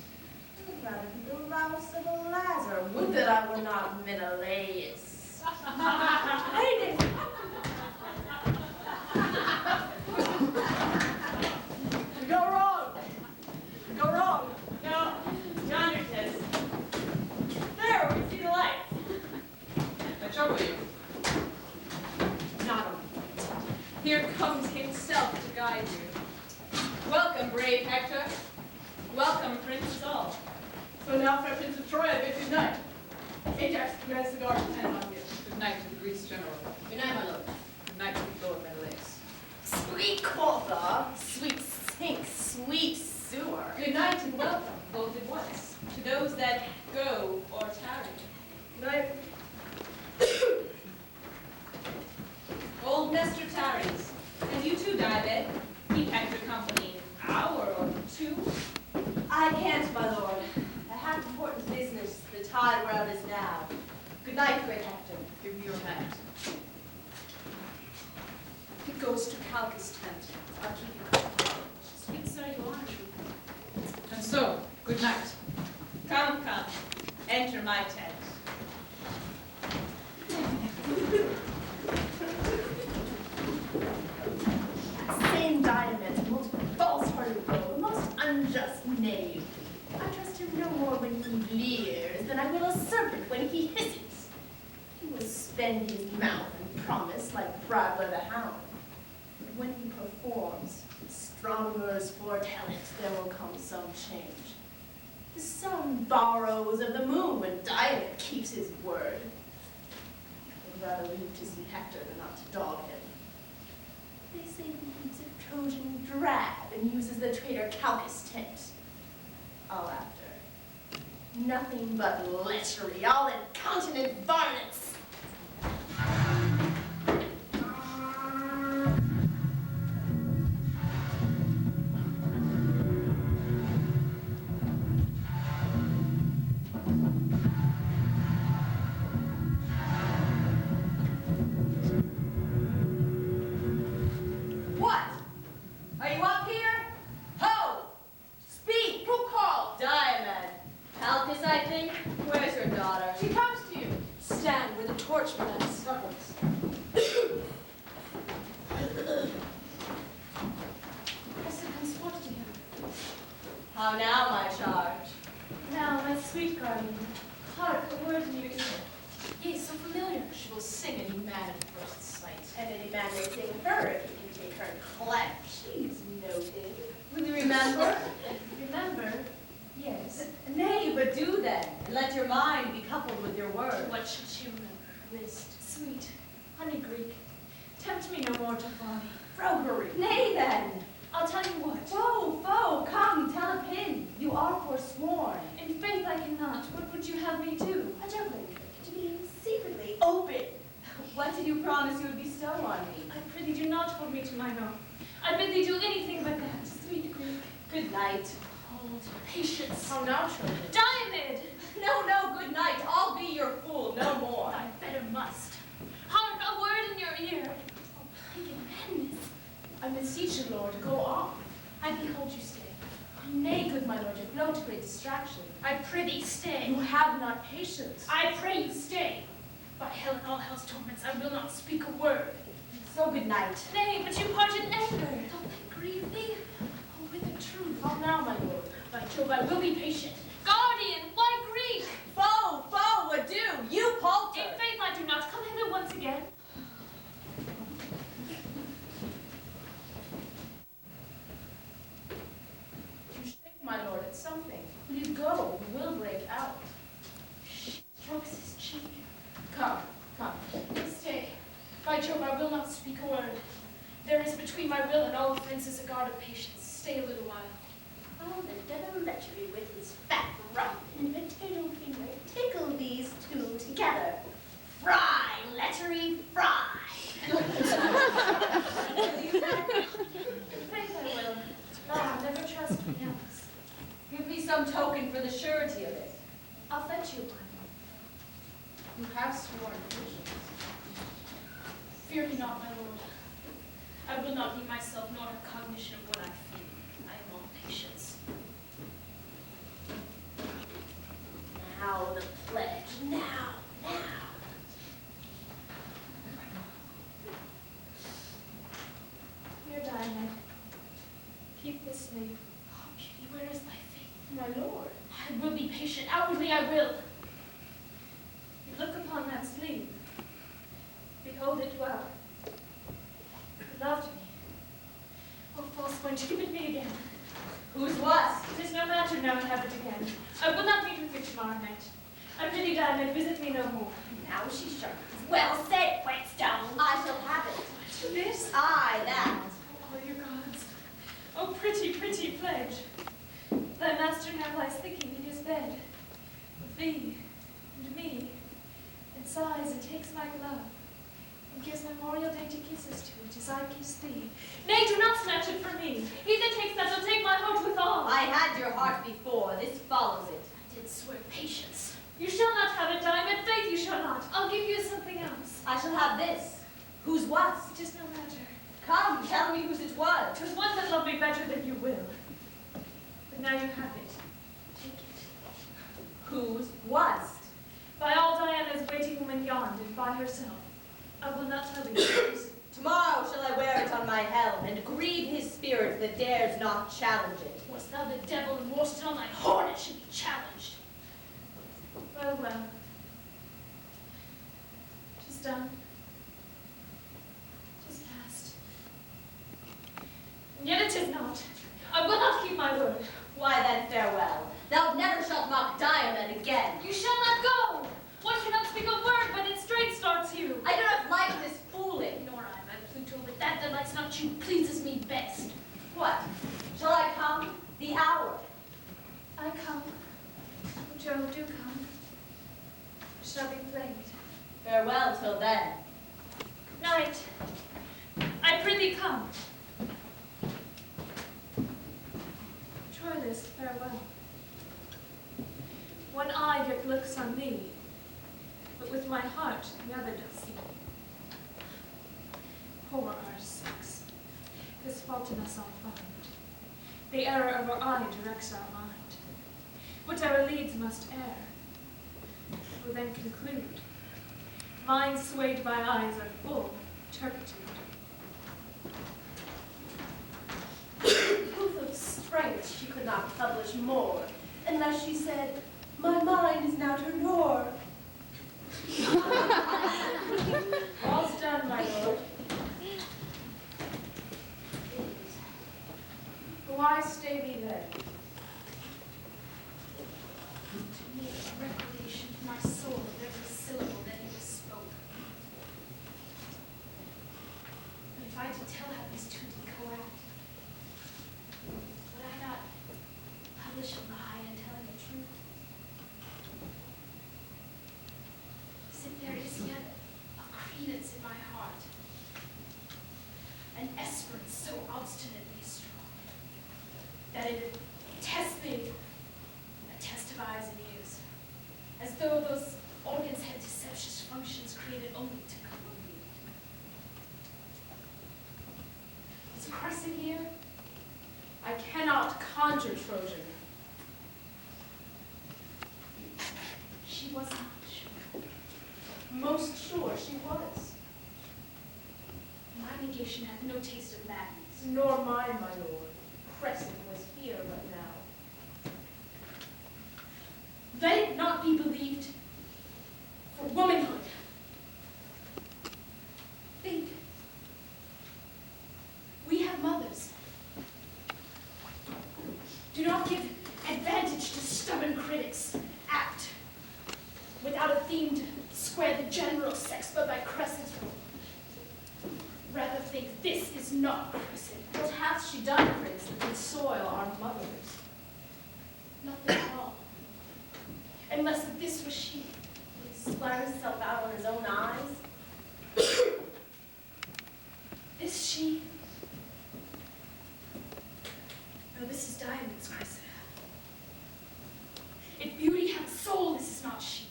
K: I would rather be the louse of a Lazar. Would that I were not Menelaus. Hey, Nick.
J: You go wrong. You go wrong.
N: No, yonder tis. There, we see the light.
L: I trouble you.
N: Not a bit. Here comes himself to guide you. Welcome, brave Hector. Welcome, princes all.
J: So now, fair Prince of Troy, I bid good night. Ajax commands the guard to attend on you.
L: Good night to the Greece general.
M: Good night, my lord.
L: Good night to the Lord Menelaus.
K: Sweet quotha, sweet sink, sweet sewer.
N: Good night and welcome, both at once, to those that go or tarry.
K: Good night.
N: Old Nestor tarries, and you too, Diabed. Keep Hector company an hour or two.
B: I can't, my lord. I have important business, the tide whereof is now. Good night, great Hector.
L: Give me your hand.
K: He goes to Calchas' tent. I'll keep you.
E: Sweet sir, you honor me.
L: And so, good night.
N: Come, come, enter my tent.
G: valuable, a most unjust knave. I trust him no more when he leers than I will a serpent when he hisses. He will spend his mouth and promise like Prattler the hound. But when he performs, astronomers foretell it, there will come some change. The sun borrows of the moon when Diomed keeps his word. I'd rather leave to see Hector than not to dog him. They say he eats a Trojan drab and uses the traitor Calchas' tent. All after. Nothing but lechery, all incontinent varmints. What? Are you up here? Ho! Speak! Who called?
H: Diomed. Calchas, I think. Where's your daughter?
G: She comes to you.
K: Stand where the torch burns.
E: I transported him.
H: How now, my charge?
E: Now, my sweet guardian, hark a word in your ear. Yea, so familiar.
G: She will sing any man at first sight. And any man may sing her if he can take her and clap. She's noted.
H: Will you remember?
E: Remember? Yes.
H: Nay, but do then, and let your mind be coupled with your word.
E: What should she remember? List, sweet, honey Greek, tempt me no more to folly.
G: Roguery.
H: Nay then.
E: I'll tell you what.
H: Foe, come, tell a pin. You are forsworn.
E: In faith I cannot. What would you have me do?
G: A juggling trick to be secretly open.
H: What did you promise you would bestow on me?
E: I prithee do not hold me to mine own. I bid thee do anything but that, sweet Greek.
H: Good night.
E: Hold, patience.
G: How now, children?
E: Diomed!
H: No, good night. I'll be your fool, no more.
E: I better must. Hark, a word in your ear. Oh, pagan madness.
G: I beseech you, Lord, go on.
E: I behold you stay.
G: Nay, good my lord, you've no to great distraction.
E: I prithee stay.
G: You have not patience.
E: I pray you stay. By hell and all hell's torments, I will not speak a word.
G: So good night.
E: Nay, but you pardon anger. Don't that grieve thee? Oh, with the truth.
G: How now, my lord?
E: By Jove, I will be patient. Guardian, why Greek?
H: Foe, adieu, you palter.
E: In faith I do not. Come hither once again.
G: You shake, my lord, at something. Will you go? We will break out.
E: Strokes his cheek.
G: Come.
E: Stay. By Jove, I will not speak a word. There is between my will and all offenses a guard of patience. Stay a little while.
G: Oh, the devil lechery with his fat rump and potato finger. Tickle these two together. Fry, lechery, fry.
E: In faith I will. Ah, never trust me else.
H: Give me some token for the surety of it.
E: I'll fetch you one.
G: You have sworn patience.
E: Fear me not, my lord. I will not leave myself nor have cognition of what I feel. I am all patience.
G: Now the pledge. Now.
E: Here, Diomed. Keep this sleeve. Oh, beauty, where is thy faith?
G: My lord.
E: I will be patient. Outwardly I will. You look upon that sleeve. Behold it well. You loved me. Oh, false wench, give it me again.
H: Whose what?
E: It is no matter now, I have it again. I will not meet with you tomorrow night. I pity Diomed, visit me no more.
G: Now she sharpens. Well said, Whetstone.
H: I shall have it.
E: This?
H: Aye, that.
E: Oh, all your gods. Oh, pretty, pretty pledge. Thy master now lies thinking in his bed. Of thee, and me, and sighs and takes my glove, and gives memorial dainty kisses to it as I kiss thee. Nay, do not snatch it from me. He that takes that shall take my heart withal.
H: I had your heart before. This follows it.
E: I did swear patience. You shall not have it, Diomed. Faith, you shall not. I'll give you something else.
H: I shall have this. Whose what?
E: It is no matter.
H: Come, tell me whose it was.
E: 'Twas one that loved me better than you will. But now you have it. Take it.
H: Whose was?
E: By all Diana's waiting woman yond, and by herself. I will not tell you.
D: Tomorrow shall I wear it on my helm, and grieve his spirit that dares not challenge it.
E: Wast thou the devil, and warst it on thy horn it should be challenged?
K: Well, well. 'Tis done. 'Tis past. And yet it is not. I will not keep my word.
D: Why then farewell. Thou never shalt mock Diomed again.
K: You shall not go. One cannot speak a word, but it straight starts you.
D: I do not like this fooling.
E: Nor I, my Pluto, but that delights not you pleases me best.
D: What? Shall I come? The hour.
K: I come. Joe, do come. It shall be played.
D: Farewell till then.
K: Night. I prithee come. Troilus, farewell. One eye yet looks on thee, but with my heart the other doth see. Poor our sex, this fault in us all find. The error of our eye directs our mind. Whatever leads must err. Will then conclude. Minds swayed by eyes are full turpitude.
B: Proof of strength she could not publish more, unless she said, my mind is now turned o'er.
K: All's done, my lord. Why stay thee then?
E: To make a revelation to my soul of every syllable that he spoke. But if I did tell how these two did co-act, would I not publish a lie and telling the truth? Since there is yet a credence in my heart, an esperance so obstinately strong, that it attests me a test of eyes and ears, as though those organs had deceptious functions created only to collude. Is Cressida here?
K: I cannot conjure Trojan.
E: She was not sure.
K: Most sure she was.
E: My negation hath no taste of madness.
K: Nor mine, my lord. Cressida was here but now.
E: Let it not be believed for womanhood. Think. We have mothers. Do not give advantage to stubborn critics, apt, without a theme to square the general sex, but by Cressida. Rather think this is not Cressida.
K: What hath she done, Prince, that would soil our mothers?
E: Nothing at all. Unless that this was she.
D: He slurred himself out on his own eyes.
E: This she. No, this is Diamond's Cressida. If beauty have a soul, this is not she.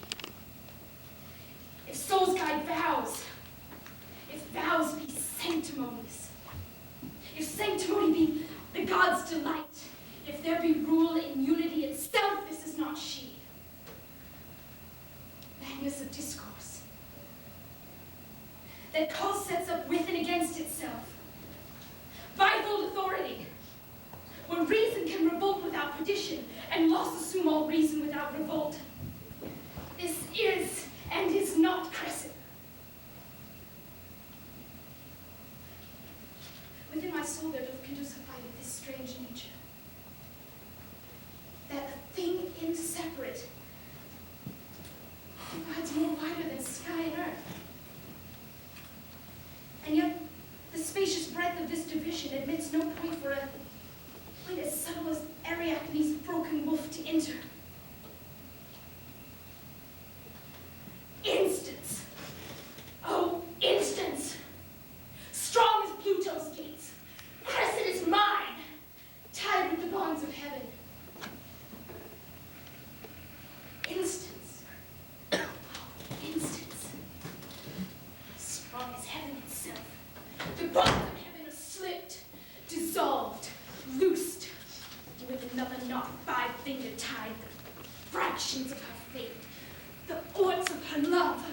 E: If souls guide vows, if vows be sanctimonies, if sanctimony be the god's delight, if there be rule in unity itself, this is not she. Madness of discourse, that cause sets up with and against itself. Bifold authority, where reason can revolt without perdition, and loss assume all reason without revolt. This is and is not Cressida. Within my soul there doth conduce a fight of this strange nature, that a thing inseparate divides more wider than sky and earth. And yet the spacious breadth of this division admits no point for a point as subtle as Ariadne's broken woof to enter. Instance! Oh, instance! Strong as Pluto's gates, Cressida is mine, tied with the bonds of heaven. Instance! Oh, instance! Strong as heaven itself, the bonds of heaven are slipped, dissolved, loosed, with another knot 5-fingered tied, the fractions of her faith, the orts of her love,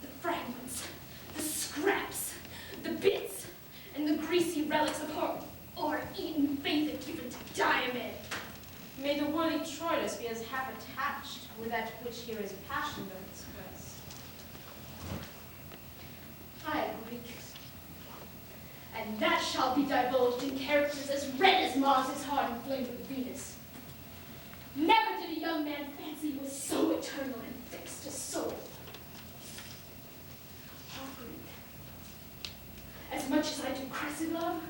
E: the fragments, the scraps, the bits greasy relics of her or-eaten faith given to Diomed.
K: May the worthy Troilus be as half attached with that which here is passion doth express.
E: I agree. And that shall be divulged in characters as red as Mars' heart inflamed with Venus. Never did a young man fancy he was so eternal and fixed a soul. How Greek. As much as I do Cressida,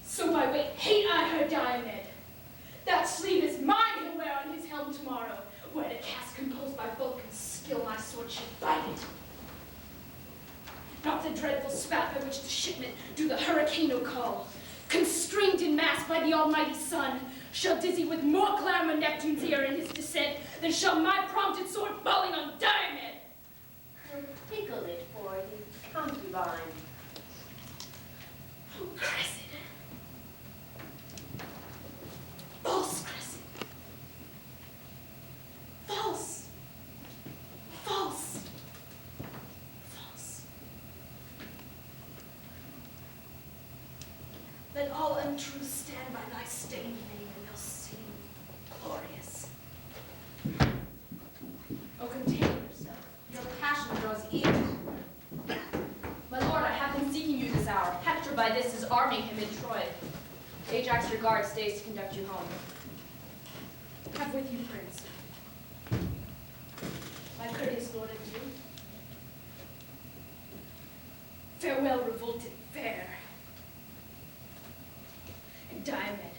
E: so by weight hate I her Diomed. That sleeve is mine he'll wear on his helm tomorrow, where the cast composed by Vulcan's skill my sword should bite it. Not the dreadful spout by which the shipmen do the hurricane call, constrained in mass by the almighty sun, shall dizzy with more clamor Neptune's ear in his descent than shall my prompted sword falling on Diomed.
M: He'll pickle it for his concubine.
E: Oh, Cressida. False, Cressida. False. False. False. Let all untruths stand by thy stained name, and they'll seem glorious.
K: Oh, contain yourself. Your passion draws ear.
H: My lord, I have been seeking you this hour. Hector by this is arming him in Troy. Ajax your guard stays to conduct you home.
E: Have with you, Prince. My courteous lord and you. Farewell, revolted fair. And Diomed,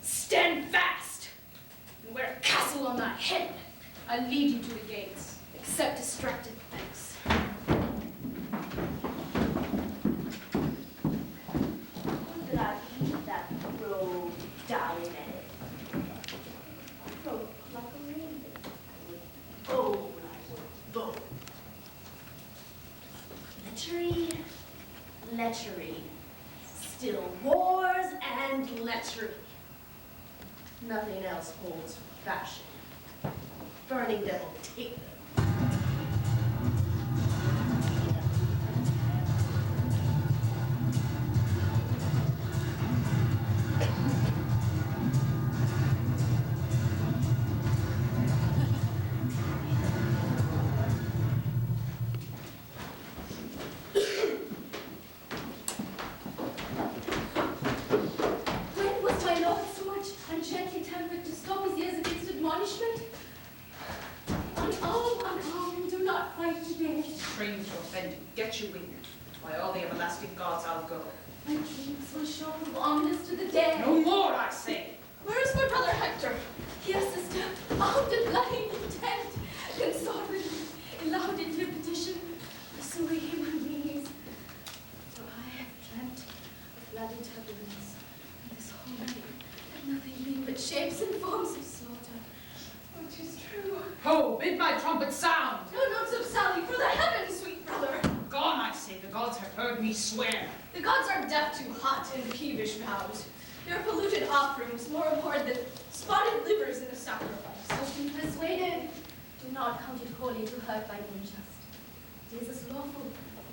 E: stand fast and wear a castle on thy head.
K: I lead you to the gates.
E: Accept distracted thanks.
M: Who did I eat that rogue Diomed? Rogue like a raven. I would bold, I would bold. Lechery. Still wars and lechery. Nothing else holds fashion. Burning devil, take them.
E: When was my lord so much ungently tempered to stop his ears against admonishment? Unarmed, do not fight today.
I: Trained to offend you, get you winged. By all the everlasting gods, I'll go.
E: My dreams were shown of ominous to the day.
I: No more, I say.
E: Where is my brother Hector? Here, sister, armed and bloody intent, consort with me in loud interpretation, pursuing him on knees. So I have dreamt of bloody turbulence, and this whole night had nothing been but shapes and forms of slaughter. Oh, 'tis true.
I: Ho, bid my trumpet sound.
E: No notes of Sally for the heavens, sweet brother.
I: Gone, I say, the gods have heard me swear.
E: The gods are deaf to hot and peevish vows. Their polluted offerings more abhorred than spotted livers in a sacrifice.
A: So be persuaded. Do not count it holy to hurt by the unjust. It is as lawful.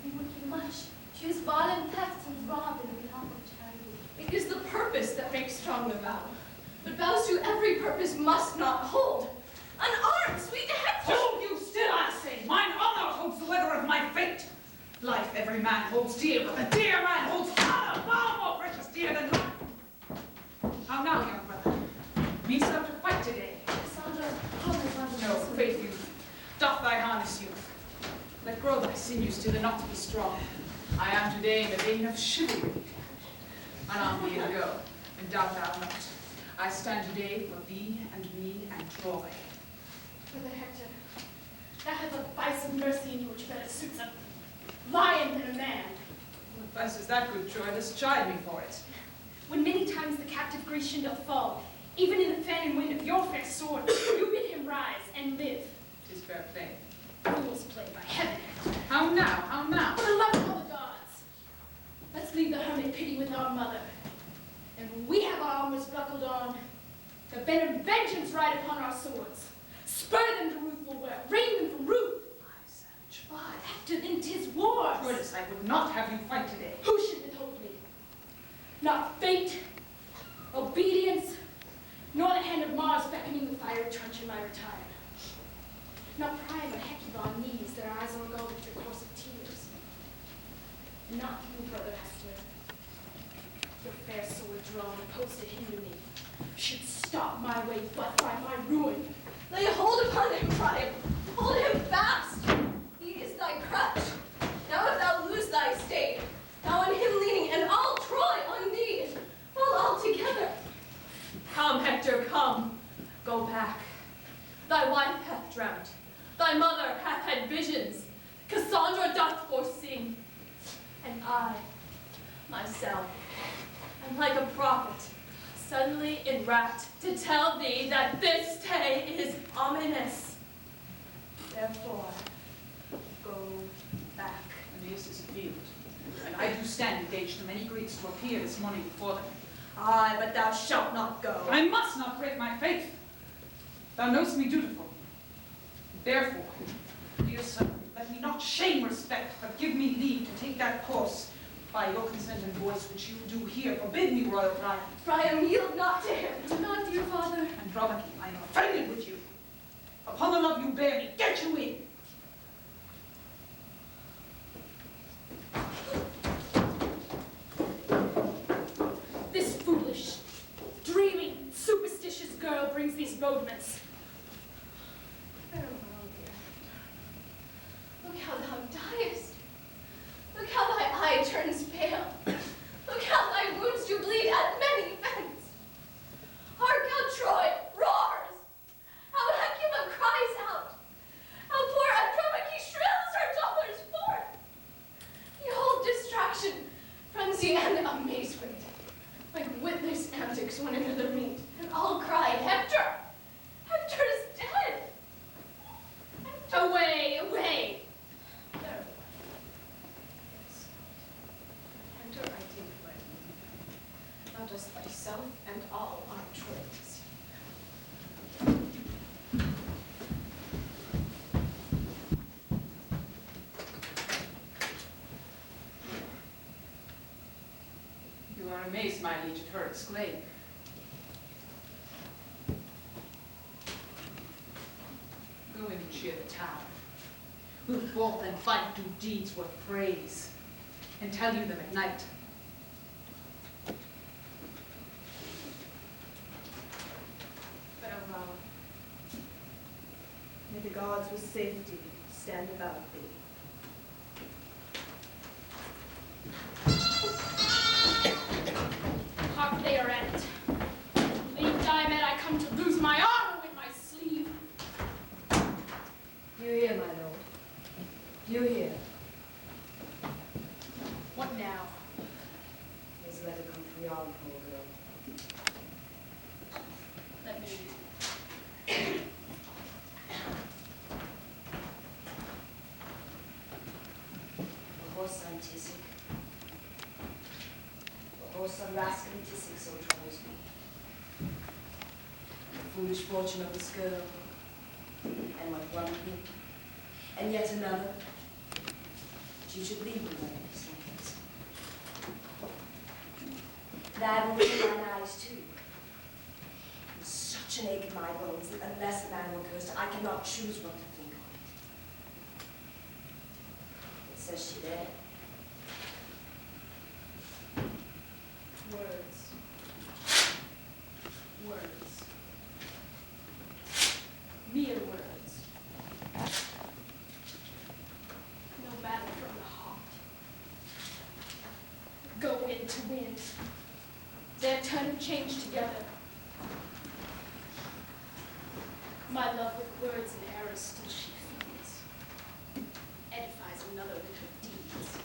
A: We would give much to use violent thefts and rob in behalf of charity.
E: It is the purpose that makes strong the vow. But vows to every purpose must not hold. Unarmed, sweet Hector!
I: Hold you still, I say. Mine honor holds the weather of my fate. Life every man holds dear, but the dear man holds honor far more precious dear than life. How now, young brother? Meanst thou to fight today?
A: Cassandra, how my father
I: No, faith youth, doth thy harness youth. Let grow thy sinews till the knot be strong. I am today in the vein of chivalry. Unarm thee and go, and doubt thou not. I stand today for thee and me and Troy.
E: Brother Hector, thou hast a vice of mercy in you which better suits a lion than a man.
I: What vice is that, good Troilus? Chide me for it.
E: When many times the captive Grecian doth fall, even in the fan and wind of your fair sword, you bid him rise and live.
I: 'Tis fair play.
E: Fool's play by heaven.
I: How now? How now?
E: For the love of all the gods, let's leave the hermit pity with our mother. And when we have our armors buckled on, the venom vengeance ride upon our swords. Spur them to ruthful work, rein them from ruth.
I: Aye, savage.
E: Ah, Hector, then 'tis war.
I: Troilus, I would not have you fight today.
E: Who should withhold me? not fate, obedience, nor the hand of Mars beckoning the fiery truncheon in my retirement. Not Priam but Hecuba knees, their eyes are aglow with your course of tears. And not you, brother Hector, your fair sword drawn, opposed to hinder me, should stop my way but by my ruin.
D: Lay hold upon him, Priam. Hold him fast. He is thy crutch. Now if thou lose thy state, thou on him leaning, and all Troy on thee, fall all together.
H: Come, Hector, come. Go back. Thy wife hath dreamt. Thy mother hath had visions. Cassandra doth foresee. And I, myself, am like a prophet, suddenly enwrapped to tell thee that this day is ominous. Therefore, go back.
L: Aeneas is afield, and I do stand engaged to many Greeks to appear this morning before them.
D: Aye, but thou shalt not go.
L: I must not break my faith. Thou knowest me dutiful. Therefore, dear son, let me not shame respect, but give me leave to take that course by your consent and voice which you do here. Forbid me, royal Priam.
D: Priam, yield not to him.
E: Do not, dear father.
L: Andromache, I am offended with you. Upon the love you bear me, get you in.
E: This foolish, dreamy, superstitious girl brings these bodements.
A: Farewell, dear. Look how thou diest. Look how thy eye turns pale. Look how thy wounds do bleed at many vents. Hark how Troy roars. How Hecuba cries out. How poor Andromache shrills her daughters forth. Behold distraction, frenzy, and amazement. Like witless antics one another meet, and all cry, Hector! Hector is dead! Hector.
E: Away, away!
A: There.
K: Yes. Hector, I take away. Thou dost thyself and all our Troilus.
L: You are amazed, my liege, at her exclaim. Go in and cheer the town. We'll forth and fight, do deeds worth praise, and tell you them at night.
K: Farewell. May the gods with safety stand about thee.
E: Hark, they are at it. Leave Diomed, I come to lose my armor with my sleeve.
O: You hear, my lord? You hear?
E: What now?
O: There's a letter come from yon poor girl.
E: Let me
O: A horse son Tisic. A horse son rascally Tisic, so troubles me. The foolish fortune of this girl. And what one thing, and yet another. She should leave me like this. And I have opened mine eyes too. With such an ache in my bones that unless the man were cursed, I cannot choose what to think of it. It says she dead.
K: Words. Words. Mere words.
E: no battle from the heart. Go wind to wind. Their turn and change together. My love with words and errors still she feeds. Edifies another with her deeds.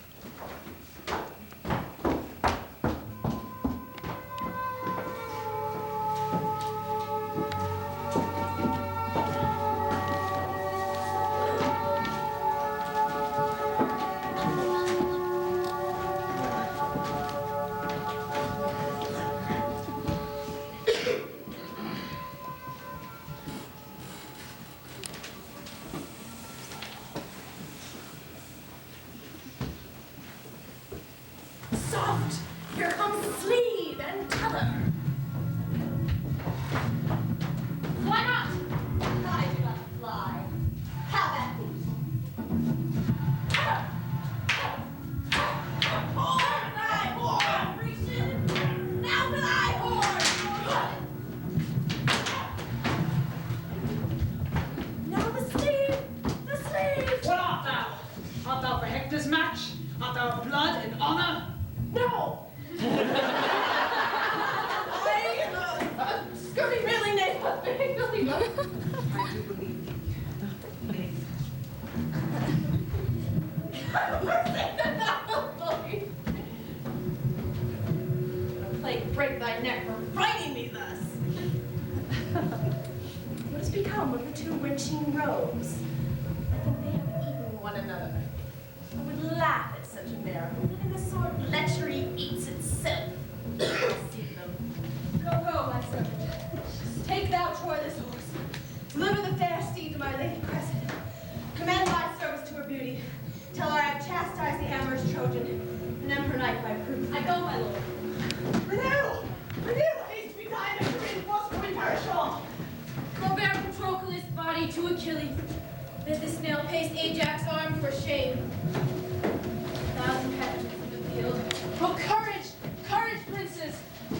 A: Soft! Here comes sleep!
B: t'other.
G: Why not? I do not fly. Have at me. Horn thy horn, Grecian! Now for thy horn!
B: Now the sleeve! The sleeve!
J: What art thou? Art thou for Hector's match? Art thou of blood and honor?
G: No! Skirting really nice, but very really
L: I do believe you.
G: A plague break thy neck for writing me thus.
B: What has become of the two wrenching rogues?
G: I think they have eaten one another. I would laugh at such a miracle, but in the sort lechery eats itself. I'll see them. Go, my servant. Take thou Troilus' horse. Deliver the fair steed to my lady Cressida. Commend my service to her beauty. Tell her I have chastised the amorous Trojan, and am her knight by proof. I go, my lord. Renew! Haste be thine, and reinforce for imperishable! Go bear Patroclus' body to Achilles. Let the snail-paced Ajax arm for shame. 1,000 peasants in the field. Oh, courage! Courage, princes!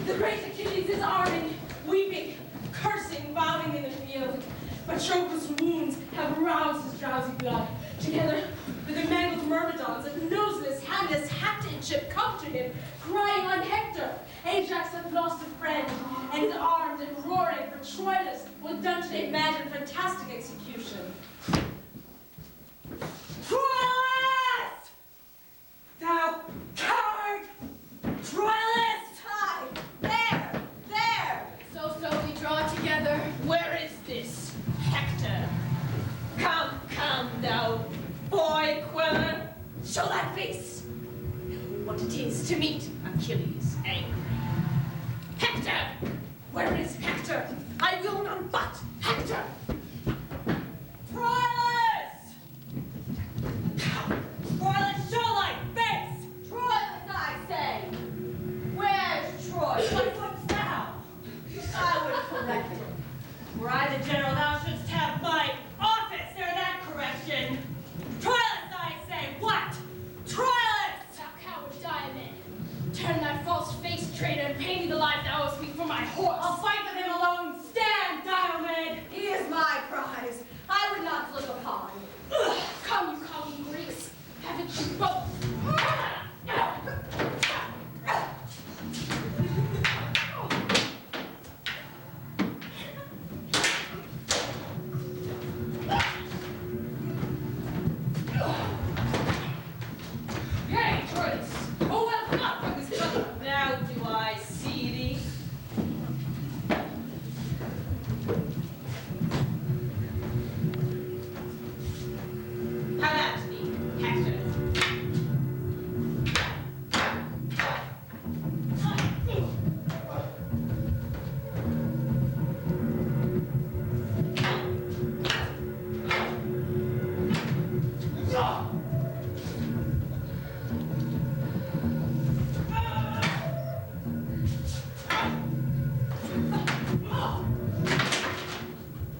G: The great Achilles is arming, weeping, cursing, routing in the field. Patroclus' wounds have aroused his drowsy blood. Together with the mangled myrmidons and noseless, handless ship come to him, crying on Hector. Ajax hath lost a friend, and is armed and roaring for Troilus, was done today mad and fantastic execution. Troilus! Thou coward! Troilus! Hi! There! So we draw together.
N: Where is this Hector? Come, thou boy queller.
G: Show thy face! Know what it is to meet Achilles angry. Hector! Where is Hector? I will none but Hector! Troilus! Troilus, show thy face! Troilus, I say! Where's Troy? What wouldst thou? I would correct him. Were I the general, thou shouldst have my office. There, that correction. Troilus, I say, what? Troilus! Thou coward Diomed. Turn thy false face, traitor, and pay me the life thou owest me for my horse. I'll fight with him alone. Stand, Diomed. He is my prize. I would not look upon. Come, you common Greeks. Haven't you both?
I: Yea, Troilus! Oh, well, not by this brother!
N: Now do I see thee. Have at thee, Hector.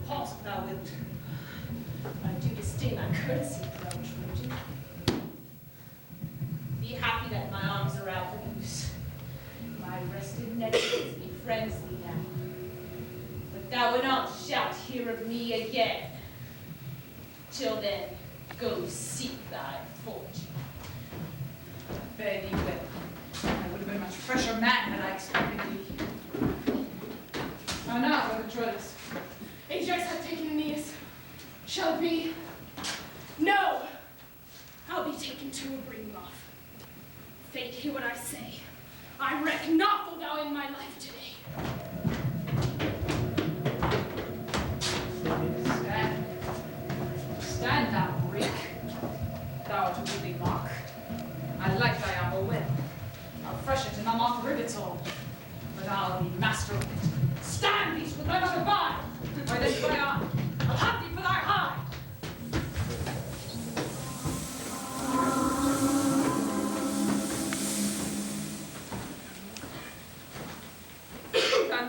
N: Pause if thou wilt. I do disdain thy courtesy, proud Trojan. Be happy that my arms are out of use. My rested neck befriends thee now. But thou anon shalt hear of me again. Till then, go seek thy fortune.
I: Fare thee well. I would have been a much fresher man had I expected thee. Now, brother Troilus.
G: Ajax hath taken Aeneas. Shall it be? No! I'll be taken to a bring off. Fate, hear what I say. I reck not though thou in my life today.
I: Stand thou, Greek. Thou art a goodly mark. I like thy armor well. I'll fresh it and I'll mark rivets all. But I'll be master of it. Stand these with thy mother by! Or then cry on. I'll have thee for thy hide!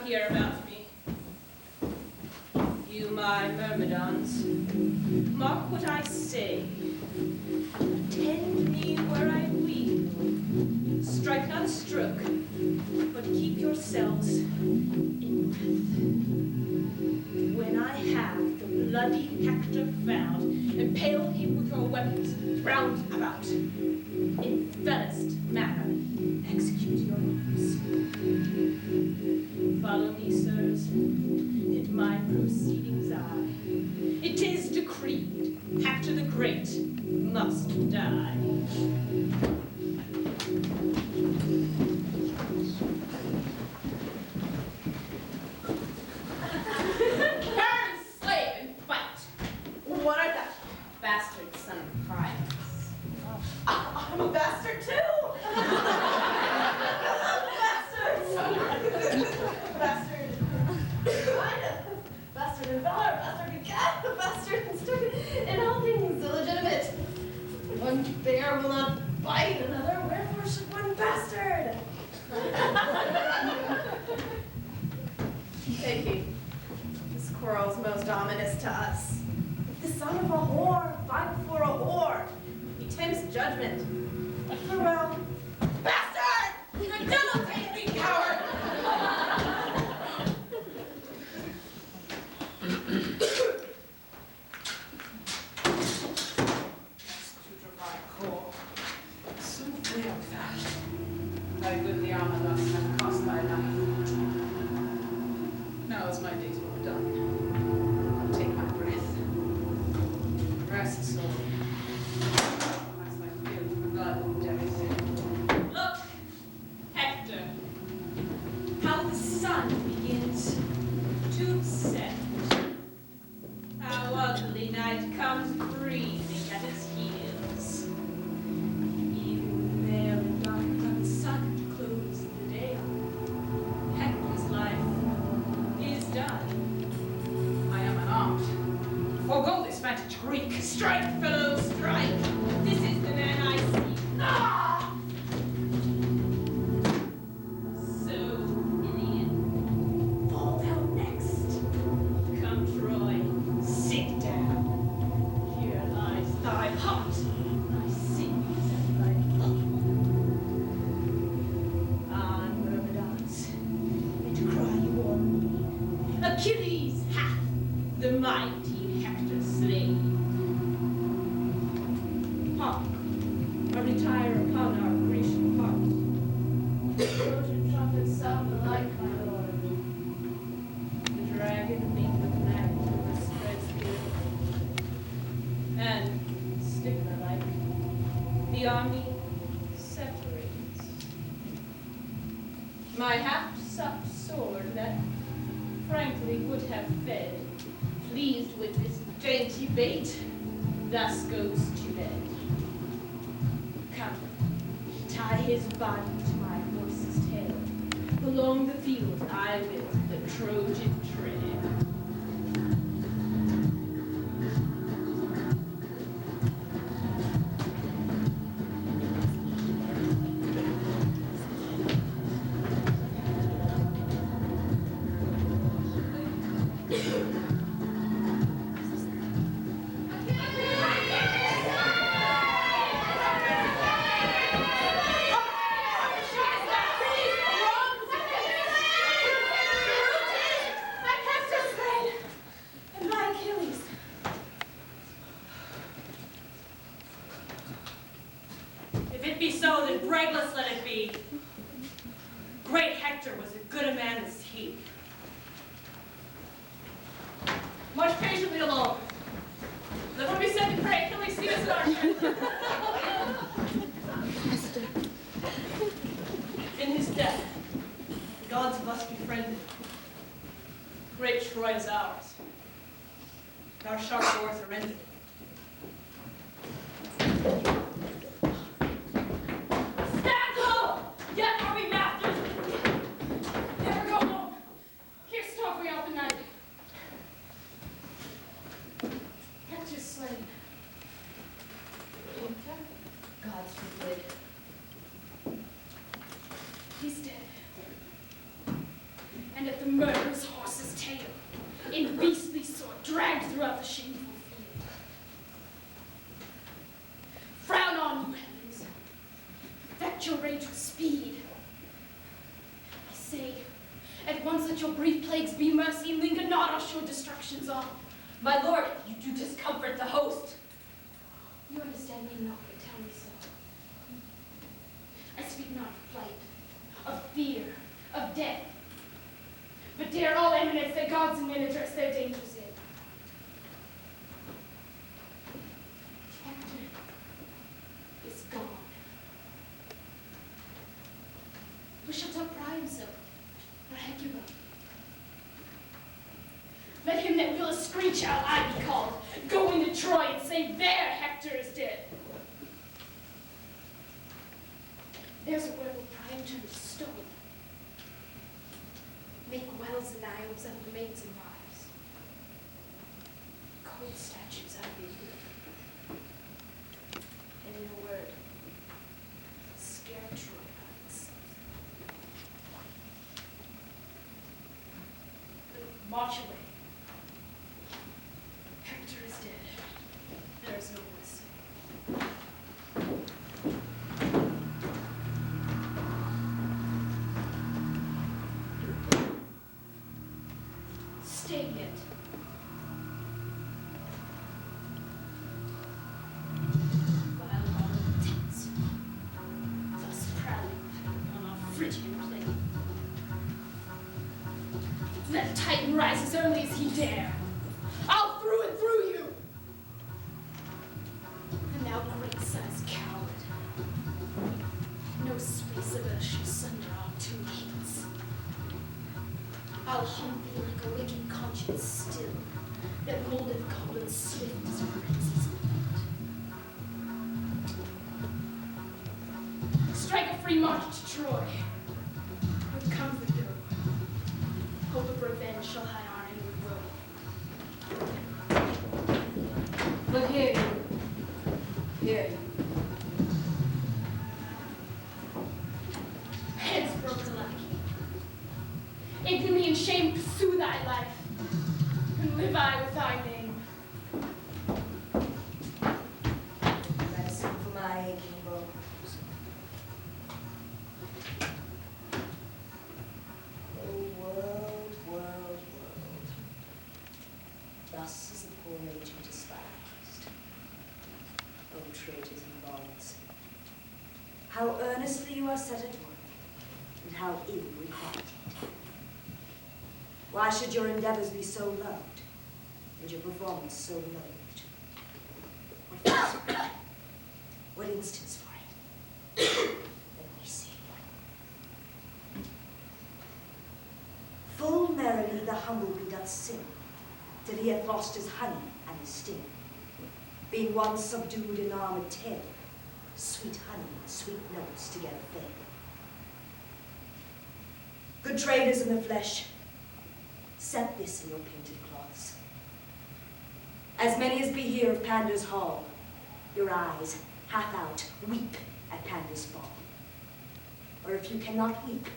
N: hear about me. You, my myrmidons, mark what I say. Attend me where I wheel. Strike not a stroke, but keep yourselves in breath. When I have the bloody Hector found, impale him with your weapons round about. In fellest manner, execute your orders. Follow me, sirs, and my proceedings I. It is decreed, Hector the Great must die.
G: Burn, slave, and fight!
J: What are that?
G: Bastard son of Primus.
J: I'm a bastard too! Bastard! Bastard in valor, bastard in cat, bastard in all things illegitimate. One bear will not bite another, wherefore should one bastard? Taking. This quarrel's most ominous to us. If the son of a whore fight before a whore, he tempts judgment. But farewell, bastard! Don't take me, coward!
L: So clear that. Thy goodly armor thus hath cost thy life. Now as my days were done, I'll take my breath. Rest, soul. As I feel the blood and death.
N: Look, Hector, how the sun begins to set. How ugly night comes breathing at his heels. Even pale and dark on the sun to close the day up. Hector's life is done.
L: I am unarmed. Forgo this vantage Greek.
N: Strike, fellow, strike! This is the man I seek. Ah! So, Iliad, fall down next. Come, Troy, sit down. Here lies thy heart, thy sins, and thy blood. On Myrmidons, and cry you on me. Achilles hath the mighty Hector slain. Hark, or retire upon our Grecian part. Trojan trumpets sound alike, my lord. The dragon mingled magma spreads the earth. And, stigma-like, the army separates. My half-sucked sword that frankly would have fed, pleased with this dainty bait, thus goes to bed. Come, tie his body to my horse's tail. Along the field I will the Trojan trail. If it be so, then bragless let it be. Great Hector was as good a man as he. March patiently along. Let what be said to pray, Achilles, see us in our ship. In his death, the gods of us befriended. Great Troy is ours. Our sharp wars are ended. Stand ho! Yet are we masters!
C: Never go home. Here stop we out the night. Hector's slain.
B: God forbid.
C: He's dead. And
E: and at the murderous horse's tail, in beastly sort dragged throughout the shameful field. Frown on, you heavens. Perfect your rage with speed. I say, at once let your brief plagues be mercy, and linger not our sure destructions on.
H: My lord, you do discomfort the host.
E: You understand me not, but tell me so. I speak not of flight, of fear, of death, but dare all eminence their gods and men address their dangers in. Hector is gone. Who shall tell Priam or Hecuba? Let him that will a screech out I be called, go into Troy and say, there Hector is dead. There's a word where Priam turned to stone. Make wells and isles out of the maids and wives. Cold statues out of the good. And in a word, scare Troy out of itself. But march away. Hector is dead. There is no more to say. Stay yet. Vile modern tents, thus prowling on our Phrygian plain. That Titan rise as early as he dare. I'll through and through you! And thou great-sized coward, no space of earth shall sunder our two hates. I'll hunt thee like a wicked conscience still, that moldeth goblins swift as princes blood. Strike a free march to Troy. With comfort go. Hope of revenge shall hide our inward woe.
O: But hear you. Hear you.
E: Hence broke alike. Infamy and shame pursue thy life, and live I with thy name.
O: Medicine for my aching bones. Oh, world, world, world. Thus is the poor agent despised. Oh, traitors and bonds. How earnestly you are set at work, and how ill requited. Why should your endeavors be so loved, and your performance so loathed? What reason? What instance for it? Let me see. Full merrily the humblebee doth sing, till he hath lost his honey and his sting. Being once subdued in armored tail, sweet honey and sweet notes together fail. Good traders in the flesh, set this in your painted cloths. As many as be here of Pandar's hall, your eyes, half out, weep at Pandar's fall. Or if you cannot weep,